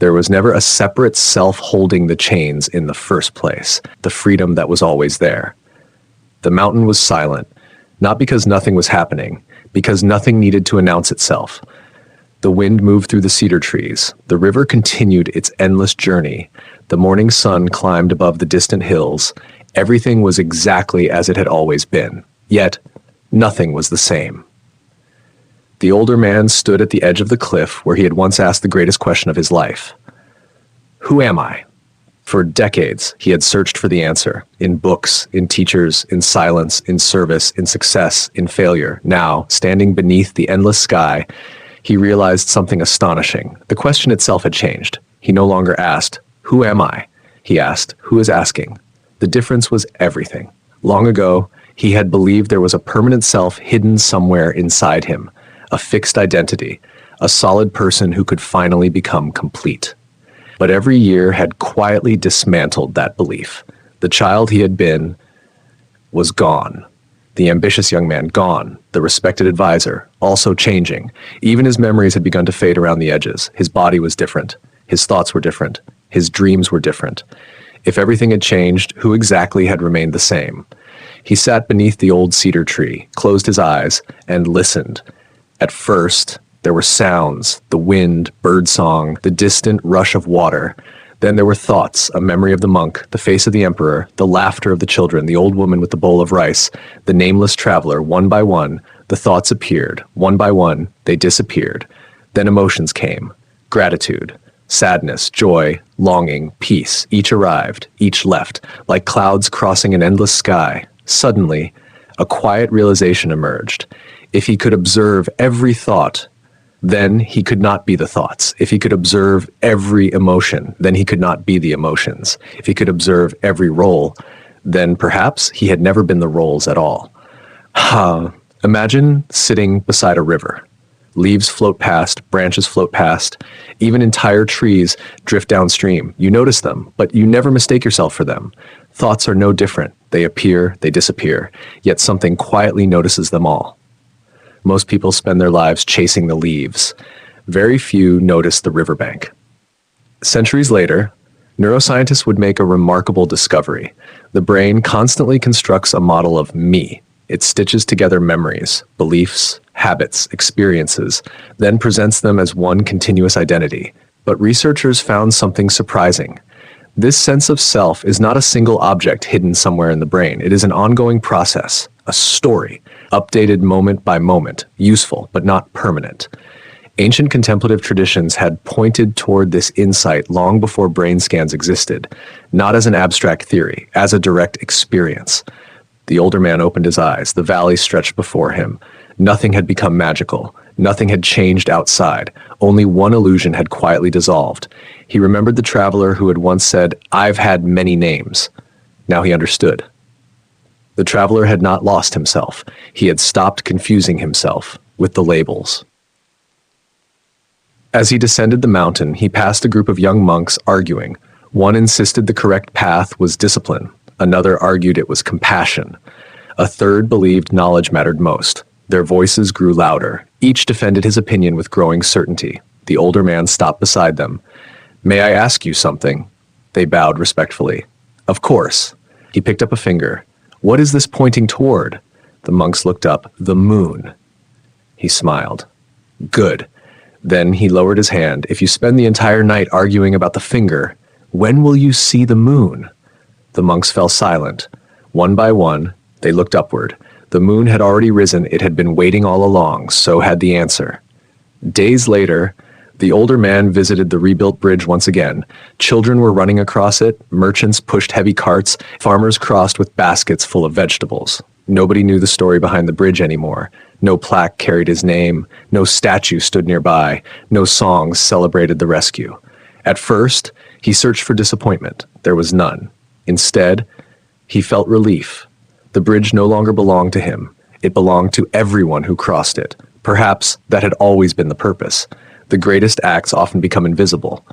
there was never a separate self holding the chains in the first place, the freedom that was always there. The mountain was silent, not because nothing was happening, because nothing needed to announce itself. The wind moved through the cedar trees. The river continued its endless journey. The morning sun climbed above the distant hills. Everything was exactly as it had always been. Yet, nothing was the same. The older man stood at the edge of the cliff where he had once asked the greatest question of his life. Who am I? For decades, he had searched for the answer, in books, in teachers, in silence, in service, in success, in failure. Now, standing beneath the endless sky, he realized something astonishing. The question itself had changed. He no longer asked, "Who am I?" He asked, "Who is asking?" The difference was everything. Long ago, he had believed there was a permanent self hidden somewhere inside him, a fixed identity, a solid person who could finally become complete. But every year had quietly dismantled that belief. The child he had been was gone. The ambitious young man gone. The respected advisor also changing. Even his memories had begun to fade around the edges. His body was different. His thoughts were different. His dreams were different. If everything had changed, who exactly had remained the same? He sat beneath the old cedar tree, closed his eyes, and listened. At first, there were sounds, the wind, birdsong, the distant rush of water. Then there were thoughts, a memory of the monk, the face of the emperor, the laughter of the children, the old woman with the bowl of rice, the nameless traveler. One by one, the thoughts appeared. One by one, they disappeared. Then emotions came. Gratitude, sadness, joy, longing, peace. Each arrived, each left, like clouds crossing an endless sky. Suddenly, a quiet realization emerged. If he could observe every thought, then he could not be the thoughts. If he could observe every emotion, then he could not be the emotions. If he could observe every role, then perhaps he had never been the roles at all. Imagine sitting beside a river. Leaves float past, branches float past, even entire trees drift downstream. You notice them, but you never mistake yourself for them. Thoughts are no different. They appear, they disappear, yet something quietly notices them all. Most people spend their lives chasing the leaves. Very few notice the riverbank. Centuries later, neuroscientists would make a remarkable discovery. The brain constantly constructs a model of me. It stitches together memories, beliefs, habits, experiences, then presents them as one continuous identity. But researchers found something surprising. This sense of self is not a single object hidden somewhere in the brain. It is an ongoing process, a story, updated moment by moment, useful but not permanent. Ancient contemplative traditions had pointed toward this insight long before brain scans existed, not as an abstract theory, as a direct experience. The older man opened his eyes. The valley stretched before him. Nothing had become magical. Nothing had changed outside. Only one illusion had quietly dissolved. He remembered the traveler who had once said, "I've had many names." Now he understood. The traveler had not lost himself. He had stopped confusing himself with the labels. As he descended the mountain, he passed a group of young monks arguing. One insisted the correct path was discipline. Another argued it was compassion. A third believed knowledge mattered most. Their voices grew louder. Each defended his opinion with growing certainty. The older man stopped beside them. "May I ask you something?" They bowed respectfully. "Of course." He picked up a finger. "What is this pointing toward?" The monks looked up. "The moon." He smiled. "Good." Then he lowered his hand. "If you spend the entire night arguing about the finger, when will you see the moon?" The monks fell silent. One by one, they looked upward. The moon had already risen. It had been waiting all along. So had the answer. Days later, the older man visited the rebuilt bridge once again. Children were running across it. Merchants pushed heavy carts. Farmers crossed with baskets full of vegetables. Nobody knew the story behind the bridge anymore. No plaque carried his name. No statue stood nearby. No songs celebrated the rescue. At first, he searched for disappointment. There was none. Instead, he felt relief. The bridge no longer belonged to him. It belonged to everyone who crossed it. Perhaps that had always been the purpose. The greatest acts often become invisible,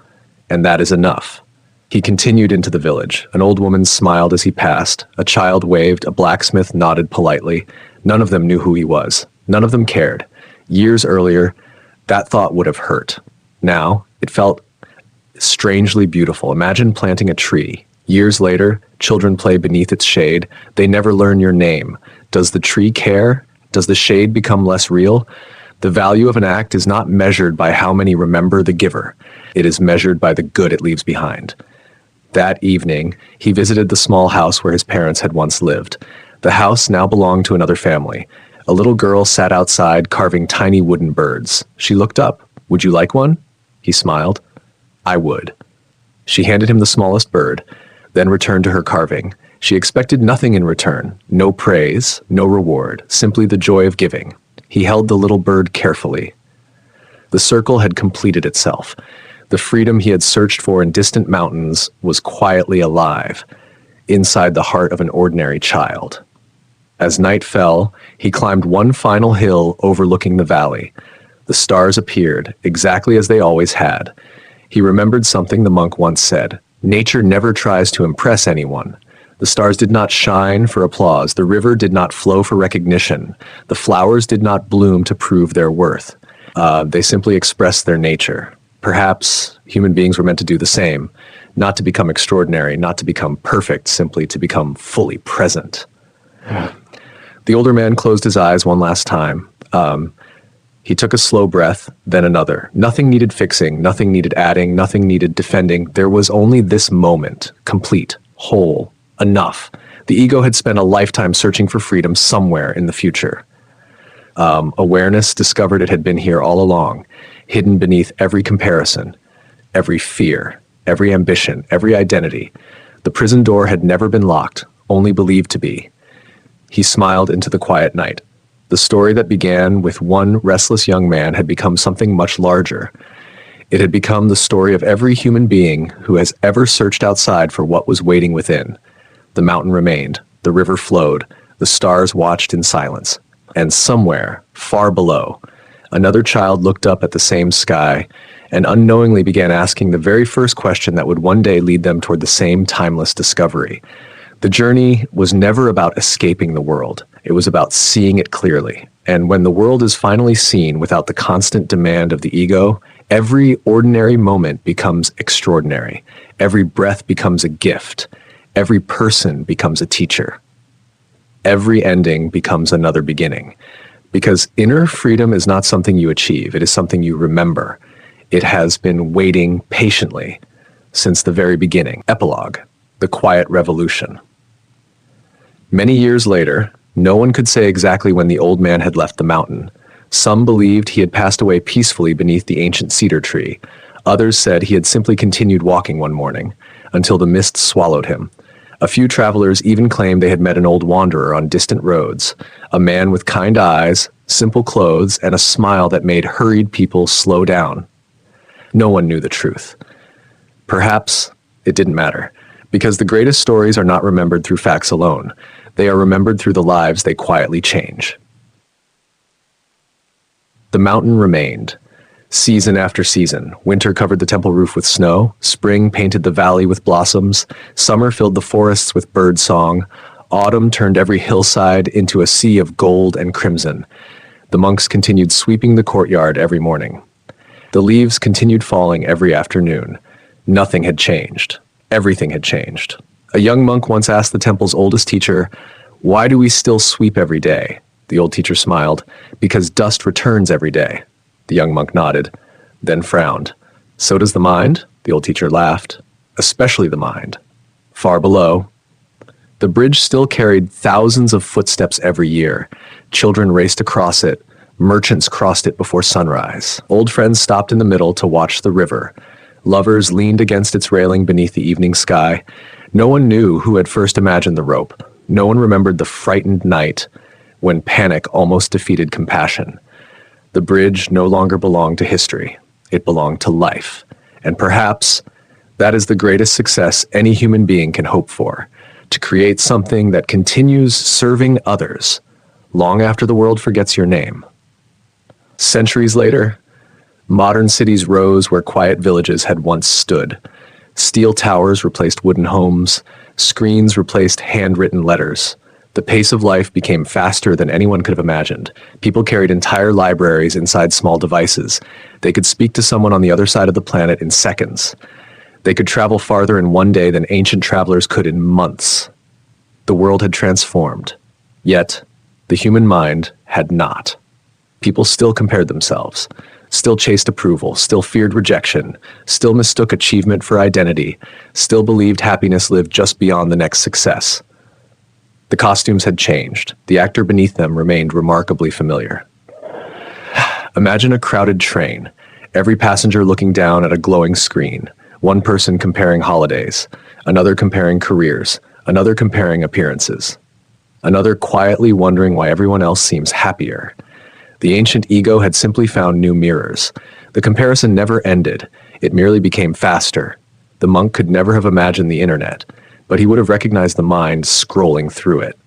and that is enough. He continued into the village. An old woman smiled as he passed. A child waved. A blacksmith nodded politely. None of them knew who he was. None of them cared. Years earlier, that thought would have hurt. Now, it felt strangely beautiful. Imagine planting a tree. Years later, children play beneath its shade. They never learn your name. Does the tree care? Does the shade become less real? The value of an act is not measured by how many remember the giver. It is measured by the good it leaves behind. That evening, he visited the small house where his parents had once lived. The house now belonged to another family. A little girl sat outside carving tiny wooden birds. She looked up. "Would you like one?" He smiled. "I would." She handed him the smallest bird, then returned to her carving. She expected nothing in return, no praise, no reward, simply the joy of giving. He held the little bird carefully. The circle had completed itself. The freedom he had searched for in distant mountains was quietly alive, inside the heart of an ordinary child. As night fell, he climbed one final hill overlooking the valley. The stars appeared, exactly as they always had. He remembered something the monk once said. Nature never tries to impress anyone. The stars did not shine for applause. The river did not flow for recognition. The flowers did not bloom to prove their worth. They simply expressed their nature. Perhaps human beings were meant to do the same, not to become extraordinary, not to become perfect, simply to become fully present. The older man closed his eyes one last time. He took a slow breath, then another. Nothing needed fixing, nothing needed adding, nothing needed defending. There was only this moment, complete, whole, enough. The ego had spent a lifetime searching for freedom somewhere in the future. Awareness discovered it had been here all along, hidden beneath every comparison, every fear, every ambition, every identity. The prison door had never been locked, only believed to be. He smiled into the quiet night. The story that began with one restless young man had become something much larger. It had become the story of every human being who has ever searched outside for what was waiting within. The mountain remained, the river flowed, the stars watched in silence. And somewhere, far below, another child looked up at the same sky and unknowingly began asking the very first question that would one day lead them toward the same timeless discovery. The journey was never about escaping the world. It was about seeing it clearly. And when the world is finally seen without the constant demand of the ego, every ordinary moment becomes extraordinary. Every breath becomes a gift. Every person becomes a teacher. Every ending becomes another beginning. Because inner freedom is not something you achieve. It is something you remember. It has been waiting patiently since the very beginning. Epilogue: the quiet revolution. Many years later, no one could say exactly when the old man had left the mountain. Some believed he had passed away peacefully beneath the ancient cedar tree. Others said he had simply continued walking one morning, until the mist swallowed him. A few travelers even claimed they had met an old wanderer on distant roads, a man with kind eyes, simple clothes, and a smile that made hurried people slow down. No one knew the truth. Perhaps it didn't matter, because the greatest stories are not remembered through facts alone. They are remembered through the lives they quietly change. The mountain remained. Season after season, winter covered the temple roof with snow, spring painted the valley with blossoms, summer filled the forests with bird song, autumn turned every hillside into a sea of gold and crimson. The monks continued sweeping the courtyard every morning. The leaves continued falling every afternoon. Nothing had changed. Everything had changed. A young monk once asked the temple's oldest teacher, "Why do we still sweep every day?" The old teacher smiled, "Because dust returns every day." The young monk nodded, then frowned. "So does the mind?" The old teacher laughed. "Especially the mind." Far below, the bridge still carried thousands of footsteps every year. Children raced across it. Merchants crossed it before sunrise. Old friends stopped in the middle to watch the river. Lovers leaned against its railing beneath the evening sky. No one knew who had first imagined the rope. No one remembered the frightened night when panic almost defeated compassion. The bridge no longer belonged to history. It belonged to life. And perhaps that is the greatest success any human being can hope for, to create something that continues serving others long after the world forgets your name. Centuries later, modern cities rose where quiet villages had once stood. Steel towers replaced wooden homes. Screens replaced handwritten letters. The pace of life became faster than anyone could have imagined. People carried entire libraries inside small devices. They could speak to someone on the other side of the planet in seconds. They could travel farther in one day than ancient travelers could in months. The world had transformed. Yet, the human mind had not. People still compared themselves, still chased approval, still feared rejection, still mistook achievement for identity, still believed happiness lived just beyond the next success. The costumes had changed. The actor beneath them remained remarkably familiar. Imagine a crowded train, every passenger looking down at a glowing screen, one person comparing holidays, another comparing careers, another comparing appearances, another quietly wondering why everyone else seems happier. The ancient ego had simply found new mirrors. The comparison never ended. It merely became faster. The monk could never have imagined the internet, but he would have recognized the mind scrolling through it.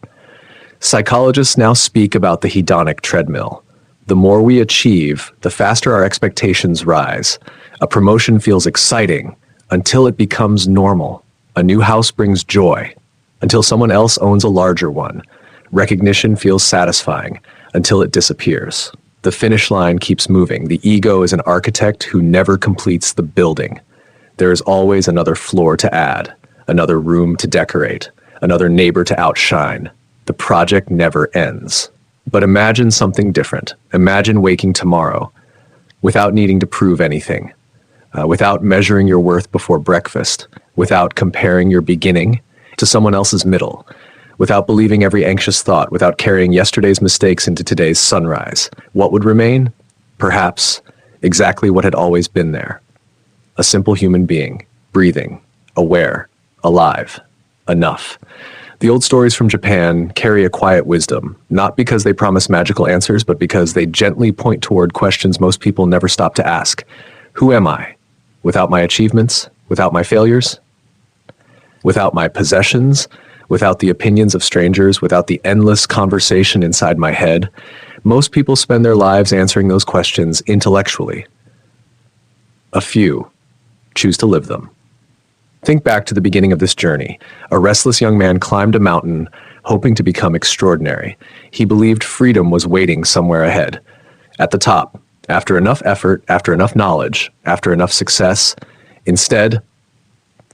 Psychologists now speak about the hedonic treadmill. The more we achieve, the faster our expectations rise. A promotion feels exciting until it becomes normal. A new house brings joy until someone else owns a larger one. Recognition feels satisfying until it disappears. The finish line keeps moving. The ego is an architect who never completes the building. There is always another floor to add, another room to decorate, another neighbor to outshine. The project never ends. But imagine something different. Imagine waking tomorrow without needing to prove anything, without measuring your worth before breakfast, without comparing your beginning to someone else's middle, without believing every anxious thought, without carrying yesterday's mistakes into today's sunrise. What would remain? Perhaps exactly what had always been there. A simple human being, breathing, aware, alive, enough. The old stories from Japan carry a quiet wisdom, not because they promise magical answers, but because they gently point toward questions most people never stop to ask. Who am I? Without my achievements? Without my failures? Without my possessions? Without the opinions of strangers? Without the endless conversation inside my head? Most people spend their lives answering those questions intellectually. A few choose to live them. Think back to the beginning of this journey. A restless young man climbed a mountain, hoping to become extraordinary. He believed freedom was waiting somewhere ahead. At the top, after enough effort, after enough knowledge, after enough success, instead,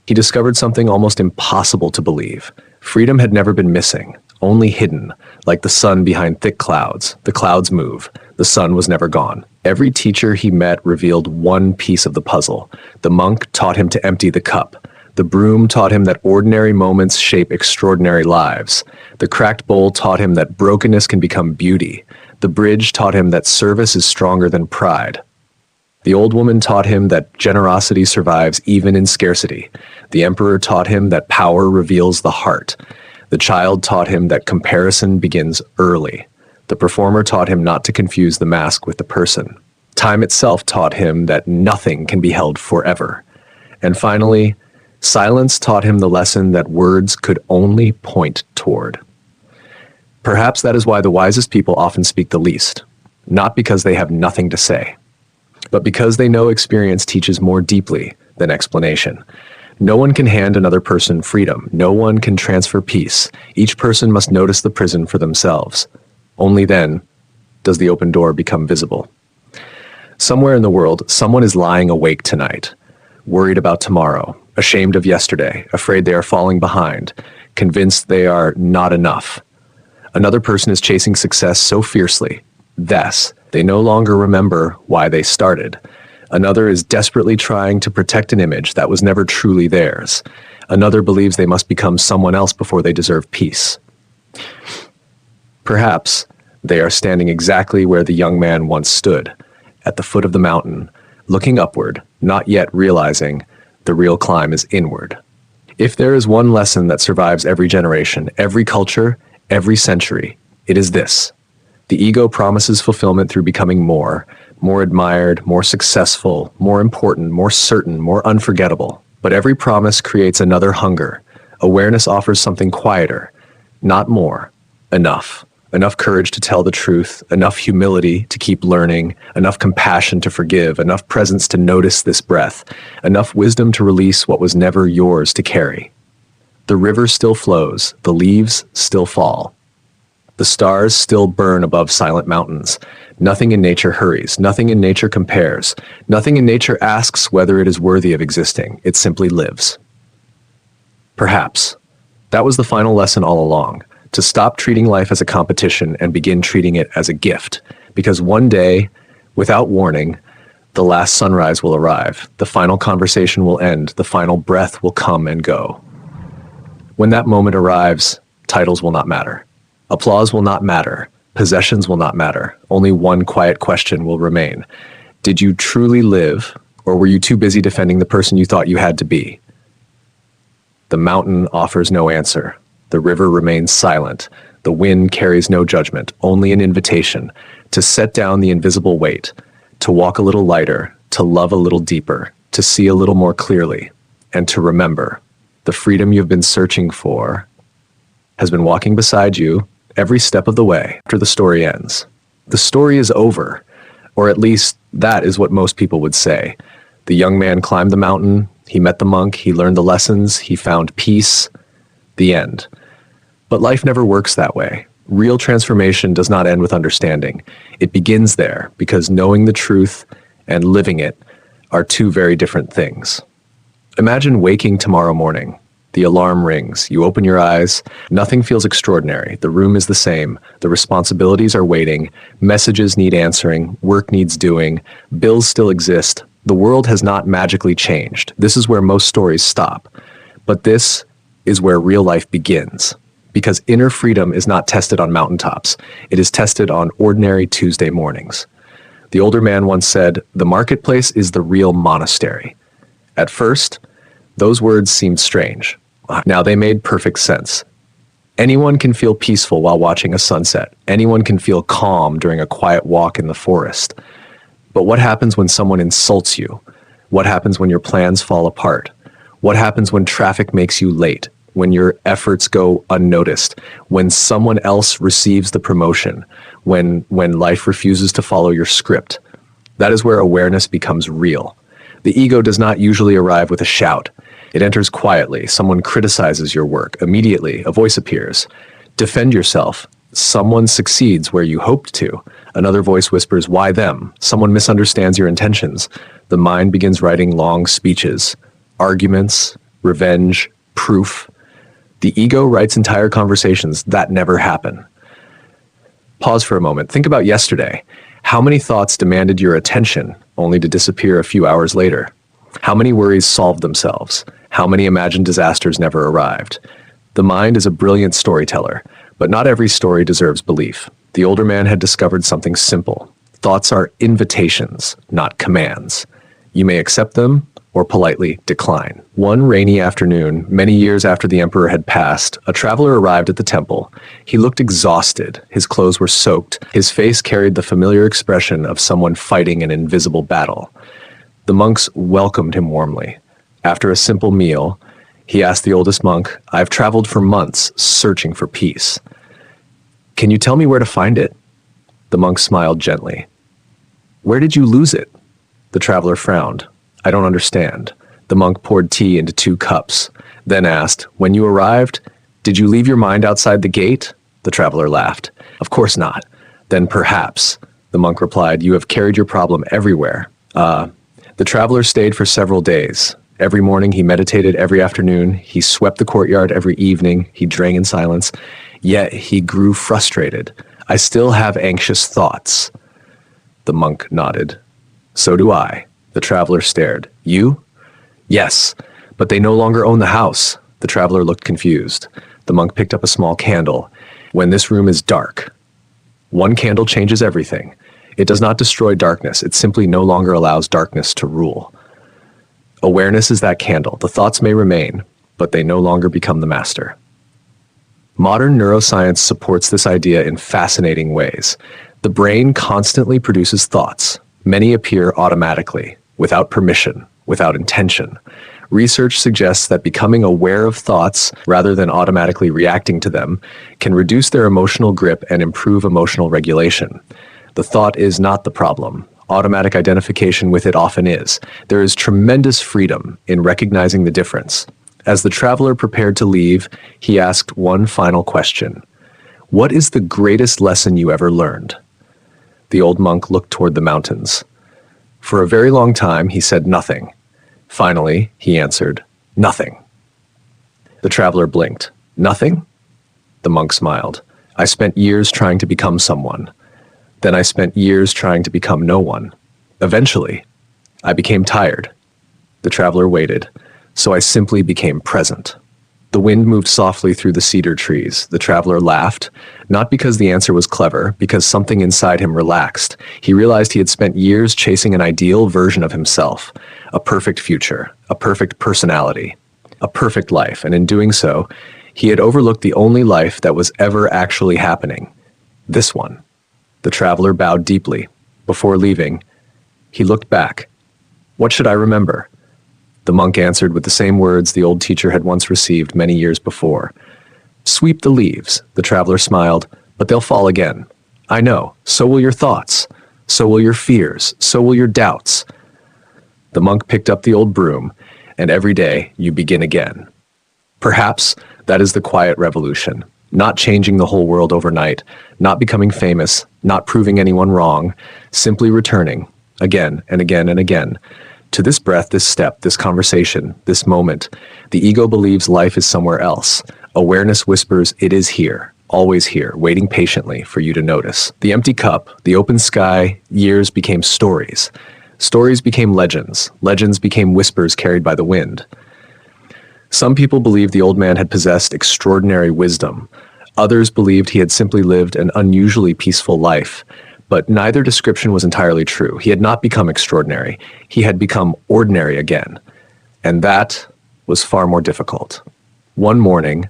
he discovered something almost impossible to believe. Freedom had never been missing, only hidden, like the sun behind thick clouds. The clouds move. The sun was never gone. Every teacher he met revealed one piece of the puzzle. The monk taught him to empty the cup. The broom taught him that ordinary moments shape extraordinary lives. The cracked bowl taught him that brokenness can become beauty. The bridge taught him that service is stronger than pride. The old woman taught him that generosity survives even in scarcity. The emperor taught him that power reveals the heart. The child taught him that comparison begins early. The performer taught him not to confuse the mask with the person. Time itself taught him that nothing can be held forever. And finally, silence taught him the lesson that words could only point toward. Perhaps that is why the wisest people often speak the least, not because they have nothing to say, but because they know experience teaches more deeply than explanation. No one can hand another person freedom. No one can transfer peace. Each person must notice the prison for themselves. Only then does the open door become visible. Somewhere in the world, someone is lying awake tonight, worried about tomorrow, ashamed of yesterday, afraid they are falling behind, convinced they are not enough. Another person is chasing success so fiercely, thus, they no longer remember why they started. Another is desperately trying to protect an image that was never truly theirs. Another believes they must become someone else before they deserve peace. Perhaps they are standing exactly where the young man once stood, at the foot of the mountain, looking upward, not yet realizing the real climb is inward. If there is one lesson that survives every generation, every culture, every century, it is this. The ego promises fulfillment through becoming more admired, more successful, more important, more certain, more unforgettable. But every promise creates another hunger. Awareness offers something quieter, not more, enough. Enough courage to tell the truth, enough humility to keep learning, enough compassion to forgive, enough presence to notice this breath, enough wisdom to release what was never yours to carry. The river still flows, the leaves still fall. The stars still burn above silent mountains. Nothing in nature hurries, nothing in nature compares, nothing in nature asks whether it is worthy of existing, it simply lives. Perhaps that was the final lesson all along. To stop treating life as a competition and begin treating it as a gift. Because one day, without warning, the last sunrise will arrive, the final conversation will end, the final breath will come and go. When that moment arrives, titles will not matter. Applause will not matter. Possessions will not matter. Only one quiet question will remain. Did you truly live, or were you too busy defending the person you thought you had to be? The mountain offers no answer. The river remains silent. The wind carries no judgment, only an invitation to set down the invisible weight, to walk a little lighter, to love a little deeper, to see a little more clearly, and to remember the freedom you've been searching for has been walking beside you every step of the way after the story ends. The story is over, or at least that is what most people would say. The young man climbed the mountain, he met the monk, he learned the lessons, he found peace. The end. But life never works that way. Real transformation does not end with understanding. It begins there because knowing the truth and living it are two very different things. Imagine waking tomorrow morning, The alarm rings. You open your eyes. Nothing feels extraordinary. The room is the same. The responsibilities are waiting. Messages need answering. Work needs doing. Bills still exist. The world has not magically changed. This is where most stories stop. But this is where real life begins. Because inner freedom is not tested on mountaintops. It is tested on ordinary Tuesday mornings. The older man once said, "The marketplace is the real monastery." At first, those words seemed strange. Now they made perfect sense. Anyone can feel peaceful while watching a sunset. Anyone can feel calm during a quiet walk in the forest. But what happens when someone insults you? What happens when your plans fall apart? What happens when traffic makes you late? When your efforts go unnoticed? When someone else receives the promotion? When life refuses to follow your script? That is where awareness becomes real. The ego does not usually arrive with a shout. It enters quietly. Someone criticizes your work. Immediately, a voice appears. Defend yourself. Someone succeeds where you hoped to. Another voice whispers, "Why them?" Someone misunderstands your intentions. The mind begins writing long speeches, arguments, revenge, proof. The ego writes entire conversations that never happen. Pause for a moment. Think about yesterday. How many thoughts demanded your attention only to disappear a few hours later? How many worries solved themselves? How many imagined disasters never arrived? The mind is a brilliant storyteller, but not every story deserves belief. The older man had discovered something simple. Thoughts are invitations, not commands. You may accept them or politely decline. One rainy afternoon, many years after the emperor had passed, a traveler arrived at the temple. He looked exhausted. His clothes were soaked. His face carried the familiar expression of someone fighting an invisible battle. The monks welcomed him warmly. After a simple meal, he asked the oldest monk, "I've traveled for months searching for peace. Can you tell me where to find it?" The monk smiled gently. "Where did you lose it?" The traveler frowned. "I don't understand." The monk poured tea into 2 cups, then asked, "When you arrived, did you leave your mind outside the gate?" The traveler laughed. "Of course not." "Then perhaps," the monk replied, "you have carried your problem everywhere." The traveler stayed for several days. Every morning he meditated, every afternoon he swept the courtyard, every evening he drank in silence. Yet he grew frustrated. "I still have anxious thoughts." The monk nodded. "So do I." The traveler stared. "You?" "Yes, but they no longer own the house." The traveler looked confused. The monk picked up a small candle. "When this room is dark, one candle changes everything. It does not destroy darkness. It simply no longer allows darkness to rule. Awareness is that candle. The thoughts may remain, but they no longer become the master." Modern neuroscience supports this idea in fascinating ways. The brain constantly produces thoughts. Many appear automatically, without permission, without intention. Research suggests that becoming aware of thoughts, rather than automatically reacting to them, can reduce their emotional grip and improve emotional regulation. The thought is not the problem. Automatic identification with it often is. There is tremendous freedom in recognizing the difference. As the traveler prepared to leave, he asked one final question. "What is the greatest lesson you ever learned?" The old monk looked toward the mountains. For a very long time, he said nothing. Finally, he answered, "Nothing." The traveler blinked. "Nothing?" The monk smiled. "I spent years trying to become someone. Then I spent years trying to become no one. Eventually, I became tired." The traveler waited. "So I simply became present." The wind moved softly through the cedar trees. The traveler laughed, not because the answer was clever, because something inside him relaxed. He realized he had spent years chasing an ideal version of himself, a perfect future, a perfect personality, a perfect life, and in doing so, he had overlooked the only life that was ever actually happening, this one. The traveler bowed deeply. Before leaving, he looked back. "What should I remember?" The monk answered with the same words the old teacher had once received many years before. "Sweep the leaves." The traveler smiled. "But they'll fall again." "I know. So will your thoughts. So will your fears. So will your doubts." The monk picked up the old broom, and every day you begin again. Perhaps that is the quiet revolution. Not changing the whole world overnight, not becoming famous, not proving anyone wrong, simply returning, again and again and again, To this breath, this step, this conversation, this moment, the ego believes life is somewhere else. Awareness whispers, it is here, always here, waiting patiently for you to notice. The empty cup, the open sky, years became stories. Stories became legends. Legends became whispers carried by the wind. Some people believed the old man had possessed extraordinary wisdom. Others believed he had simply lived an unusually peaceful life. But neither description was entirely true. He had not become extraordinary. He had become ordinary again. And that was far more difficult. One morning,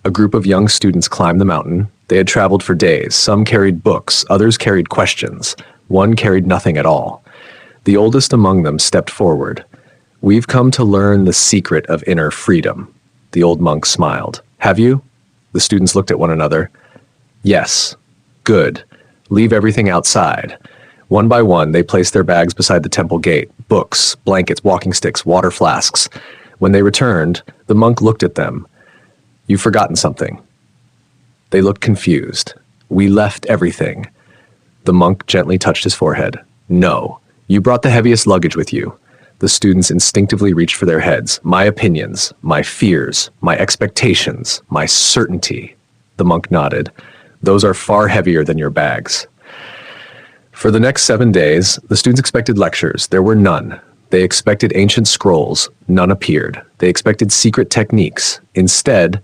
a group of young students climbed the mountain. They had traveled for days. Some carried books, others carried questions. One carried nothing at all. The oldest among them stepped forward. "We've come to learn the secret of inner freedom." The old monk smiled. "Have you?" The students looked at one another. "Yes." "Good. Leave everything outside." One by one, they placed their bags beside the temple gate, books, blankets, walking sticks, water flasks. When they returned, the monk looked at them. "You've forgotten something." They looked confused. "We left everything." The monk gently touched his forehead. "No, you brought the heaviest luggage with you." The students instinctively reached for their heads. "My opinions, my fears, my expectations, my certainty." The monk nodded. "Those are far heavier than your bags." For the next 7 days, the students expected lectures. There were none. They expected ancient scrolls. None appeared. They expected secret techniques. Instead,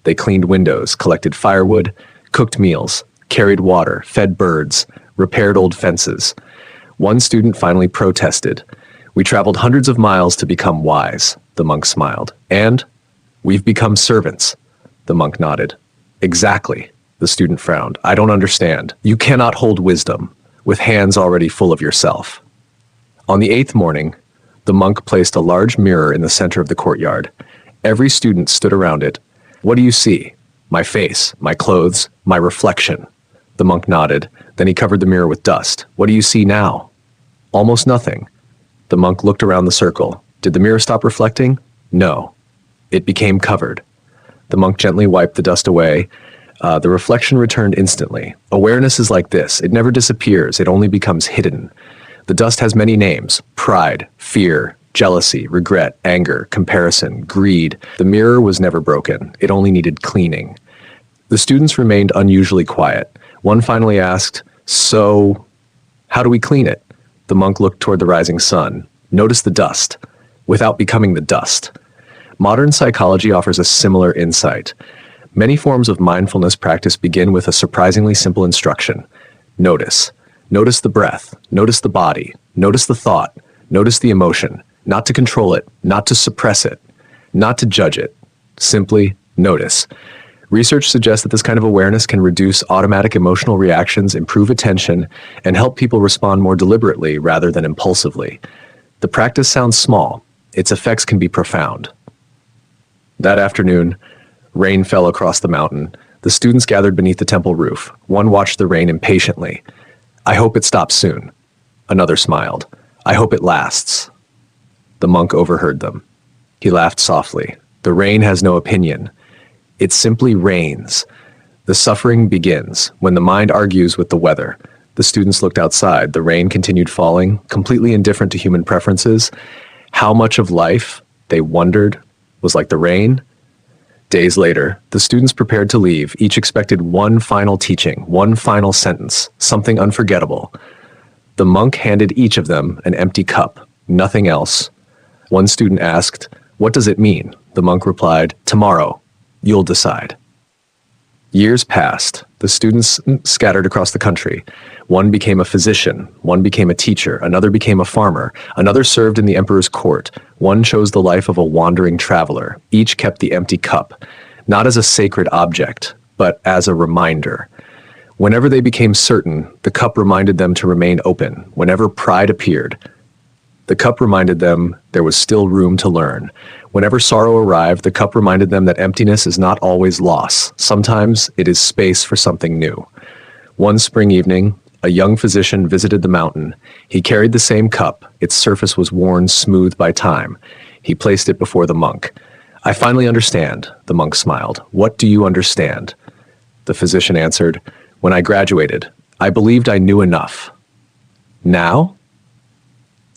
they cleaned windows, collected firewood, cooked meals, carried water, fed birds, repaired old fences. One student finally protested. "We traveled hundreds of miles to become wise," the monk smiled. "And we've become servants." The monk nodded. "Exactly." The student frowned. "I don't understand. You cannot hold wisdom with hands already full of yourself." On the 8th morning, the monk placed a large mirror in the center of the courtyard. Every student stood around it. "What do you see?" "My face, my clothes, my reflection." The monk nodded. Then he covered the mirror with dust. "What do you see now?" "Almost nothing." The monk looked around the circle. Did the mirror stop reflecting? No. It became covered. The monk gently wiped the dust away. The reflection returned instantly. Awareness is like this. It never disappears. It only becomes hidden. The dust has many names: pride, fear, jealousy, regret, anger, comparison, greed. The mirror was never broken. It only needed cleaning. The students remained unusually quiet. One finally asked, "So, how do we clean it?" The monk looked toward the rising sun. "Notice the dust, without becoming the dust." Modern psychology offers a similar insight. Many forms of mindfulness practice begin with a surprisingly simple instruction. Notice. Notice the breath. Notice the body. Notice the thought. Notice the emotion. Not to control it. Not to suppress it. Not to judge it. Simply notice. Research suggests that this kind of awareness can reduce automatic emotional reactions, improve attention, and help people respond more deliberately rather than impulsively. The practice sounds small. Its effects can be profound. That afternoon, rain fell across the mountain. The students gathered beneath the temple roof. One watched the rain impatiently. "I hope it stops soon." Another smiled. "I hope it lasts." The monk overheard them. He laughed softly. "The rain has no opinion. It simply rains." The suffering begins when the mind argues with the weather. The students looked outside. The rain continued falling, completely indifferent to human preferences. How much of life, they wondered, was like the rain? Days later, the students prepared to leave. Each expected one final teaching, one final sentence, something unforgettable. The monk handed each of them an empty cup, nothing else. One student asked, "What does it mean?" The monk replied, "Tomorrow. You'll decide." Years passed. The students scattered across the country. One became a physician. One became a teacher. Another became a farmer. Another served in the emperor's court. One chose the life of a wandering traveler. Each kept the empty cup, not as a sacred object, but as a reminder. Whenever they became certain, the cup reminded them to remain open. Whenever pride appeared, the cup reminded them there was still room to learn. Whenever sorrow arrived, the cup reminded them that emptiness is not always loss. Sometimes it is space for something new. One spring evening, a young physician visited the mountain. He carried the same cup. Its surface was worn smooth by time. He placed it before the monk. "I finally understand," the monk smiled. "What do you understand?" The physician answered, "When I graduated, I believed I knew enough. Now?"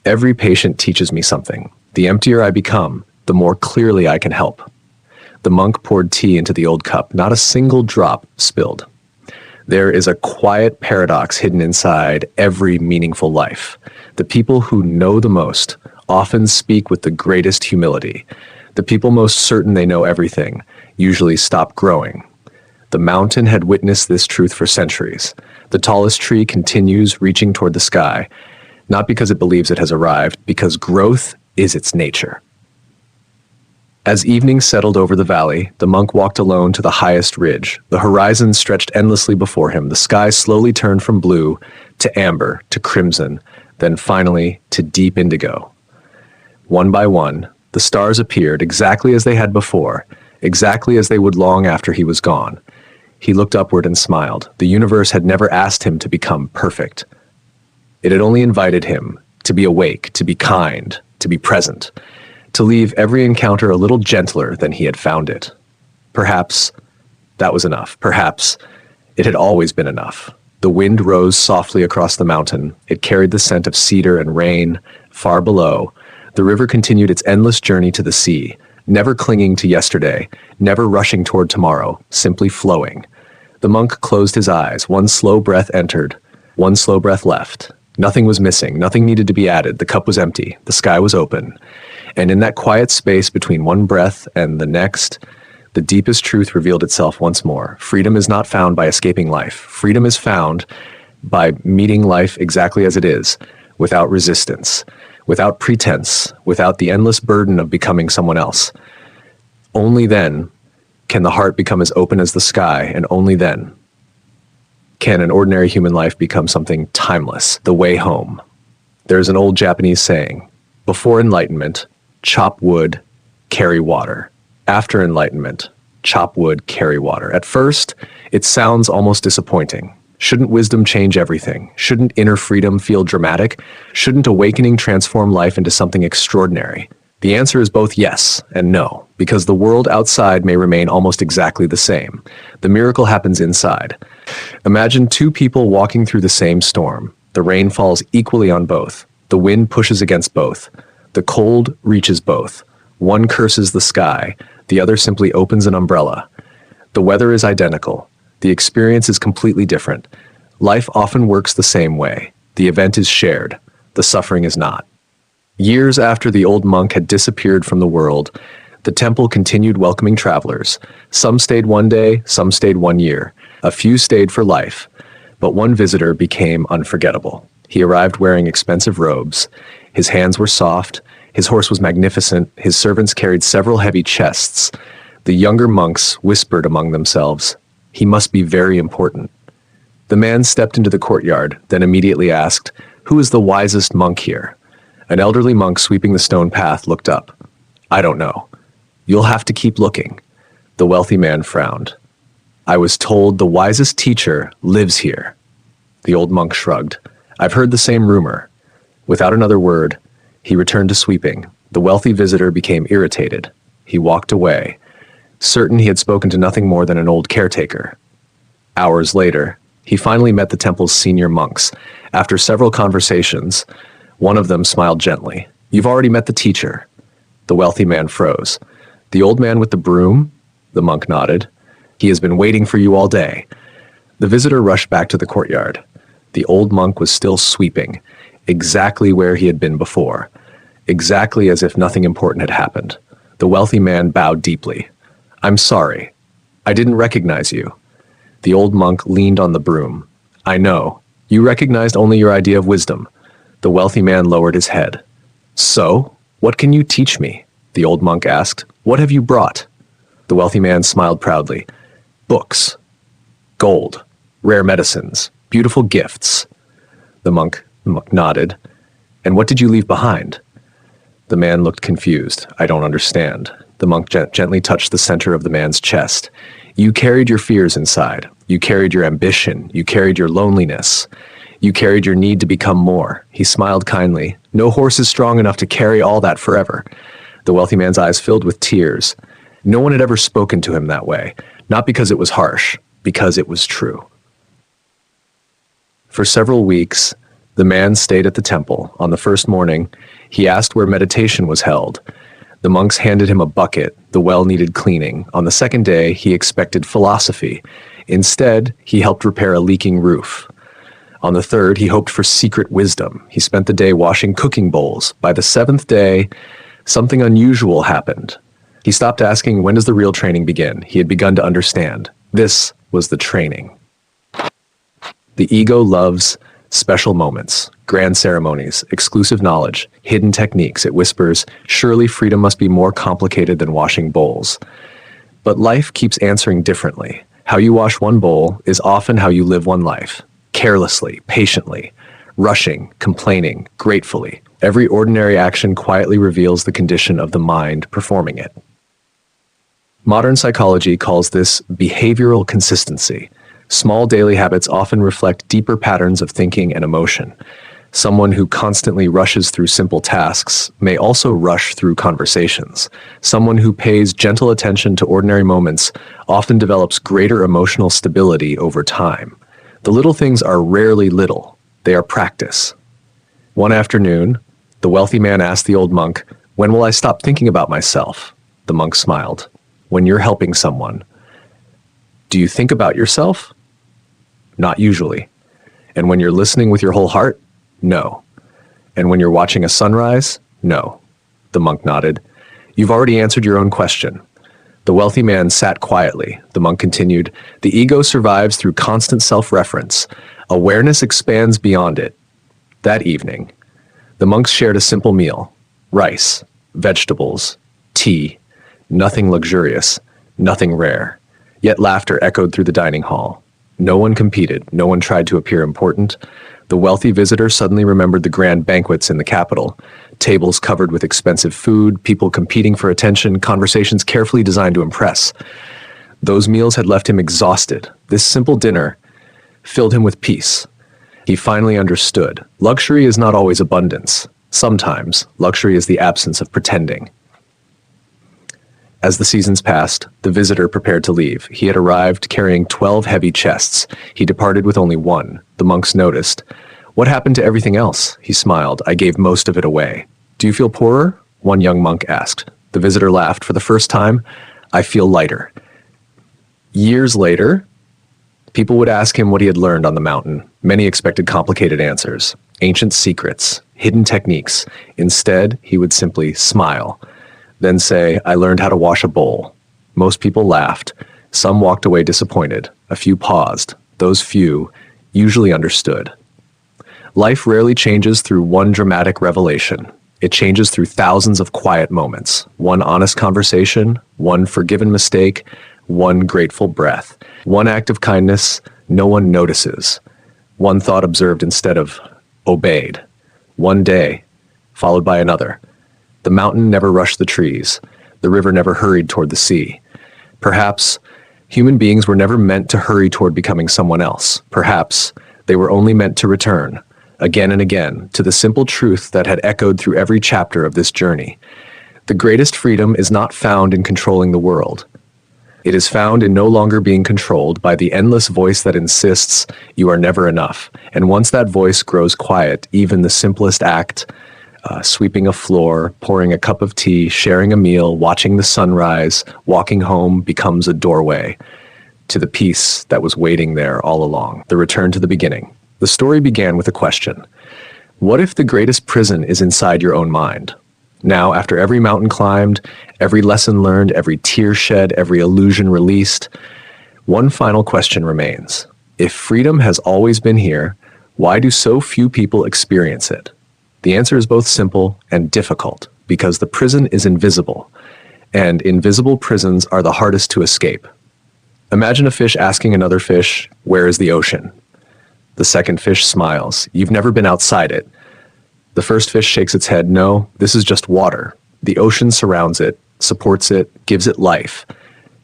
Every patient teaches me something. The emptier I become, the more clearly I can help. The monk poured tea into the old cup. Not a single drop spilled. There is a quiet paradox hidden inside every meaningful life. The people who know the most often speak with the greatest humility. The people most certain they know everything usually stop growing. The mountain had witnessed this truth for centuries. The tallest tree continues reaching toward the sky, not because it believes it has arrived, because growth is its nature. As evening settled over the valley, the monk walked alone to the highest ridge. The horizon stretched endlessly before him. The sky slowly turned from blue to amber to crimson, then finally to deep indigo. One by one, the stars appeared exactly as they had before, exactly as they would long after he was gone. He looked upward and smiled. The universe had never asked him to become perfect. It had only invited him to be awake, to be kind, to be present, to leave every encounter a little gentler than he had found it. Perhaps that was enough. Perhaps it had always been enough. The wind rose softly across the mountain. It carried the scent of cedar and rain. Far below, the river continued its endless journey to the sea, never clinging to yesterday, never rushing toward tomorrow, simply flowing. The monk closed his eyes. One slow breath entered, one slow breath left. Nothing was missing. Nothing needed to be added. The cup was empty. The sky was open. And in that quiet space between one breath and the next, the deepest truth revealed itself once more. Freedom is not found by escaping life. Freedom is found by meeting life exactly as it is, without resistance, without pretense, without the endless burden of becoming someone else. Only then can the heart become as open as the sky, and only then can an ordinary human life become something timeless, the way home. There's an old Japanese saying, before enlightenment, chop wood, carry water. After enlightenment, chop wood, carry water. At first, it sounds almost disappointing. Shouldn't wisdom change everything? Shouldn't inner freedom feel dramatic? Shouldn't awakening transform life into something extraordinary? The answer is both yes and no, because the world outside may remain almost exactly the same. The miracle happens inside. Imagine two people walking through the same storm. The rain falls equally on both. The wind pushes against both. The cold reaches both. One curses the sky. The other simply opens an umbrella. The weather is identical. The experience is completely different. Life often works the same way. The event is shared. The suffering is not. Years after the old monk had disappeared from the world, the temple continued welcoming travelers. Some stayed one day, some stayed 1 year. A few stayed for life. But one visitor became unforgettable. He arrived wearing expensive robes. His hands were soft. His horse was magnificent. His servants carried several heavy chests. The younger monks whispered among themselves, "He must be very important." The man stepped into the courtyard, then immediately asked, "Who is the wisest monk here?" An elderly monk sweeping the stone path looked up. "I don't know. You'll have to keep looking." The wealthy man frowned. "I was told the wisest teacher lives here." The old monk shrugged. "I've heard the same rumor." Without another word, he returned to sweeping. The wealthy visitor became irritated. He walked away, certain he had spoken to nothing more than an old caretaker. Hours later, he finally met the temple's senior monks. After several conversations, one of them smiled gently. "You've already met the teacher." The wealthy man froze. "The old man with the broom?" The monk nodded. "He has been waiting for you all day." The visitor rushed back to the courtyard. The old monk was still sweeping, exactly where he had been before, exactly as if nothing important had happened. The wealthy man bowed deeply. "I'm sorry. I didn't recognize you." The old monk leaned on the broom. "I know. You recognized only your idea of wisdom." The wealthy man lowered his head. "So, what can you teach me?" The old monk asked. "What have you brought?" The wealthy man smiled proudly. "Books, gold, rare medicines, beautiful gifts." The monk nodded. "And what did you leave behind?" The man looked confused. "I don't understand." The monk gently touched the center of the man's chest. "You carried your fears inside. You carried your ambition. You carried your loneliness. You carried your need to become more." He smiled kindly. "No horse is strong enough to carry all that forever." The wealthy man's eyes filled with tears. No one had ever spoken to him that way, not because it was harsh, because it was true. For several weeks, The man stayed at the temple. On the first morning, he asked where meditation was held. The monks handed him a bucket. The well needed cleaning. On the second day, he expected philosophy. Instead, he helped repair a leaking roof. On the third, he hoped for secret wisdom. He spent the day washing cooking bowls. By the seventh day, something unusual happened. He stopped asking, when does the real training begin? He had begun to understand. This was the training. The ego loves special moments, grand ceremonies, exclusive knowledge, hidden techniques. It whispers, surely freedom must be more complicated than washing bowls. But life keeps answering differently. How you wash one bowl is often how you live one life. Carelessly, patiently, rushing, complaining, gratefully. Every ordinary action quietly reveals the condition of the mind performing it. Modern psychology calls this behavioral consistency. Small daily habits often reflect deeper patterns of thinking and emotion. Someone who constantly rushes through simple tasks may also rush through conversations. Someone who pays gentle attention to ordinary moments often develops greater emotional stability over time. The little things are rarely little. They are practice. One afternoon, the wealthy man asked the old monk, "When will I stop thinking about myself?" The monk smiled. "When you're helping someone." "Do you think about yourself?" "Not usually." "And when you're listening with your whole heart?" "No." "And when you're watching a sunrise?" "No." The monk nodded. "You've already answered your own question." The wealthy man sat quietly. The monk continued, "The ego survives through constant self-reference. Awareness expands beyond it." That evening, the monks shared a simple meal: rice, vegetables, tea, nothing luxurious, nothing rare. Yet laughter echoed through the dining hall. No one competed. No one tried to appear important. The wealthy visitor suddenly remembered the grand banquets in the capital. Tables covered with expensive food, people competing for attention, conversations carefully designed to impress. Those meals had left him exhausted. This simple dinner filled him with peace. He finally understood. Luxury is not always abundance. Sometimes, luxury is the absence of pretending. As the seasons passed, the visitor prepared to leave. He had arrived carrying 12 heavy chests. He departed with only one. The monks noticed. "What happened to everything else?" He smiled. "I gave most of it away." "Do you feel poorer?" one young monk asked. The visitor laughed. "For the first time, I feel lighter." Years later, people would ask him what he had learned on the mountain. Many expected complicated answers, ancient secrets, hidden techniques. Instead, he would simply smile. Then say, "I learned how to wash a bowl." Most people laughed. Some walked away disappointed. A few paused. Those few usually understood. Life rarely changes through one dramatic revelation. It changes through thousands of quiet moments. One honest conversation, one forgiven mistake, one grateful breath, one act of kindness no one notices, one thought observed instead of obeyed, one day followed by another. The mountain never rushed the trees. The river never hurried toward the sea. Perhaps human beings were never meant to hurry toward becoming someone else. Perhaps they were only meant to return, again and again, to the simple truth that had echoed through every chapter of this journey. The greatest freedom is not found in controlling the world. It is found in no longer being controlled by the endless voice that insists you are never enough. And once that voice grows quiet, even the simplest act, sweeping a floor, pouring a cup of tea, sharing a meal, watching the sunrise, walking home becomes a doorway to the peace that was waiting there all along. The return to the beginning. The story began with a question. What if the greatest prison is inside your own mind? Now, after every mountain climbed, every lesson learned, every tear shed, every illusion released, one final question remains. If freedom has always been here, why do so few people experience it? The answer is both simple and difficult, because the prison is invisible, and invisible prisons are the hardest to escape. Imagine a fish asking another fish, "Where is the ocean?" The second fish smiles. "You've never been outside it." The first fish shakes its head. "No, this is just water. The ocean surrounds it, supports it, gives it life.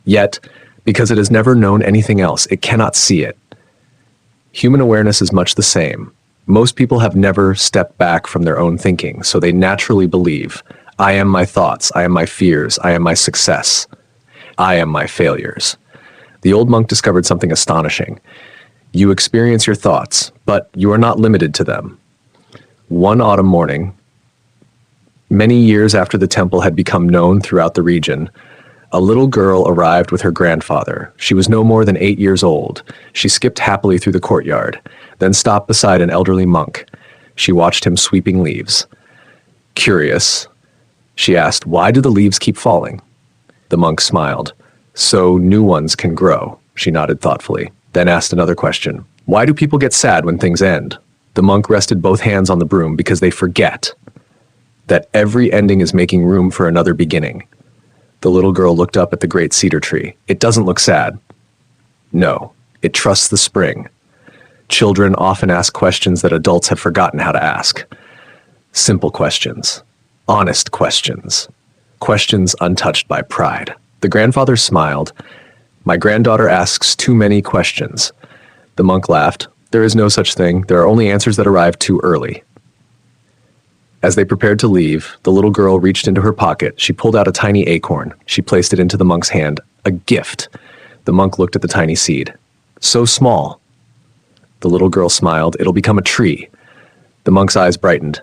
Yet, because it has never known anything else, it cannot see it." Human awareness is much the same. Most people have never stepped back from their own thinking, so they naturally believe, "I am my thoughts, I am my fears, I am my success, I am my failures." The old monk discovered something astonishing. You experience your thoughts, but you are not limited to them. One autumn morning, many years after the temple had become known throughout the region, a little girl arrived with her grandfather. She was no more than 8 years old. She skipped happily through the courtyard, then stopped beside an elderly monk. She watched him sweeping leaves. Curious, she asked, "Why do the leaves keep falling?" The monk smiled. "So new ones can grow," she nodded thoughtfully, then asked another question. "Why do people get sad when things end?" The monk rested both hands on the broom because they forget that every ending is making room for another beginning. The little girl looked up at the great cedar tree. "It doesn't look sad." "No, it trusts the spring." Children often ask questions that adults have forgotten how to ask. Simple questions. Honest questions. Questions untouched by pride. The grandfather smiled. "My granddaughter asks too many questions." The monk laughed. "There is no such thing. There are only answers that arrive too early." As they prepared to leave, the little girl reached into her pocket. She pulled out a tiny acorn. She placed it into the monk's hand. A gift. The monk looked at the tiny seed. "So small." The little girl smiled. "It'll become a tree." The monk's eyes brightened.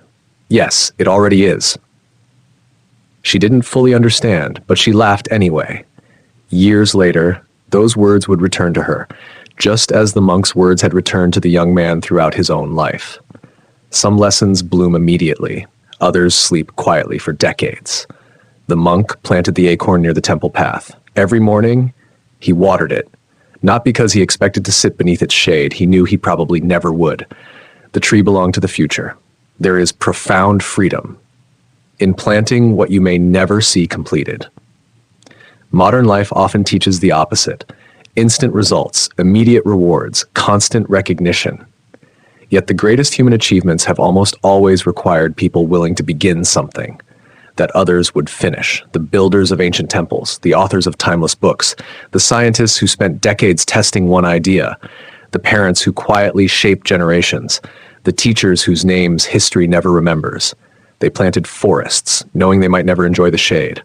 "Yes, it already is." She didn't fully understand, but she laughed anyway. Years later, those words would return to her, just as the monk's words had returned to the young man throughout his own life. Some lessons bloom immediately, others sleep quietly for decades. The monk planted the acorn near the temple path. Every morning, he watered it, not because he expected to sit beneath its shade. He knew he probably never would. The tree belonged to the future. There is profound freedom in planting what you may never see completed. Modern life often teaches the opposite. Instant results, immediate rewards, constant recognition. Yet the greatest human achievements have almost always required people willing to begin something that others would finish. The builders of ancient temples, the authors of timeless books, the scientists who spent decades testing one idea, the parents who quietly shaped generations, the teachers whose names history never remembers. They planted forests, knowing they might never enjoy the shade.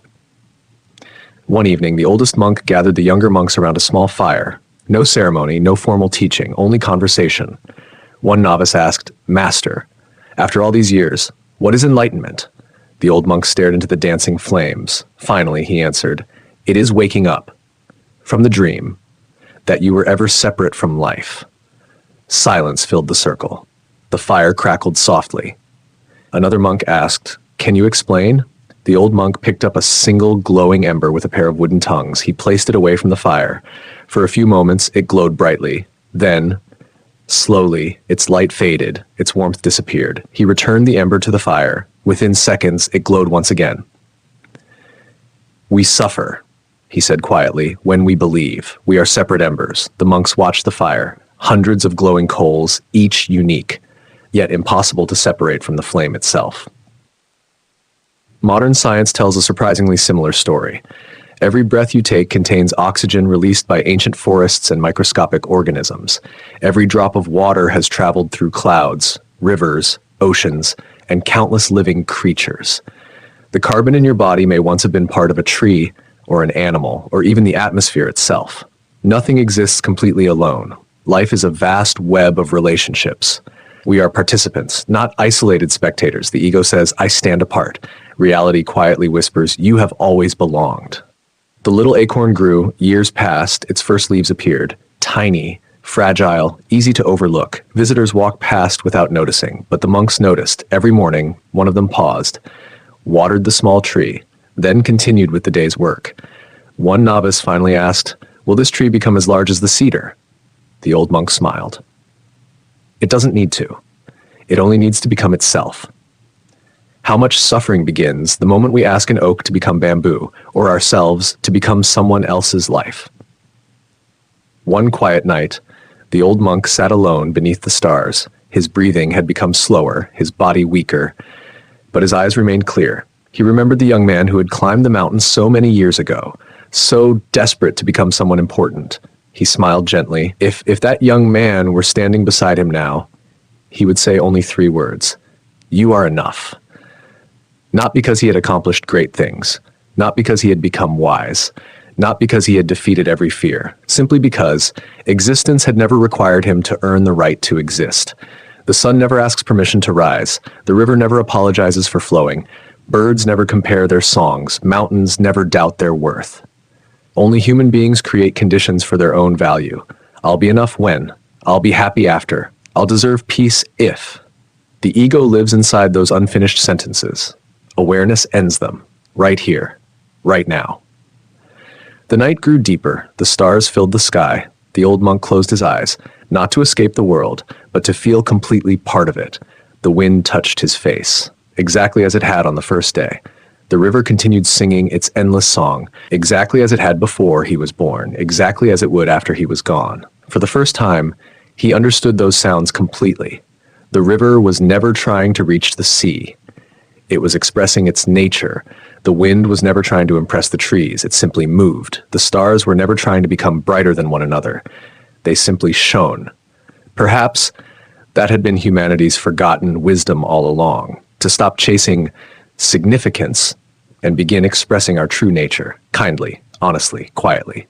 One evening, the oldest monk gathered the younger monks around a small fire. No ceremony, no formal teaching, only conversation. One novice asked, "Master, after all these years, what is enlightenment?" The old monk stared into the dancing flames. Finally, he answered, "It is waking up from the dream that you were ever separate from life." Silence filled the circle. The fire crackled softly. Another monk asked, "Can you explain?" The old monk picked up a single glowing ember with a pair of wooden tongues. He placed it away from the fire. For a few moments, it glowed brightly. Then, slowly, its light faded, its warmth disappeared. He returned the ember to the fire. Within seconds, it glowed once again. "We suffer," he said quietly, "when we believe. We are separate embers." The monks watched the fire, hundreds of glowing coals, each unique, yet impossible to separate from the flame itself. Modern science tells a surprisingly similar story. Every breath you take contains oxygen released by ancient forests and microscopic organisms. Every drop of water has traveled through clouds, rivers, oceans, and countless living creatures. The carbon in your body may once have been part of a tree or an animal, or even the atmosphere itself. Nothing exists completely alone. Life is a vast web of relationships. We are participants, not isolated spectators. The ego says, "I stand apart." Reality quietly whispers, "You have always belonged." The little acorn grew, years passed, its first leaves appeared. Tiny, fragile, easy to overlook. Visitors walked past without noticing, but the monks noticed. Every morning, one of them paused, watered the small tree, then continued with the day's work. One novice finally asked, "Will this tree become as large as the cedar?" The old monk smiled. "It doesn't need to. It only needs to become itself." How much suffering begins the moment we ask an oak to become bamboo, or ourselves to become someone else's life. One quiet night, the old monk sat alone beneath the stars. His breathing had become slower, his body weaker, but his eyes remained clear. He remembered the young man who had climbed the mountain so many years ago, so desperate to become someone important. He smiled gently. If that young man were standing beside him now, he would say only 3 words: "You are enough." Not because he had accomplished great things, not because he had become wise, not because he had defeated every fear, simply because existence had never required him to earn the right to exist. The sun never asks permission to rise. The river never apologizes for flowing. Birds never compare their songs. Mountains never doubt their worth. Only human beings create conditions for their own value. I'll be enough when. I'll be happy after. I'll deserve peace if. The ego lives inside those unfinished sentences. Awareness ends them. Right here. Right now. The night grew deeper. The stars filled the sky. The old monk closed his eyes, not to escape the world, but to feel completely part of it. The wind touched his face, exactly as it had on the first day. The river continued singing its endless song, exactly as it had before he was born, exactly as it would after he was gone. For the first time, he understood those sounds completely. The river was never trying to reach the sea. It was expressing its nature. The wind was never trying to impress the trees. It simply moved. The stars were never trying to become brighter than one another. They simply shone. Perhaps that had been humanity's forgotten wisdom all along, to stop chasing significance and begin expressing our true nature, kindly, honestly, quietly.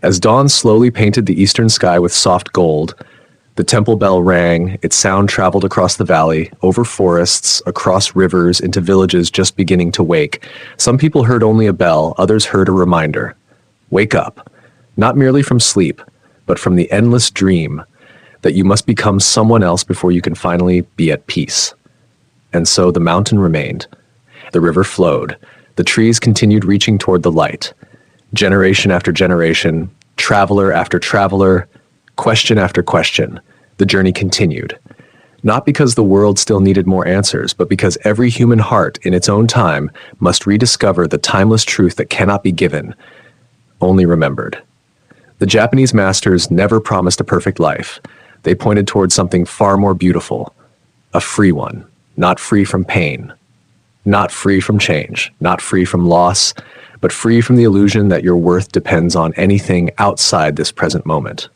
As dawn slowly painted the eastern sky with soft gold, the temple bell rang, its sound traveled across the valley, over forests, across rivers, into villages just beginning to wake. Some people heard only a bell, others heard a reminder. Wake up, not merely from sleep, but from the endless dream that you must become someone else before you can finally be at peace. And so the mountain remained. The river flowed. The trees continued reaching toward the light. Generation after generation, traveler after traveler, question after question, the journey continued. Not because the world still needed more answers, but because every human heart in its own time must rediscover the timeless truth that cannot be given, only remembered. The Japanese masters never promised a perfect life. They pointed towards something far more beautiful, a free one, not free from pain, not free from change, not free from loss, but free from the illusion that your worth depends on anything outside this present moment.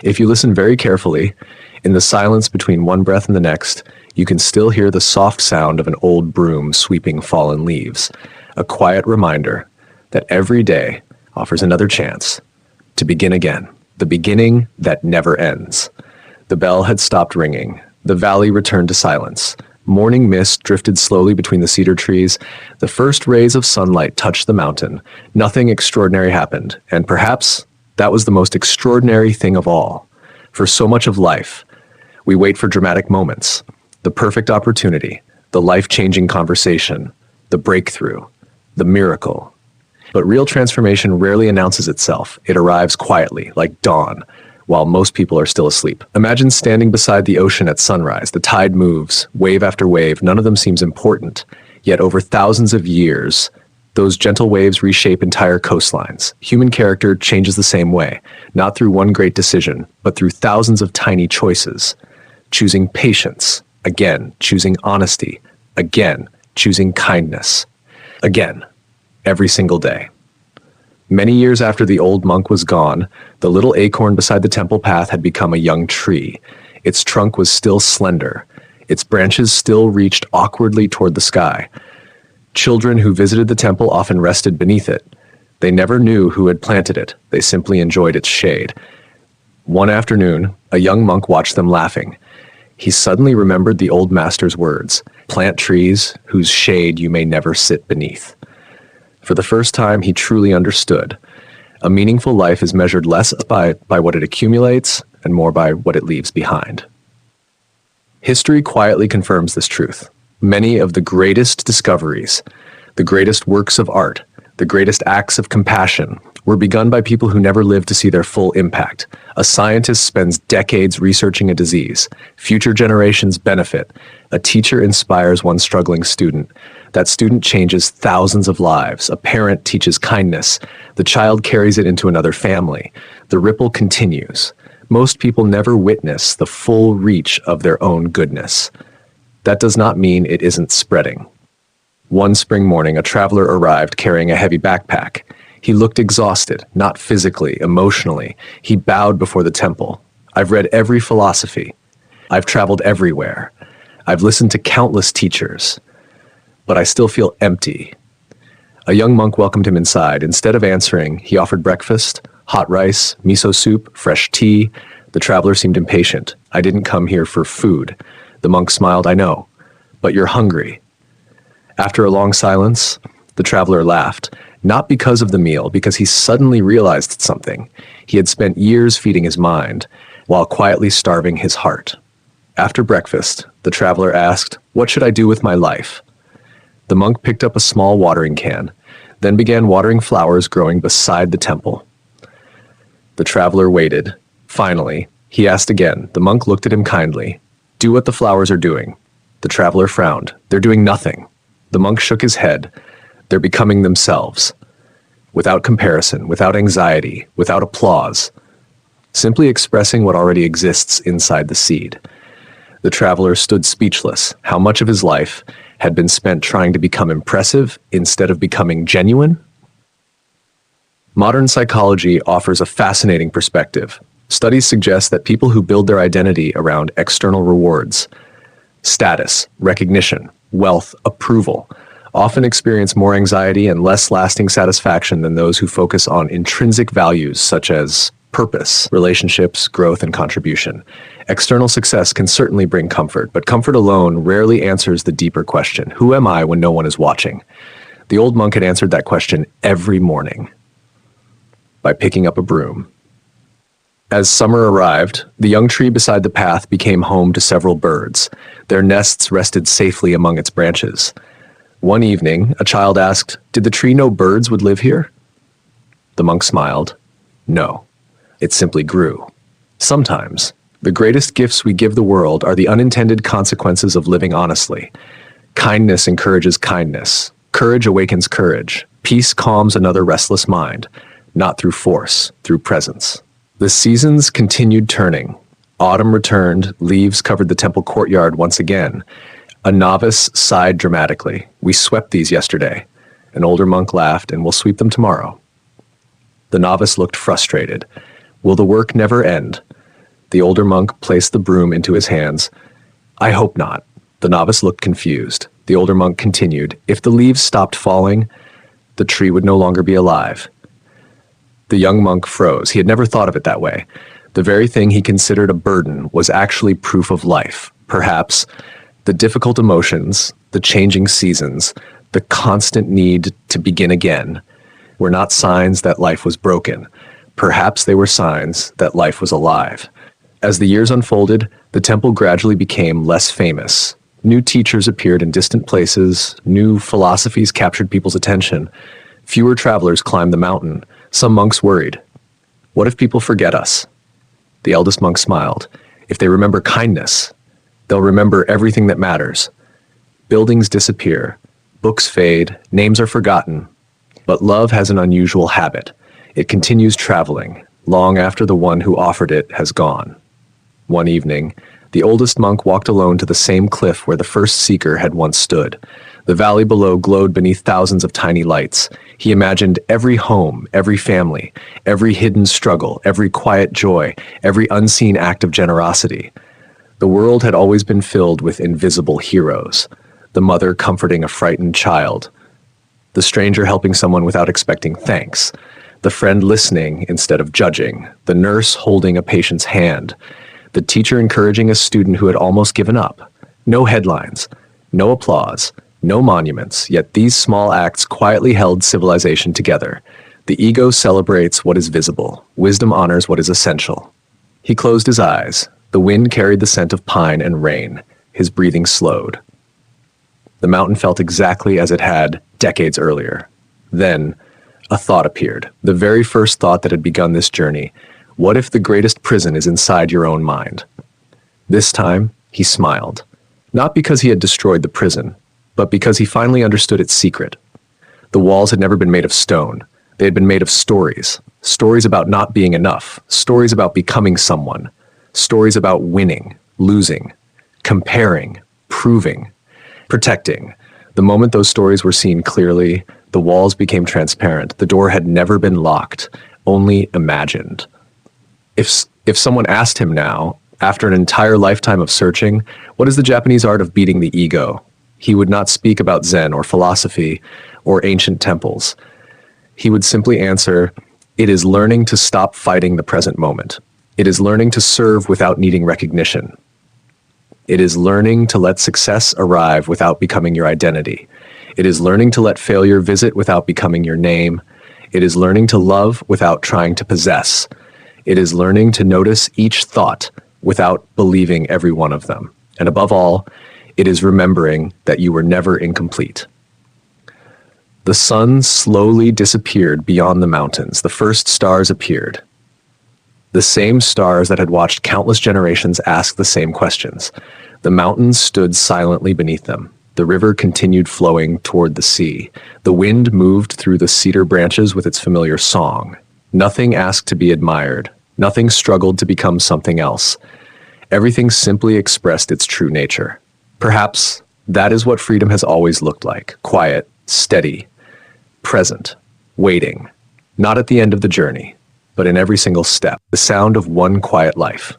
If you listen very carefully, in the silence between one breath and the next, you can still hear the soft sound of an old broom sweeping fallen leaves, a quiet reminder that every day offers another chance to begin again, the beginning that never ends. The bell had stopped ringing. The valley returned to silence. Morning mist drifted slowly between the cedar trees. The first rays of sunlight touched the mountain. Nothing extraordinary happened, and perhaps that was the most extraordinary thing of all. For so much of life, we wait for dramatic moments, the perfect opportunity, the life-changing conversation, the breakthrough, the miracle. But real transformation rarely announces itself. It arrives quietly, like dawn, while most people are still asleep. Imagine standing beside the ocean at sunrise. The tide moves, wave after wave. None of them seems important. Yet over thousands of years, those gentle waves reshape entire coastlines. Human character changes the same way, not through one great decision, but through thousands of tiny choices. Choosing patience, again, choosing honesty, again, choosing kindness, again, every single day. Many years after the old monk was gone, the little acorn beside the temple path had become a young tree. Its trunk was still slender. Its branches still reached awkwardly toward the sky. Children who visited the temple often rested beneath it. They never knew who had planted it. They simply enjoyed its shade. One afternoon, a young monk watched them laughing. He suddenly remembered the old master's words, "Plant trees whose shade you may never sit beneath." For the first time, he truly understood. A meaningful life is measured less by what it accumulates and more by what it leaves behind. History quietly confirms this truth. Many of the greatest discoveries, the greatest works of art, the greatest acts of compassion were begun by people who never lived to see their full impact. A scientist spends decades researching a disease. Future generations benefit. A teacher inspires one struggling student. That student changes thousands of lives. A parent teaches kindness. The child carries it into another family. The ripple continues. Most people never witness the full reach of their own goodness. That does not mean it isn't spreading. One spring morning, a traveler arrived carrying a heavy backpack. He looked exhausted, not physically, emotionally. He bowed before the temple. "I've read every philosophy. I've traveled everywhere. I've listened to countless teachers. But I still feel empty." A young monk welcomed him inside. Instead of answering, he offered breakfast, hot rice, miso soup, fresh tea. The traveler seemed impatient. "I didn't come here for food. The monk smiled. I know, but you're hungry. After a long silence, the traveler laughed, not because of the meal, because he suddenly realized something. He had spent years feeding his mind, while quietly starving his heart. After breakfast, the traveler asked, "What should I do with my life?" The monk picked up a small watering can, then began watering flowers growing beside the temple. The traveler waited. Finally, he asked again. The monk looked at him kindly. "Do what the flowers are doing." The traveler frowned. "They're doing nothing." The monk shook his head. "They're becoming themselves. Without comparison, without anxiety, without applause. Simply expressing what already exists inside the seed." The traveler stood speechless. How much of his life had been spent trying to become impressive instead of becoming genuine? Modern psychology offers a fascinating perspective. Studies suggest that people who build their identity around external rewards, status, recognition, wealth, approval, often experience more anxiety and less lasting satisfaction than those who focus on intrinsic values such as purpose, relationships, growth, and contribution. External success can certainly bring comfort, but comfort alone rarely answers the deeper question, who am I when no one is watching? The old monk had answered that question every morning by picking up a broom. As summer arrived, the young tree beside the path became home to several birds. Their nests rested safely among its branches. One evening, a child asked, "Did the tree know birds would live here?" The monk smiled. "No, it simply grew." Sometimes, the greatest gifts we give the world are the unintended consequences of living honestly. Kindness encourages kindness. Courage awakens courage. Peace calms another restless mind, not through force, through presence. The seasons continued turning. Autumn returned, leaves covered the temple courtyard once again. A novice sighed dramatically. "We swept these yesterday." An older monk laughed, "And we'll sweep them tomorrow." The novice looked frustrated. "Will the work never end?" The older monk placed the broom into his hands. "I hope not." The novice looked confused. The older monk continued, "If the leaves stopped falling, the tree would no longer be alive." The young monk froze. He had never thought of it that way. The very thing he considered a burden was actually proof of life. Perhaps the difficult emotions, the changing seasons, the constant need to begin again were not signs that life was broken. Perhaps they were signs that life was alive. As the years unfolded, the temple gradually became less famous. New teachers appeared in distant places. New philosophies captured people's attention. Fewer travelers climbed the mountain. Some monks worried. What if people forget us? The eldest monk smiled. If they remember kindness, they'll remember everything that matters. Buildings disappear. Books fade. Names are forgotten. But love has an unusual habit. It continues traveling, long after the one who offered it has gone. One evening, the oldest monk walked alone to the same cliff where the first seeker had once stood. The valley below glowed beneath thousands of tiny lights. He imagined every home, every family, every hidden struggle, every quiet joy, every unseen act of generosity. The world had always been filled with invisible heroes. The mother comforting a frightened child. The stranger helping someone without expecting thanks. The friend listening instead of judging. The nurse holding a patient's hand. The teacher encouraging a student who had almost given up. No headlines, no applause, no monuments, yet these small acts quietly held civilization together. The ego celebrates what is visible. Wisdom honors what is essential. He closed his eyes. The wind carried the scent of pine and rain. His breathing slowed. The mountain felt exactly as it had decades earlier. Then, a thought appeared. The very first thought that had begun this journey. What if the greatest prison is inside your own mind? This time, he smiled. Not because he had destroyed the prison, but because he finally understood its secret. The walls had never been made of stone. They had been made of stories. Stories about not being enough. Stories about becoming someone. Stories about winning, losing, comparing, proving, protecting. The moment those stories were seen clearly, the walls became transparent. The door had never been locked, only imagined. If someone asked him now, after an entire lifetime of searching, what is the Japanese art of beating the ego? He would not speak about Zen or philosophy or ancient temples. He would simply answer, it is learning to stop fighting the present moment. It is learning to serve without needing recognition. It is learning to let success arrive without becoming your identity. It is learning to let failure visit without becoming your name. It is learning to love without trying to possess. It is learning to notice each thought without believing every one of them. And above all, it is remembering that you were never incomplete. The sun slowly disappeared beyond the mountains. The first stars appeared. The same stars that had watched countless generations ask the same questions. The mountains stood silently beneath them. The river continued flowing toward the sea. The wind moved through the cedar branches with its familiar song. Nothing asked to be admired. Nothing struggled to become something else. Everything simply expressed its true nature. Perhaps that is what freedom has always looked like. Quiet, steady, present, waiting. Not at the end of the journey, but in every single step. The sound of one quiet life.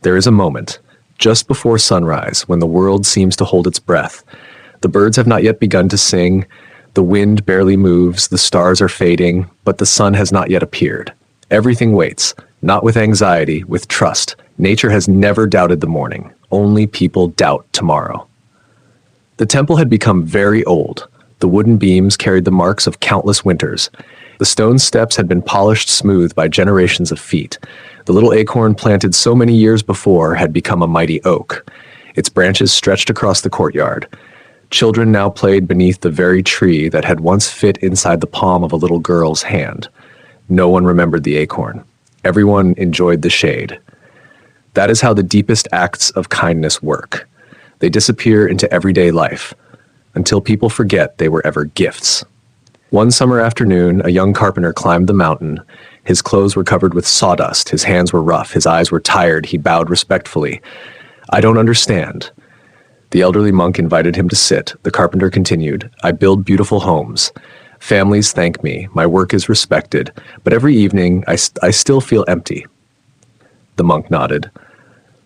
There is a moment, just before sunrise, when the world seems to hold its breath. The birds have not yet begun to sing. The wind barely moves. The stars are fading, but the sun has not yet appeared. Everything waits, not with anxiety, with trust. Nature has never doubted the morning. Only people doubt tomorrow. The temple had become very old. The wooden beams carried the marks of countless winters. The stone steps had been polished smooth by generations of feet. The little acorn planted so many years before had become a mighty oak. Its branches stretched across the courtyard. Children now played beneath the very tree that had once fit inside the palm of a little girl's hand. No one remembered the acorn. Everyone enjoyed the shade. That is how the deepest acts of kindness work. They disappear into everyday life, until people forget they were ever gifts. One summer afternoon, a young carpenter climbed the mountain. His clothes were covered with sawdust, his hands were rough, his eyes were tired. He bowed respectfully. "I don't understand." The elderly monk invited him to sit. The carpenter continued, "I build beautiful homes. Families thank me. My work is respected. But every evening, I still feel empty." The monk nodded.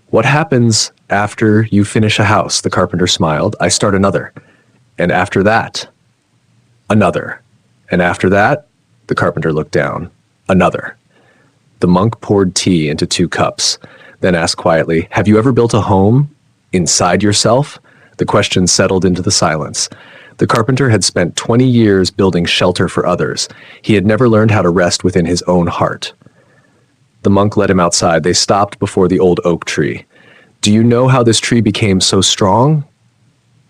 "What happens after you finish a house?" The carpenter smiled. "I start another. And after that, another. And after that," the carpenter looked down, "another." The monk poured tea into 2 cups, then asked quietly, "Have you ever built a home inside yourself?" The question settled into the silence. The carpenter had spent 20 years building shelter for others. He had never learned how to rest within his own heart. The monk led him outside. They stopped before the old oak tree. "Do you know how this tree became so strong?"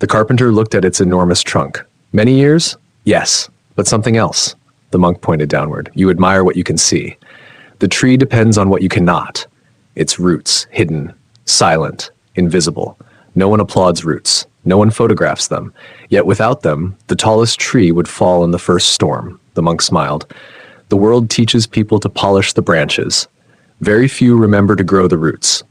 The carpenter looked at its enormous trunk. "Many years? Yes, but something else." The monk pointed downward. "You admire what you can see. The tree depends on what you cannot. Its roots, hidden, silent, invisible. No one applauds roots. No one photographs them. Yet without them, the tallest tree would fall in the first storm." The monk smiled. "The world teaches people to polish the branches. Very few remember to grow the roots."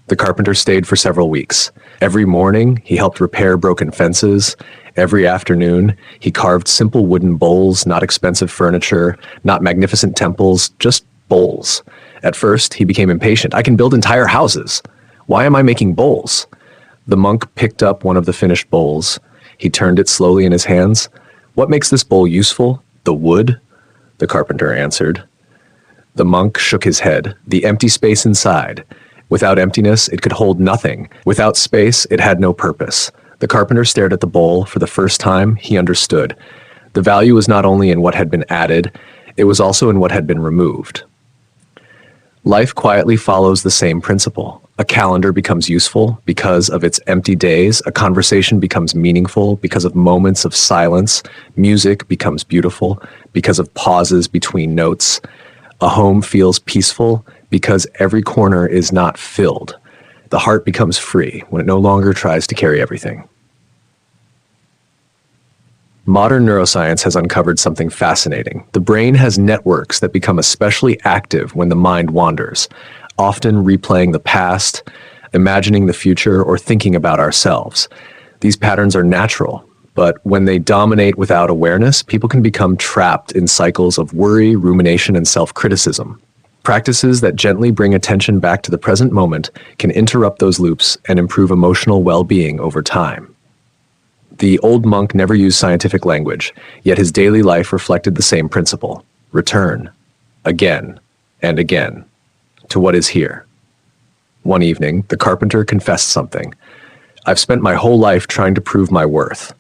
The carpenter stayed for several weeks. Every morning, he helped repair broken fences. Every afternoon, he carved simple wooden bowls, not expensive furniture, not magnificent temples, just bowls. At first, he became impatient. "I can build entire houses. Why am I making bowls?" The monk picked up one of the finished bowls. He turned it slowly in his hands. "What makes this bowl useful? The wood?" The carpenter answered. The monk shook his head. "The empty space inside. Without emptiness, it could hold nothing. Without space, it had no purpose." The carpenter stared at the bowl. For the first time, he understood. The value was not only in what had been added, it was also in what had been removed. Life quietly follows the same principle. A calendar becomes useful because of its empty days. A conversation becomes meaningful because of moments of silence. Music becomes beautiful because of pauses between notes. A home feels peaceful because every corner is not filled. The heart becomes free when it no longer tries to carry everything. Modern neuroscience has uncovered something fascinating. The brain has networks that become especially active when the mind wanders, often replaying the past, imagining the future, or thinking about ourselves. These patterns are natural, but when they dominate without awareness, people can become trapped in cycles of worry, rumination, and self-criticism. Practices that gently bring attention back to the present moment can interrupt those loops and improve emotional well-being over time. The old monk never used scientific language, yet his daily life reflected the same principle. Return, again and again, to what is here. One evening, the carpenter confessed something. "I've spent my whole life trying to prove my worth."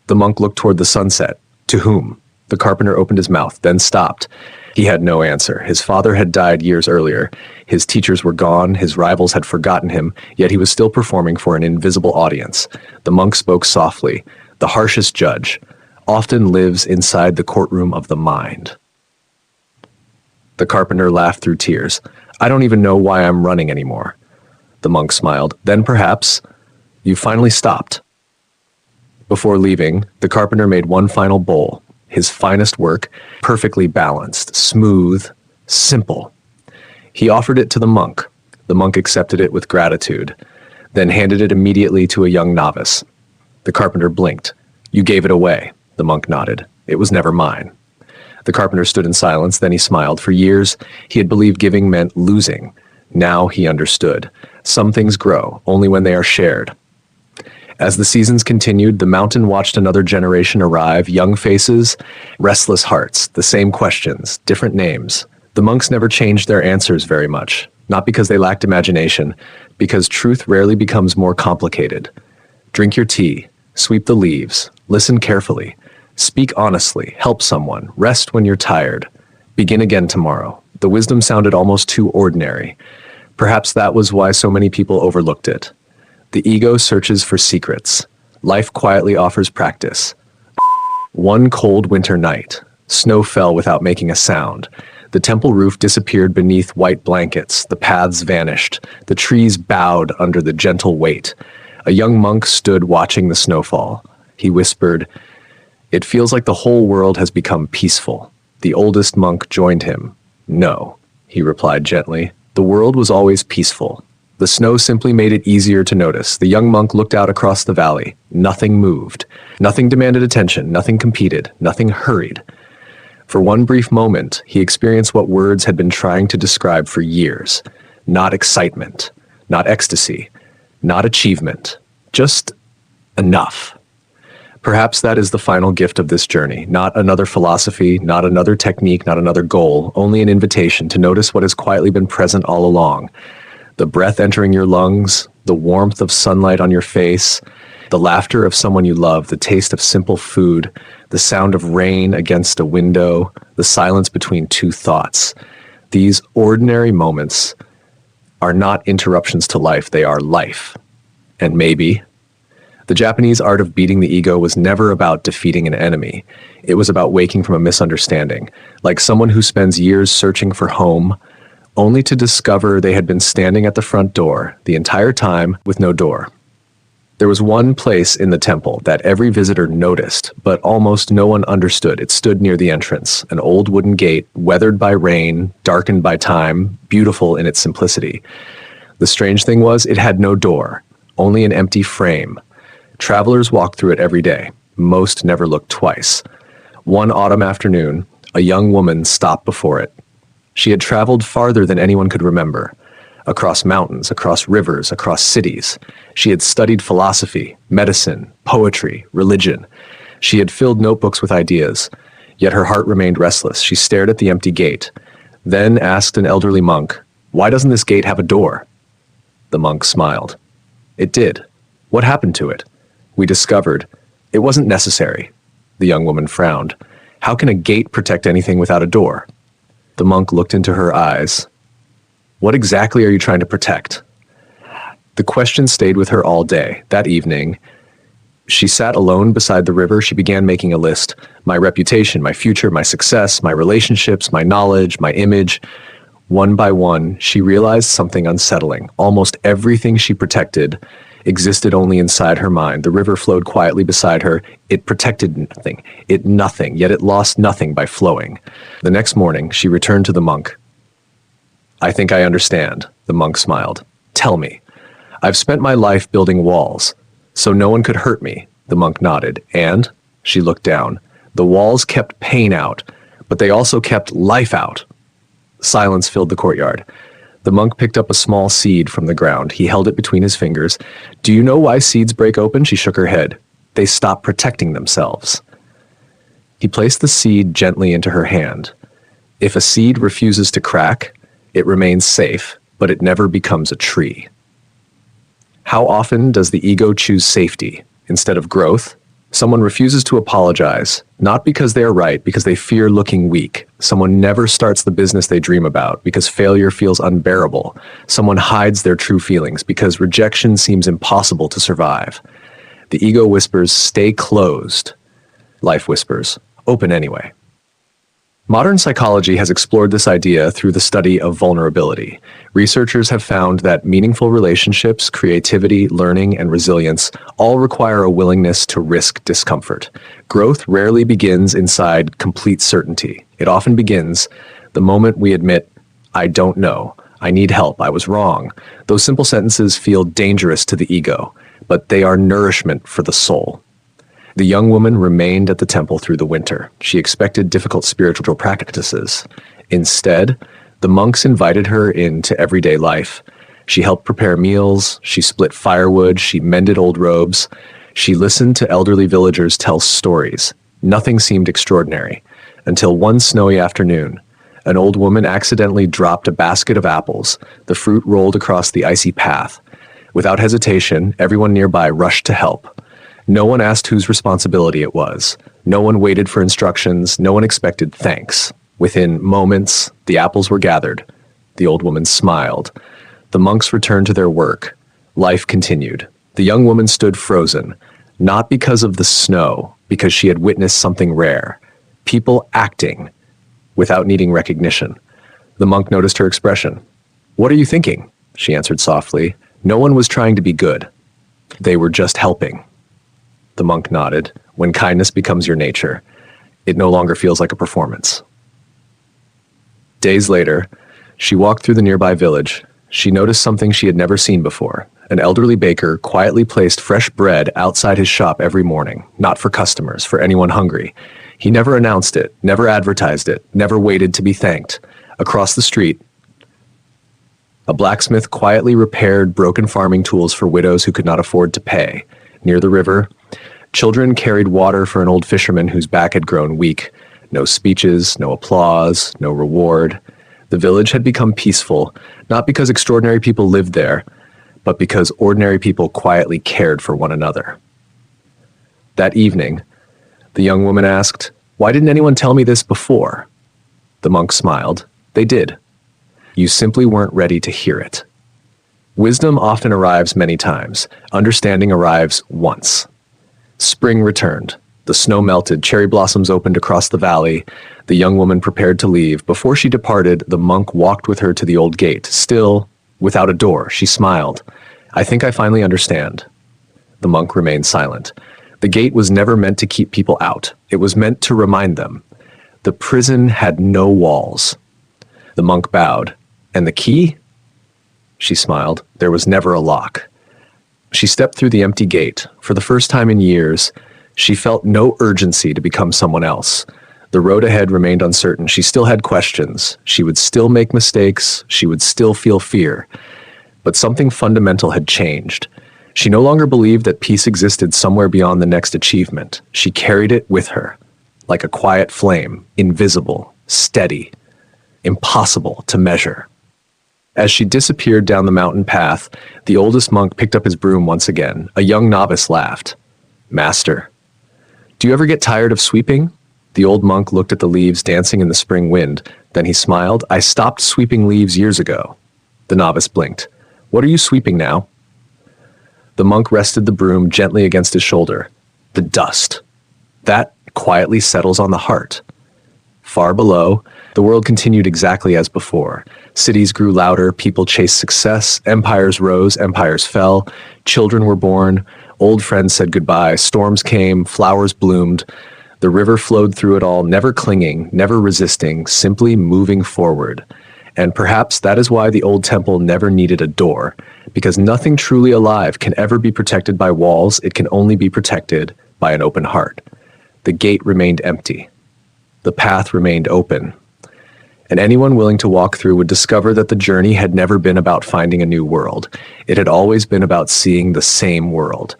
The monk looked toward the sunset. To whom? The carpenter opened his mouth, then stopped. He had no answer. His father had died years earlier. His teachers were gone. His rivals had forgotten him, yet he was still performing for an invisible audience. The monk spoke softly. "The harshest judge often lives inside the courtroom of the mind." The carpenter laughed through tears. "I don't even know why I'm running anymore." The monk smiled. "Then perhaps you finally stopped." Before leaving, the carpenter made one final bowl, his finest work, perfectly balanced, smooth, simple. He offered it to the monk. The monk accepted it with gratitude, then handed it immediately to a young novice. The carpenter blinked. "You gave it away." The monk nodded. "It was never mine." The carpenter stood in silence, then he smiled. For years, he had believed giving meant losing. Now he understood. Some things grow only when they are shared. As the seasons continued, the mountain watched another generation arrive, young faces, restless hearts, the same questions, different names. The monks never changed their answers very much, not because they lacked imagination, because truth rarely becomes more complicated. Drink your tea, sweep the leaves, listen carefully, speak honestly, help someone, rest when you're tired, begin again tomorrow. The wisdom sounded almost too ordinary. Perhaps that was why so many people overlooked it. The ego searches for secrets. Life quietly offers practice. One cold winter night, snow fell without making a sound. The temple roof disappeared beneath white blankets. The paths vanished. The trees bowed under the gentle weight. A young monk stood watching the snowfall. He whispered, "It feels like the whole world has become peaceful." The oldest monk joined him. "No," he replied gently. "The world was always peaceful. The snow simply made it easier to notice." The young monk looked out across the valley. Nothing moved. Nothing demanded attention. Nothing competed. Nothing hurried. For one brief moment, he experienced what words had been trying to describe for years. Not excitement. Not ecstasy. Not achievement. Just enough. Perhaps that is the final gift of this journey. Not another philosophy, not another technique, not another goal, only an invitation to notice what has quietly been present all along. The breath entering your lungs, the warmth of sunlight on your face, the laughter of someone you love, the taste of simple food, the sound of rain against a window, the silence between two thoughts. These ordinary moments are not interruptions to life, they are life. And maybe the Japanese art of beating the ego was never about defeating an enemy. It was about waking from a misunderstanding, like someone who spends years searching for home, only to discover they had been standing at the front door the entire time with no door. There was one place in the temple that every visitor noticed, but almost no one understood. It stood near the entrance, an old wooden gate, weathered by rain, darkened by time, beautiful in its simplicity. The strange thing was, it had no door, only an empty frame. Travelers walked through it every day. Most never looked twice. One autumn afternoon, a young woman stopped before it. She had traveled farther than anyone could remember, across mountains, across rivers, across cities. She had studied philosophy, medicine, poetry, religion. She had filled notebooks with ideas, yet her heart remained restless. She stared at the empty gate, then asked an elderly monk, "Why doesn't this gate have a door?" The monk smiled. "It did. What happened to it?" "We discovered it wasn't necessary." The young woman frowned. "How can a gate protect anything without a door?" The monk looked into her eyes. "What exactly are you trying to protect?" The question stayed with her all day. That evening, she sat alone beside the river. She began making a list. My reputation, my future, my success, my relationships, my knowledge, my image. One by one, she realized something unsettling. Almost everything she protected existed only inside her mind. The river flowed quietly beside her. It protected nothing, yet it lost nothing by flowing. The next morning, she returned to the monk. "I think I understand," the monk smiled. "Tell me." "I've spent my life building walls, so no one could hurt me." The monk nodded. "And?" She looked down. "The walls kept pain out, but they also kept life out." Silence filled the courtyard. The monk picked up a small seed from the ground. He held it between his fingers. "Do you know why seeds break open?" She shook her head. "They stop protecting themselves." He placed the seed gently into her hand. If a seed refuses to crack, it remains safe. but it never becomes a tree. How often does the ego choose safety instead of growth? Someone refuses to apologize, not because they are right, because they fear looking weak. Someone never starts the business they dream about because failure feels unbearable. Someone hides their true feelings because rejection seems impossible to survive. The ego whispers, stay closed. Life whispers, open anyway. Modern psychology has explored this idea through the study of vulnerability. Researchers have found that meaningful relationships, creativity, learning, and resilience all require a willingness to risk discomfort. Growth rarely begins inside complete certainty. It often begins the moment we admit, I don't know, I need help, I was wrong. Those simple sentences feel dangerous to the ego, but they are nourishment for the soul. The young woman remained at the temple through the winter. She expected difficult spiritual practices. Instead, the monks invited her into everyday life. She helped prepare meals, she split firewood, she mended old robes. She listened to elderly villagers tell stories. Nothing seemed extraordinary, until one snowy afternoon. An old woman accidentally dropped a basket of apples. The fruit rolled across the icy path. Without hesitation, everyone nearby rushed to help. No one asked whose responsibility it was. No one waited for instructions. No one expected thanks. Within moments, the apples were gathered. The old woman smiled. The monks returned to their work. Life continued. The young woman stood frozen, not because of the snow, because she had witnessed something rare. People acting without needing recognition. The monk noticed her expression. "What are you thinking?" She answered softly. No one was trying to be good. They were just helping. The monk nodded. When kindness becomes your nature, it no longer feels like a performance. Days later, she walked through the nearby village. She noticed something she had never seen before. An elderly baker quietly placed fresh bread outside his shop every morning, not for customers, for anyone hungry. He never announced it, never advertised it, never waited to be thanked. Across the street, a blacksmith quietly repaired broken farming tools for widows who could not afford to pay. Near the river, children carried water for an old fisherman whose back had grown weak. No speeches, no applause, no reward. The village had become peaceful, not because extraordinary people lived there, but because ordinary people quietly cared for one another. That evening, the young woman asked, "Why didn't anyone tell me this before?" The monk smiled. "They did. You simply weren't ready to hear it." Wisdom often arrives many times. Understanding arrives once. Spring returned. The snow melted, cherry blossoms opened across the valley. The young woman prepared to leave. Before she departed, the monk walked with her to the old gate. Still, without a door, she smiled. "I think I finally understand." The monk remained silent. The gate was never meant to keep people out. It was meant to remind them. The prison had no walls. The monk bowed. "And the key?" She smiled. "There was never a lock." She stepped through the empty gate. For the first time in years, she felt no urgency to become someone else. The road ahead remained uncertain. She still had questions. She would still make mistakes. She would still feel fear. But something fundamental had changed. She no longer believed that peace existed somewhere beyond the next achievement. She carried it with her, like a quiet flame, invisible, steady, impossible to measure. As she disappeared down the mountain path, the oldest monk picked up his broom once again. A young novice laughed. "Master, do you ever get tired of sweeping?" The old monk looked at the leaves dancing in the spring wind. Then he smiled. "I stopped sweeping leaves years ago." The novice blinked. "What are you sweeping now?" The monk rested the broom gently against his shoulder. "The dust. That quietly settles on the heart." Far below, the world continued exactly as before. Cities grew louder, people chased success, empires rose, empires fell, children were born, old friends said goodbye, storms came, flowers bloomed. The river flowed through it all, never clinging, never resisting, simply moving forward. And perhaps that is why the old temple never needed a door, because nothing truly alive can ever be protected by walls. It can only be protected by an open heart. The gate remained empty. The path remained open. And anyone willing to walk through would discover that the journey had never been about finding a new world. It had always been about seeing the same world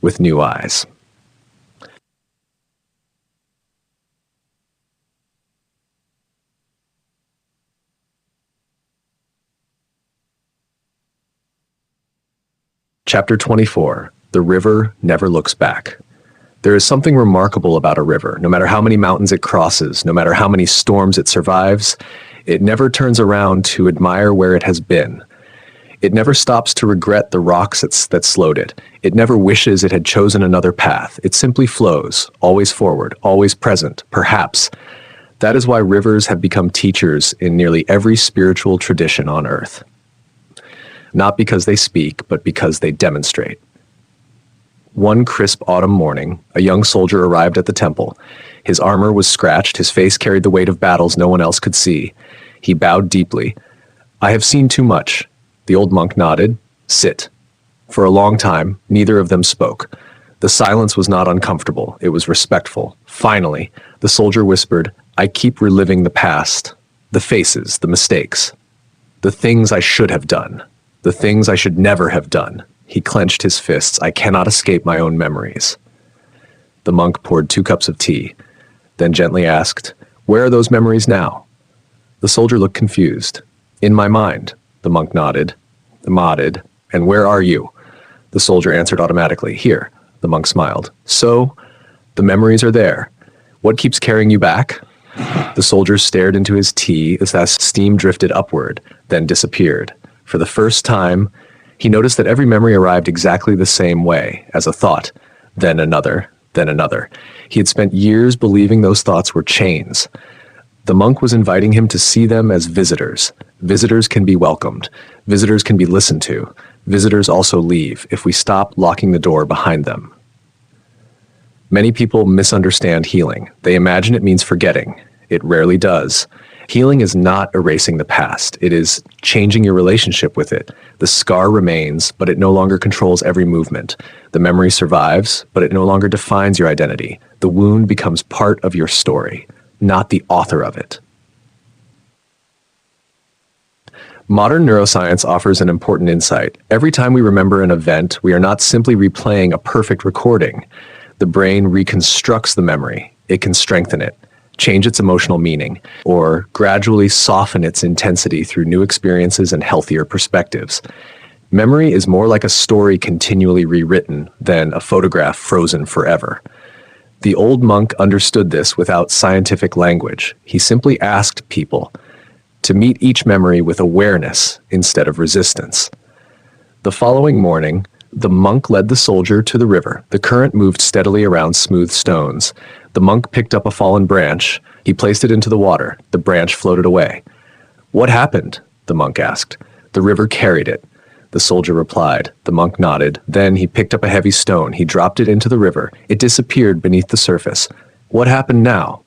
with new eyes. Chapter 24. The river never looks back. There is something remarkable about a river. No matter how many mountains it crosses, no matter how many storms it survives, it never turns around to admire where it has been. It never stops to regret the rocks that slowed it. It never wishes it had chosen another path. It simply flows, always forward, always present, perhaps. That is why rivers have become teachers in nearly every spiritual tradition on earth. Not because they speak, but because they demonstrate. One crisp autumn morning, a young soldier arrived at the temple. His armor was scratched, his face carried the weight of battles no one else could see. He bowed deeply. "I have seen too much." The old monk nodded. "Sit." For a long time, neither of them spoke. The silence was not uncomfortable, it was respectful. Finally, the soldier whispered, "I keep reliving the past, the faces, the mistakes, the things I should have done, the things I should never have done." He clenched his fists. "I cannot escape my own memories." The monk poured 2 cups of tea, then gently asked, "Where are those memories now?" The soldier looked confused. "In my mind." The monk nodded. "And where are you?" The soldier answered automatically, "Here." The monk smiled. "So, the memories are there. What keeps carrying you back?" The soldier stared into his tea as that steam drifted upward, then disappeared. For the first time, he noticed that every memory arrived exactly the same way, as a thought, then another, then another. He had spent years believing those thoughts were chains. The monk was inviting him to see them as visitors. Visitors can be welcomed. Visitors can be listened to. Visitors also leave if we stop locking the door behind them. Many people misunderstand healing. They imagine it means forgetting. It rarely does. Healing is not erasing the past. It is changing your relationship with it. The scar remains, but it no longer controls every movement. The memory survives, but it no longer defines your identity. The wound becomes part of your story, not the author of it. Modern neuroscience offers an important insight. Every time we remember an event, we are not simply replaying a perfect recording. The brain reconstructs the memory. It can strengthen it, change its emotional meaning, or gradually soften its intensity through new experiences and healthier perspectives. Memory is more like a story continually rewritten than a photograph frozen forever. The old monk understood this without scientific language. He simply asked people to meet each memory with awareness instead of resistance. The following morning, the monk led the soldier to the river. The current moved steadily around smooth stones. The monk picked up a fallen branch. He placed it into the water. The branch floated away. "What happened?" the monk asked. "The river carried it." The soldier replied. The monk nodded. Then he picked up a heavy stone. He dropped it into the river. It disappeared beneath the surface. "What happened now?"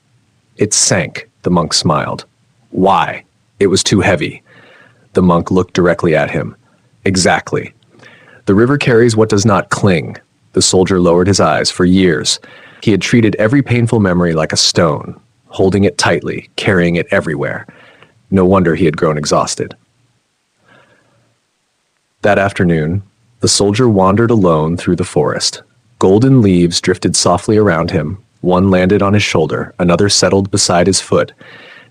"It sank," the monk smiled. "Why?" "It was too heavy." The monk looked directly at him. "Exactly. The river carries what does not cling." The soldier lowered his eyes. For years, he had treated every painful memory like a stone, holding it tightly, carrying it everywhere. No wonder he had grown exhausted. That afternoon, the soldier wandered alone through the forest. Golden leaves drifted softly around him. One landed on his shoulder, another settled beside his foot.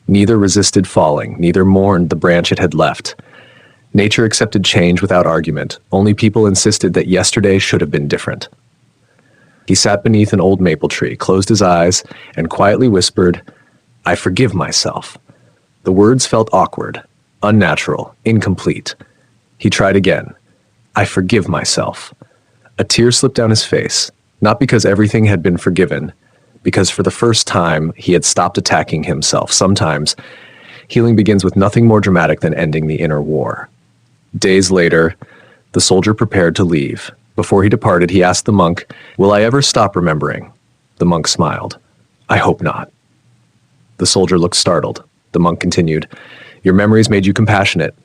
Neither resisted falling, neither mourned the branch it had left. Nature accepted change without argument. Only people insisted that yesterday should have been different. He sat beneath an old maple tree, closed his eyes, and quietly whispered, "I forgive myself." The words felt awkward, unnatural, incomplete. He tried again. "I forgive myself." A tear slipped down his face, not because everything had been forgiven, because for the first time he had stopped attacking himself. Sometimes healing begins with nothing more dramatic than ending the inner war. Days later, the soldier prepared to leave. Before he departed, he asked the monk, "Will I ever stop remembering?" The monk smiled. "I hope not." The soldier looked startled. The monk continued, "Your memories made you compassionate.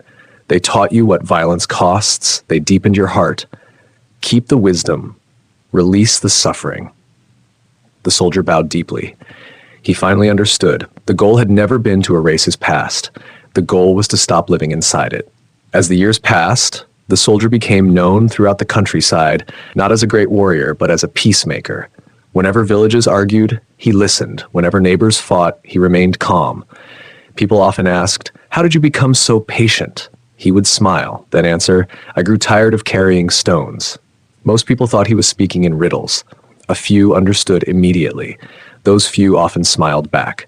They taught you what violence costs. They deepened your heart. Keep the wisdom. Release the suffering." The soldier bowed deeply. He finally understood. The goal had never been to erase his past. The goal was to stop living inside it. As the years passed, the soldier became known throughout the countryside, not as a great warrior, but as a peacemaker. Whenever villages argued, he listened. Whenever neighbors fought, he remained calm. People often asked, "How did you become so patient?" He would smile, then answer, "I grew tired of carrying stones." Most people thought he was speaking in riddles. A few understood immediately. Those few often smiled back.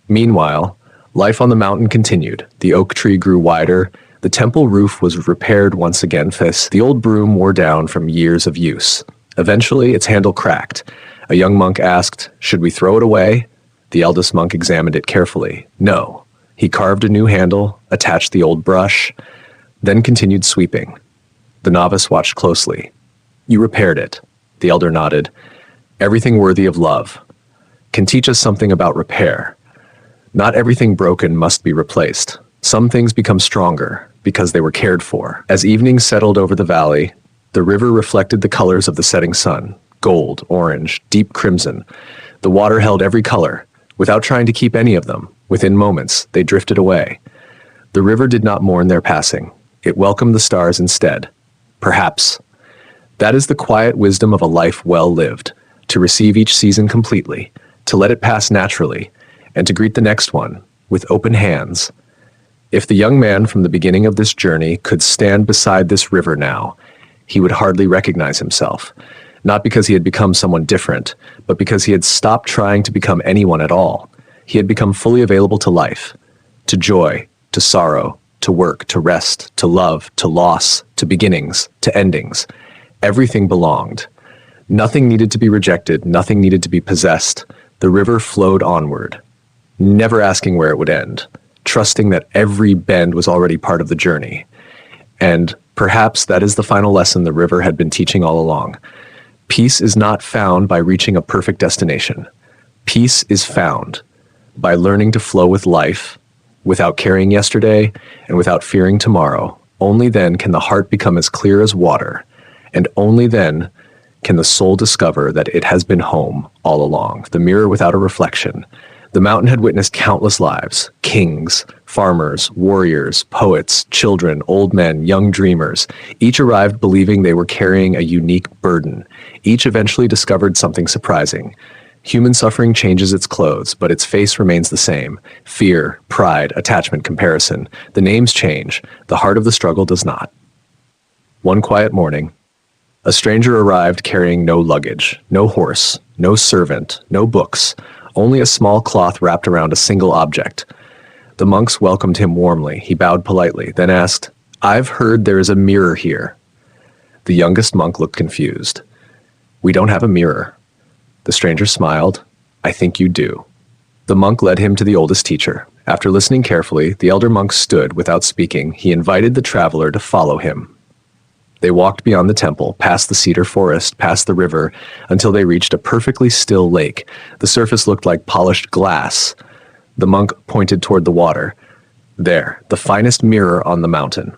Meanwhile, life on the mountain continued. The oak tree grew wider. The temple roof was repaired once again. The old broom wore down from years of use. Eventually, its handle cracked. A young monk asked, "Should we throw it away?" The eldest monk examined it carefully. No. He carved a new handle, attached the old brush, then continued sweeping. The novice watched closely. "You repaired it." The elder nodded. "Everything worthy of love can teach us something about repair. Not everything broken must be replaced. Some things become stronger because they were cared for." As evening settled over the valley, the river reflected the colors of the setting sun: gold, orange, deep crimson. The water held every color, without trying to keep any of them. Within moments, they drifted away. The river did not mourn their passing. It welcomed the stars instead. Perhaps. That is the quiet wisdom of a life well lived, to receive each season completely, to let it pass naturally, and to greet the next one with open hands. If the young man from the beginning of this journey could stand beside this river now, he would hardly recognize himself, not because he had become someone different, but because he had stopped trying to become anyone at all. He had become fully available to life, to joy, to sorrow, to work, to rest, to love, to loss, to beginnings, to endings. Everything belonged. Nothing needed to be rejected, nothing needed to be possessed. The river flowed onward, never asking where it would end, trusting that every bend was already part of the journey. And perhaps that is the final lesson the river had been teaching all along. Peace is not found by reaching a perfect destination. Peace is found by learning to flow with life, without carrying yesterday and without fearing tomorrow. Only then can the heart become as clear as water, and only then can the soul discover that it has been home all along, the mirror without a reflection. The mountain had witnessed countless lives: kings, farmers, warriors, poets, children, old men, young dreamers. Each arrived believing they were carrying a unique burden. Each eventually discovered something surprising. Human suffering changes its clothes, but its face remains the same: fear, pride, attachment, comparison. The names change. The heart of the struggle does not. One quiet morning, a stranger arrived carrying no luggage, no horse, no servant, no books, only a small cloth wrapped around a single object. The monks welcomed him warmly. He bowed politely, then asked, "I've heard there is a mirror here." The youngest monk looked confused. "We don't have a mirror." The stranger smiled. "I think you do." The monk led him to the oldest teacher. After listening carefully, the elder monk stood without speaking. He invited the traveler to follow him. They walked beyond the temple, past the cedar forest, past the river, until they reached a perfectly still lake. The surface looked like polished glass. The monk pointed toward the water. There, the finest mirror on the mountain.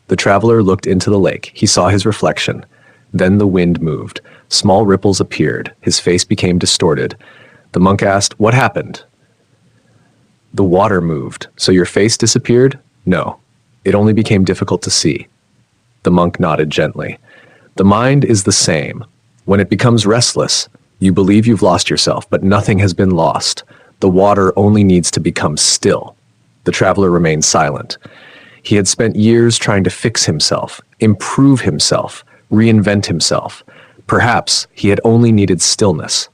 The traveler looked into the lake. He saw his reflection. Then the wind moved. Small ripples appeared. His face became distorted. The monk asked, "What happened?" "The water moved. So your face disappeared?" "No. It only became difficult to see." The monk nodded gently. "The mind is the same. When it becomes restless, you believe you've lost yourself, but nothing has been lost. The water only needs to become still." The traveler remained silent. He had spent years trying to fix himself, improve himself, reinvent himself. Perhaps he had only needed stillness.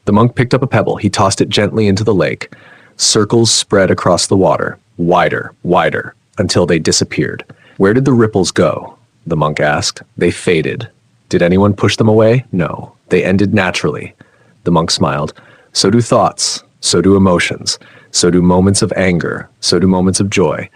The monk picked up a pebble. He tossed it gently into the lake. Circles spread across the water, wider, wider, until they disappeared. "Where did the ripples go?" the monk asked. "They faded." "Did anyone push them away?" "No. They ended naturally." The monk smiled. "So do thoughts. So do emotions. So do moments of anger. So do moments of joy.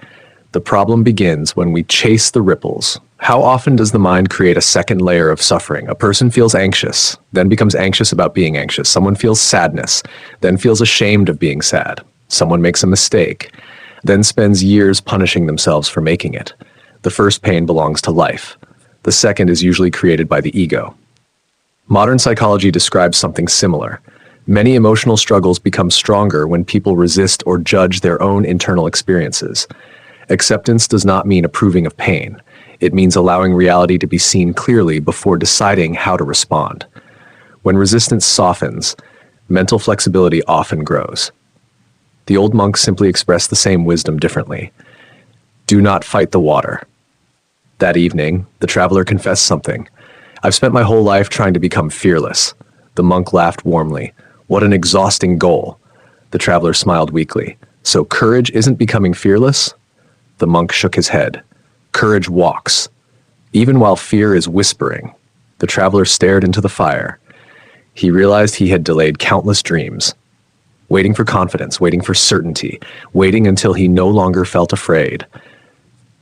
The problem begins when we chase the ripples. How often does the mind create a second layer of suffering? A person feels anxious, then becomes anxious about being anxious. Someone feels sadness, then feels ashamed of being sad. Someone makes a mistake, then spends years punishing themselves for making it. The first pain belongs to life. The second is usually created by the ego. Modern psychology describes something similar. Many emotional struggles become stronger when people resist or judge their own internal experiences. Acceptance does not mean approving of pain. It means allowing reality to be seen clearly before deciding how to respond. When resistance softens, mental flexibility often grows. The old monk simply expressed the same wisdom differently. Do not fight the water. That evening, the traveler confessed something. I've spent my whole life trying to become fearless. The monk laughed warmly. What an exhausting goal. The traveler smiled weakly. So courage isn't becoming fearless? The monk shook his head. Courage walks, even while fear is whispering. The traveler stared into the fire. He realized he had delayed countless dreams, waiting for confidence, waiting for certainty, waiting until he no longer felt afraid.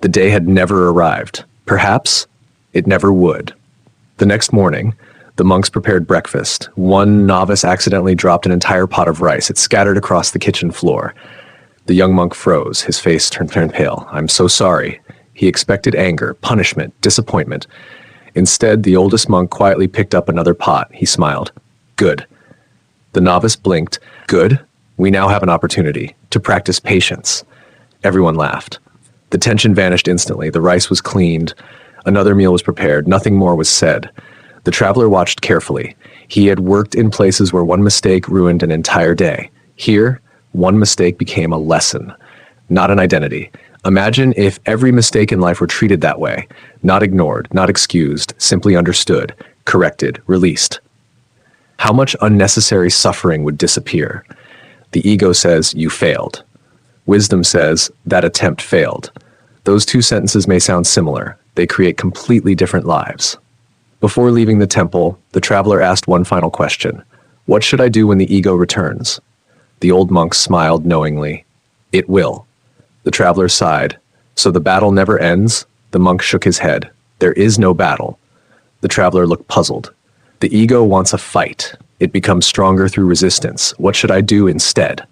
The day had never arrived. Perhaps it never would. The next morning, the monks prepared breakfast. One novice accidentally dropped an entire pot of rice. It scattered across the kitchen floor. The young monk froze. His face turned pale. I'm so sorry. He expected anger, punishment, disappointment. Instead, the oldest monk quietly picked up another pot. He smiled. Good. The novice blinked. Good. We now have an opportunity to practice patience. Everyone laughed. The tension vanished instantly. The rice was cleaned. Another meal was prepared. Nothing more was said. The traveler watched carefully. He had worked in places where one mistake ruined an entire day. Here, one mistake became a lesson, not an identity. Imagine if every mistake in life were treated that way, not ignored, not excused, simply understood, corrected, released. How much unnecessary suffering would disappear? The ego says, you failed. Wisdom says, that attempt failed. Those two sentences may sound similar. They create completely different lives. Before leaving the temple, the traveler asked one final question. What should I do when the ego returns? The old monk smiled knowingly. It will. The traveler sighed. So the battle never ends? The monk shook his head. There is no battle. The traveler looked puzzled. The ego wants a fight. It becomes stronger through resistance. What should I do instead?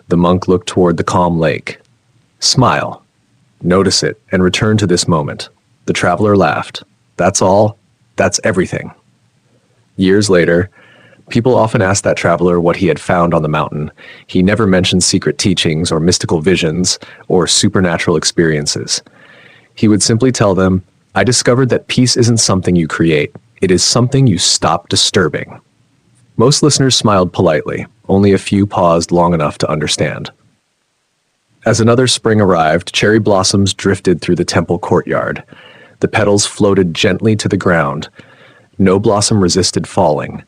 The monk looked toward the calm lake. Smile. Notice it and return to this moment. The traveler laughed. That's all? That's everything. Years later, people often asked that traveler what he had found on the mountain. He never mentioned secret teachings or mystical visions or supernatural experiences. He would simply tell them, I discovered that peace isn't something you create. It is something you stop disturbing. Most listeners smiled politely. Only a few paused long enough to understand. As another spring arrived, cherry blossoms drifted through the temple courtyard. The petals floated gently to the ground. No blossom resisted falling.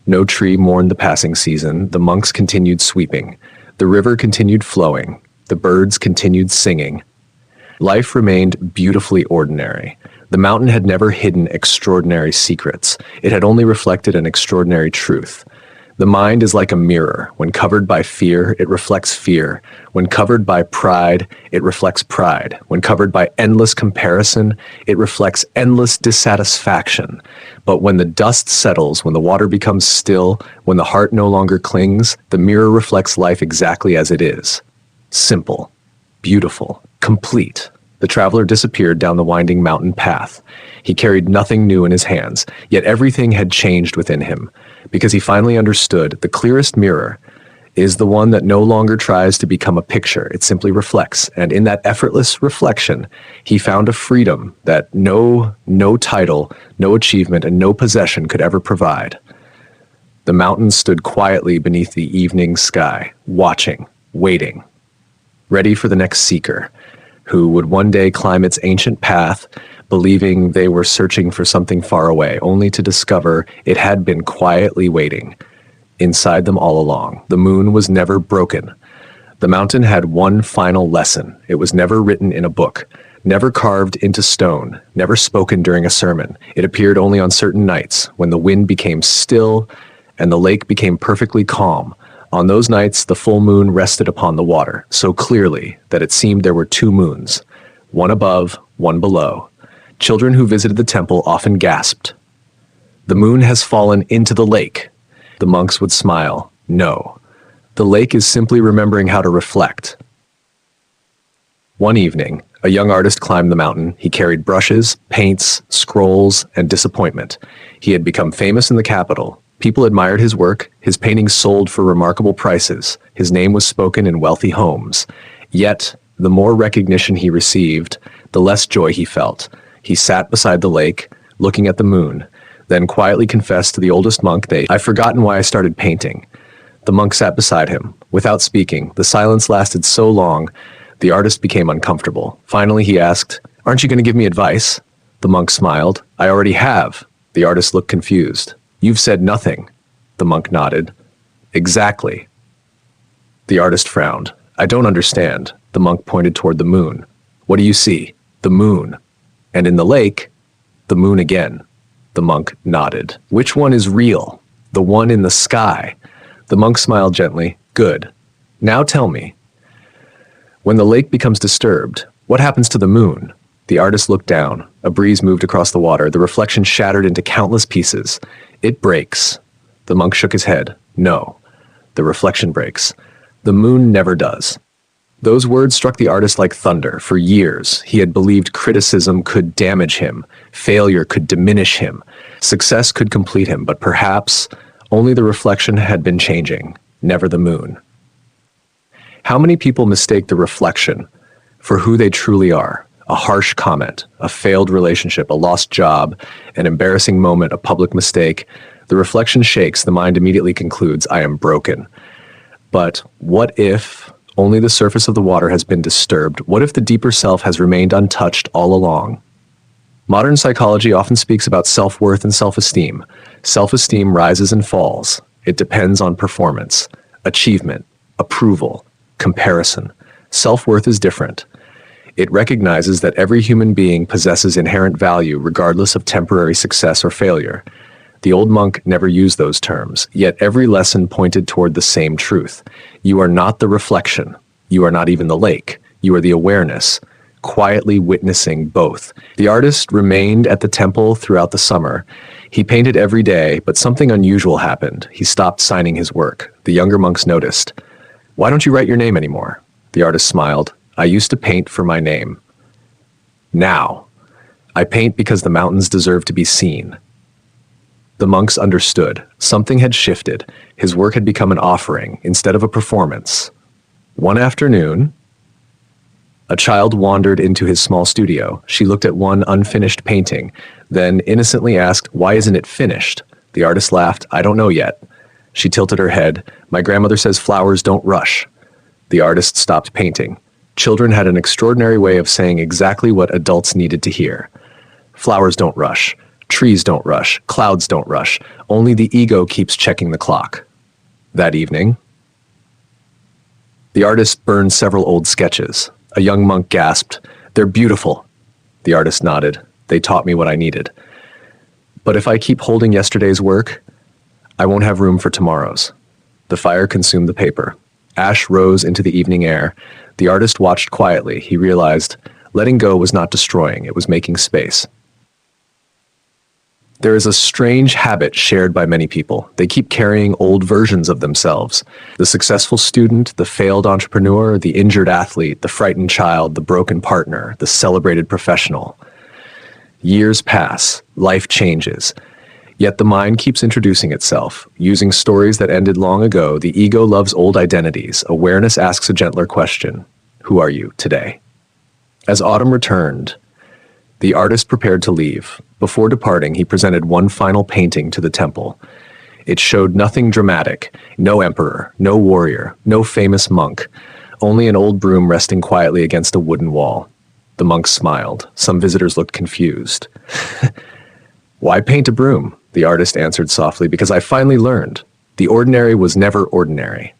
No tree mourned the passing season. The monks continued sweeping. The river continued flowing. The birds continued singing. Life remained beautifully ordinary. The mountain had never hidden extraordinary secrets. It had only reflected an extraordinary truth. The mind is like a mirror. When covered by fear, it reflects fear. When covered by pride, it reflects pride. When covered by endless comparison, it reflects endless dissatisfaction. But when the dust settles, when the water becomes still, when the heart no longer clings, the mirror reflects life exactly as it is. Simple, beautiful, complete. The traveler disappeared down the winding mountain path. He carried nothing new in his hands, yet everything had changed within him, because he finally understood the clearest mirror is the one that no longer tries to become a picture. It simply reflects, and in that effortless reflection, he found a freedom that no title, no achievement, and no possession could ever provide. The mountain stood quietly beneath the evening sky, watching, waiting, ready for the next seeker, who would one day climb its ancient path, believing they were searching for something far away, only to discover it had been quietly waiting inside them all along. The moon was never broken. The mountain had one final lesson. It was never written in a book, never carved into stone, never spoken during a sermon. It appeared only on certain nights, when the wind became still and the lake became perfectly calm. On those nights, the full moon rested upon the water, so clearly that it seemed there were two moons, one above, one below. Children who visited the temple often gasped, "The moon has fallen into the lake." The monks would smile, "No, the lake is simply remembering how to reflect." One evening, a young artist climbed the mountain. He carried brushes, paints, scrolls, and disappointment. He had become famous in the capital. People admired his work. His paintings sold for remarkable prices. His name was spoken in wealthy homes. Yet, the more recognition he received, the less joy he felt. He sat beside the lake, looking at the moon, then quietly confessed to the oldest monk, "I've forgotten why I started painting." The monk sat beside him. Without speaking, the silence lasted so long The artist became uncomfortable. Finally, he asked, "Aren't you going to give me advice?" The monk smiled. "I already have." The artist looked confused. "You've said nothing." The monk nodded. "Exactly." The artist frowned. "I don't understand." The monk pointed toward the moon. "What do you see?" "The moon." "And in the lake?" "The moon again." The monk nodded. "Which one is real?" "The one in the sky." The monk smiled gently. "Good. Now tell me, when the lake becomes disturbed, what happens to the moon?" The artist looked down. A breeze moved across the water. The reflection shattered into countless pieces. "It breaks." The monk shook his head. "No. The reflection breaks. The moon never does." Those words struck the artist like thunder. For years, he had believed criticism could damage him, failure could diminish him, success could complete him, but perhaps only the reflection had been changing, never the moon. How many people mistake the reflection for who they truly are? A harsh comment, a failed relationship, a lost job, an embarrassing moment, a public mistake. The reflection shakes, the mind immediately concludes, "I am broken." But what if only the surface of the water has been disturbed? What if the deeper self has remained untouched all along? Modern psychology often speaks about self-worth and self-esteem. Self-esteem rises and falls. It depends on performance, achievement, approval, comparison. Self-worth is different. It recognizes that every human being possesses inherent value regardless of temporary success or failure. The old monk never used those terms, yet every lesson pointed toward the same truth. You are not the reflection. You are not even the lake. You are the awareness, quietly witnessing both. The artist remained at the temple throughout the summer. He painted every day, but something unusual happened. He stopped signing his work. The younger monks noticed. "Why don't you write your name anymore?" The artist smiled. "I used to paint for my name. Now, I paint because the mountains deserve to be seen." The monks understood. Something had shifted. His work had become an offering instead of a performance. One afternoon, a child wandered into his small studio. She looked at one unfinished painting, then innocently asked, "Why isn't it finished?" The artist laughed. "I don't know yet." She tilted her head. "My grandmother says flowers don't rush." The artist stopped painting. Children had an extraordinary way of saying exactly what adults needed to hear. Flowers don't rush. Trees don't rush. Clouds don't rush. Only the ego keeps checking the clock. That evening, the artist burned several old sketches. A young monk gasped, "They're beautiful." The artist nodded. "They taught me what I needed. But if I keep holding yesterday's work, I won't have room for tomorrow's." The fire consumed the paper. Ash rose into the evening air. The artist watched quietly. He realized letting go was not destroying, it was making space. There is a strange habit shared by many people. They keep carrying old versions of themselves. The successful student, the failed entrepreneur, the injured athlete, the frightened child, the broken partner, the celebrated professional. Years pass, life changes. Yet the mind keeps introducing itself. Using stories that ended long ago, the ego loves old identities. Awareness asks a gentler question. Who are you today? As autumn returned, the artist prepared to leave. Before departing, he presented one final painting to the temple. It showed nothing dramatic, no emperor, no warrior, no famous monk, only an old broom resting quietly against a wooden wall. The monk smiled. Some visitors looked confused. "Why paint a broom?" The artist answered softly, "Because I finally learned. The ordinary was never ordinary."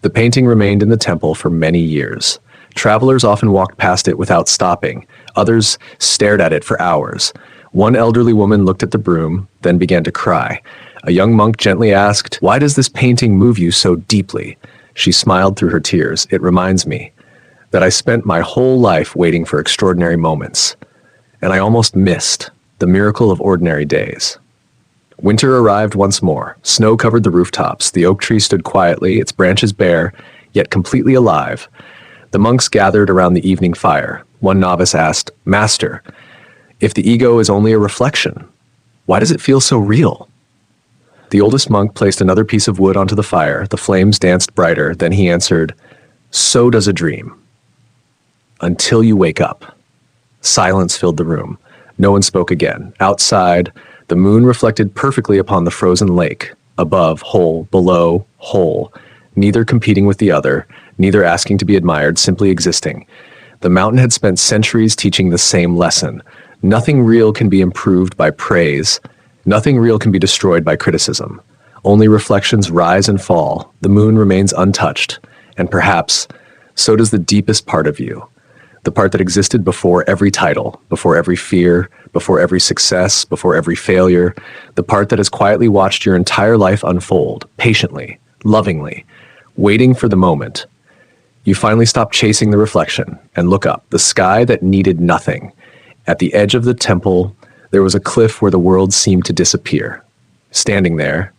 The painting remained in the temple for many years. Travelers often walked past it without stopping. Others stared at it for hours. One elderly woman looked at the broom, then began to cry. A young monk gently asked, "Why does this painting move you so deeply?" She smiled through her tears. "It reminds me that I spent my whole life waiting for extraordinary moments, and I almost missed the miracle of ordinary days." Winter arrived once more. Snow covered the rooftops. The oak tree stood quietly, its branches bare, yet completely alive. The monks gathered around the evening fire. One novice asked, "Master, if the ego is only a reflection, why does it feel so real?" The oldest monk placed another piece of wood onto the fire. The flames danced brighter. Then he answered, "So does a dream. Until you wake up." Silence filled the room. No one spoke again. Outside, the moon reflected perfectly upon the frozen lake. Above, whole. Below, whole. Neither competing with the other. neither asking to be admired, simply existing. The mountain had spent centuries teaching the same lesson. Nothing real can be improved by praise. Nothing real can be destroyed by criticism. Only reflections rise and fall. The moon remains untouched. And perhaps, so does the deepest part of you. The part that existed before every title, before every fear, before every success, before every failure. The part that has quietly watched your entire life unfold, patiently, lovingly, waiting for the moment. You finally stop chasing the reflection and look up, the sky that needed nothing. At the edge of the temple, there was a cliff where the world seemed to disappear. Standing there,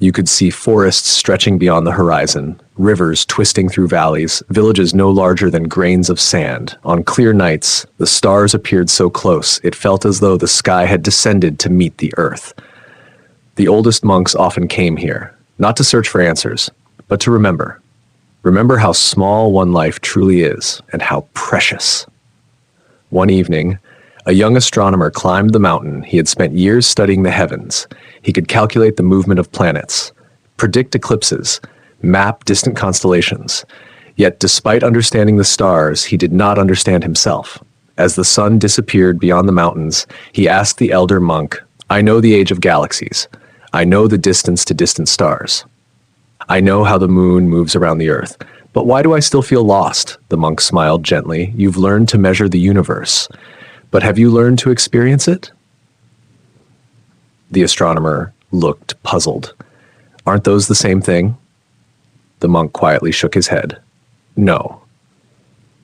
you could see forests stretching beyond the horizon, rivers twisting through valleys, villages no larger than grains of sand. On clear nights, the stars appeared so close, it felt as though the sky had descended to meet the earth. The oldest monks often came here, not to search for answers, but to remember. Remember how small one life truly is, and how precious. One evening, a young astronomer climbed the mountain. He had spent years studying the heavens. He could calculate the movement of planets, predict eclipses, map distant constellations. Yet, despite understanding the stars, he did not understand himself. As the sun disappeared beyond the mountains, he asked the elder monk, "I know the age of galaxies. I know the distance to distant stars. I know how the moon moves around the earth. But why do I still feel lost?" The monk smiled gently. "You've learned to measure the universe. But have you learned to experience it?" The astronomer looked puzzled. "Aren't those the same thing?" The monk quietly shook his head. "No."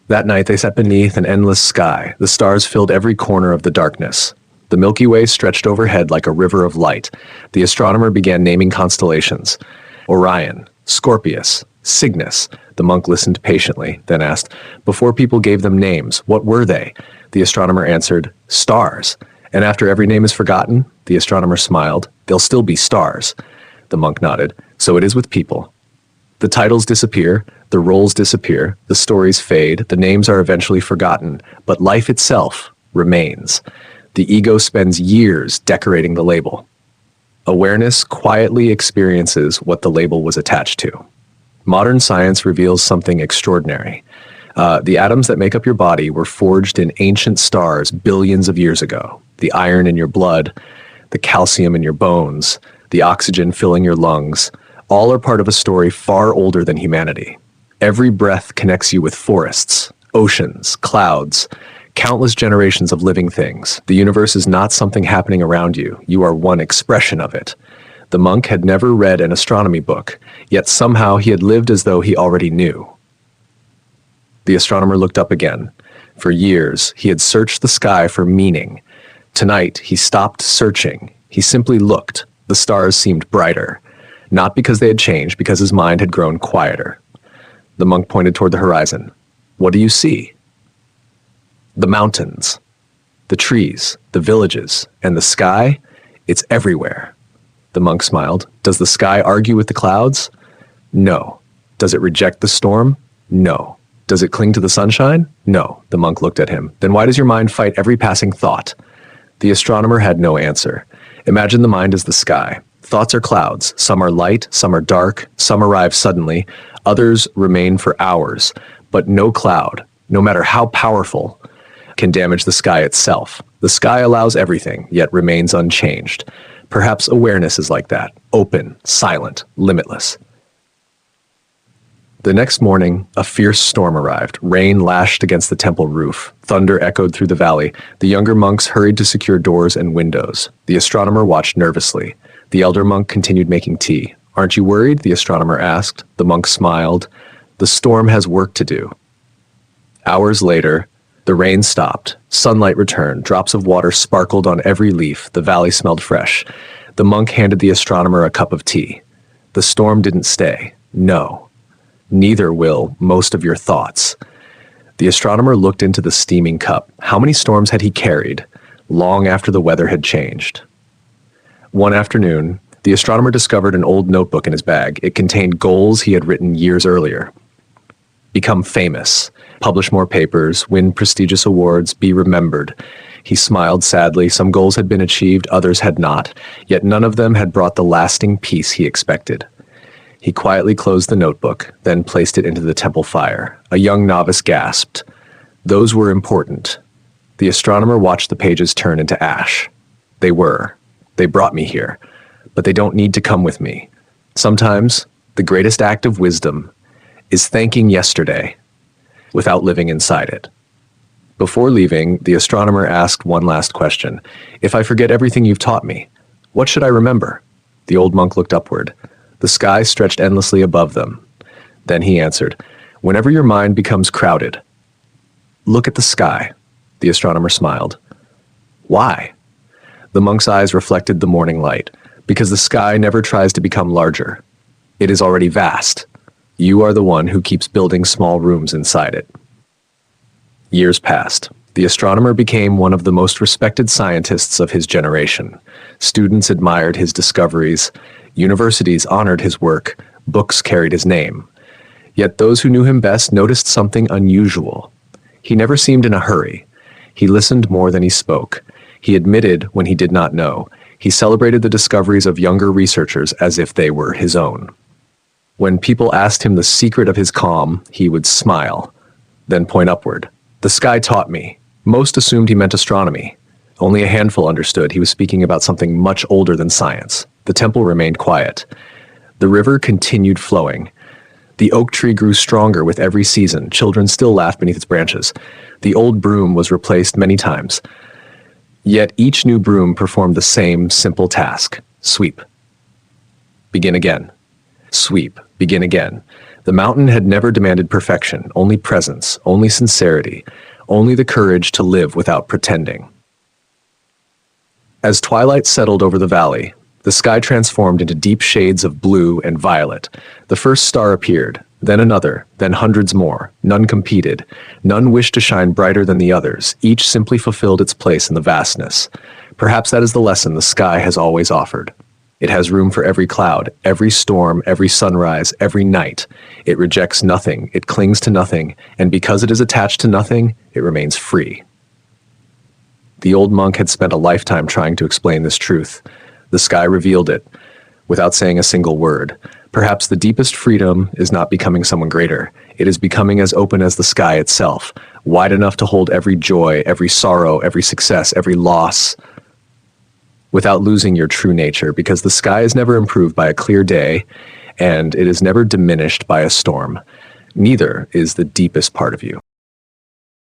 That night they sat beneath an endless sky. The stars filled every corner of the darkness. The Milky Way stretched overhead like a river of light. The astronomer began naming constellations. Orion, Scorpius, Cygnus. The monk listened patiently, then asked, "Before people gave them names, what were they?" The astronomer answered, "Stars." "And after every name is forgotten?" The astronomer smiled. "They'll still be stars." The monk nodded. "So it is with people. The titles disappear, the roles disappear, the stories fade, the names are eventually forgotten, but life itself remains. The ego spends years decorating the label. Awareness quietly experiences what the label was attached to. Modern science reveals something extraordinary. The atoms that make up your body were forged in ancient stars billions of years ago. The iron in your blood, the calcium in your bones, the oxygen filling your lungs, all are part of a story far older than humanity. Every breath connects you with forests, oceans, clouds, countless generations of living things. The universe is not something happening around you. You are one expression of it. The monk had never read an astronomy book, yet somehow he had lived as though he already knew. The astronomer looked up again. For years, he had searched the sky for meaning. Tonight, he stopped searching. He simply looked. The stars seemed brighter. Not because they had changed, because his mind had grown quieter. The monk pointed toward the horizon. "What do you see?" "The mountains, the trees, the villages, and the sky. It's everywhere." The monk smiled. "Does the sky argue with the clouds?" "No." "Does it reject the storm?" "No." "Does it cling to the sunshine?" "No." The monk looked at him. "Then why does your mind fight every passing thought?" The astronomer had no answer. Imagine the mind as the sky. Thoughts are clouds. Some are light, some are dark, some arrive suddenly, others remain for hours. But no cloud, no matter how powerful, can damage the sky itself. The sky allows everything, yet remains unchanged. Perhaps awareness is like that, open, silent, limitless. The next morning, a fierce storm arrived. Rain lashed against the temple roof. Thunder echoed through the valley. The younger monks hurried to secure doors and windows. The astronomer watched nervously. The elder monk continued making tea. "Aren't you worried?" the astronomer asked. The monk smiled. "The storm has work to do." Hours later, the rain stopped. Sunlight returned. Drops of water sparkled on every leaf. The valley smelled fresh. The monk handed the astronomer a cup of tea. "The storm didn't stay. No. Neither will most of your thoughts." The astronomer looked into the steaming cup. How many storms had he carried, long after the weather had changed? One afternoon, the astronomer discovered an old notebook in his bag. It contained goals he had written years earlier. Become famous, publish more papers, win prestigious awards, be remembered. He smiled sadly. Some goals had been achieved, others had not, yet none of them had brought the lasting peace he expected. He quietly closed the notebook, then placed it into the temple fire. A young novice gasped. Those were important. The astronomer watched the pages turn into ash. They were. They brought me here. But they don't need to come with me. Sometimes, the greatest act of wisdom is thanking yesterday without living inside it. Before leaving, the astronomer asked one last question. If I forget everything you've taught me, what should I remember? The old monk looked upward. The sky stretched endlessly above them. Then he answered, whenever your mind becomes crowded, look at the sky. The astronomer smiled. Why? The monk's eyes reflected the morning light. Because the sky never tries to become larger. It is already vast. You are the one who keeps building small rooms inside it. Years passed. The astronomer became one of the most respected scientists of his generation. Students admired his discoveries. Universities honored his work. Books carried his name. Yet those who knew him best noticed something unusual. He never seemed in a hurry. He listened more than he spoke. He admitted when he did not know. He celebrated the discoveries of younger researchers as if they were his own. When people asked him the secret of his calm, he would smile, then point upward. The sky taught me. Most assumed he meant astronomy. Only a handful understood he was speaking about something much older than science. The temple remained quiet. The river continued flowing. The oak tree grew stronger with every season. Children still laughed beneath its branches. The old broom was replaced many times. Yet each new broom performed the same simple task. Sweep. Begin again. Sweep. Begin again. The mountain had never demanded perfection, only presence, only sincerity, only the courage to live without pretending. As twilight settled over the valley, the sky transformed into deep shades of blue and violet. The first star appeared, then another, then hundreds more. None competed. None wished to shine brighter than the others. Each simply fulfilled its place in the vastness. Perhaps that is the lesson the sky has always offered. It has room for every cloud, every storm, every sunrise, every night. It rejects nothing, it clings to nothing, and because it is attached to nothing, it remains free. The old monk had spent a lifetime trying to explain this truth. The sky revealed it, without saying a single word. Perhaps the deepest freedom is not becoming someone greater. It is becoming as open as the sky itself, wide enough to hold every joy, every sorrow, every success, every loss, without losing your true nature, because the sky is never improved by a clear day, and it is never diminished by a storm. Neither is the deepest part of you.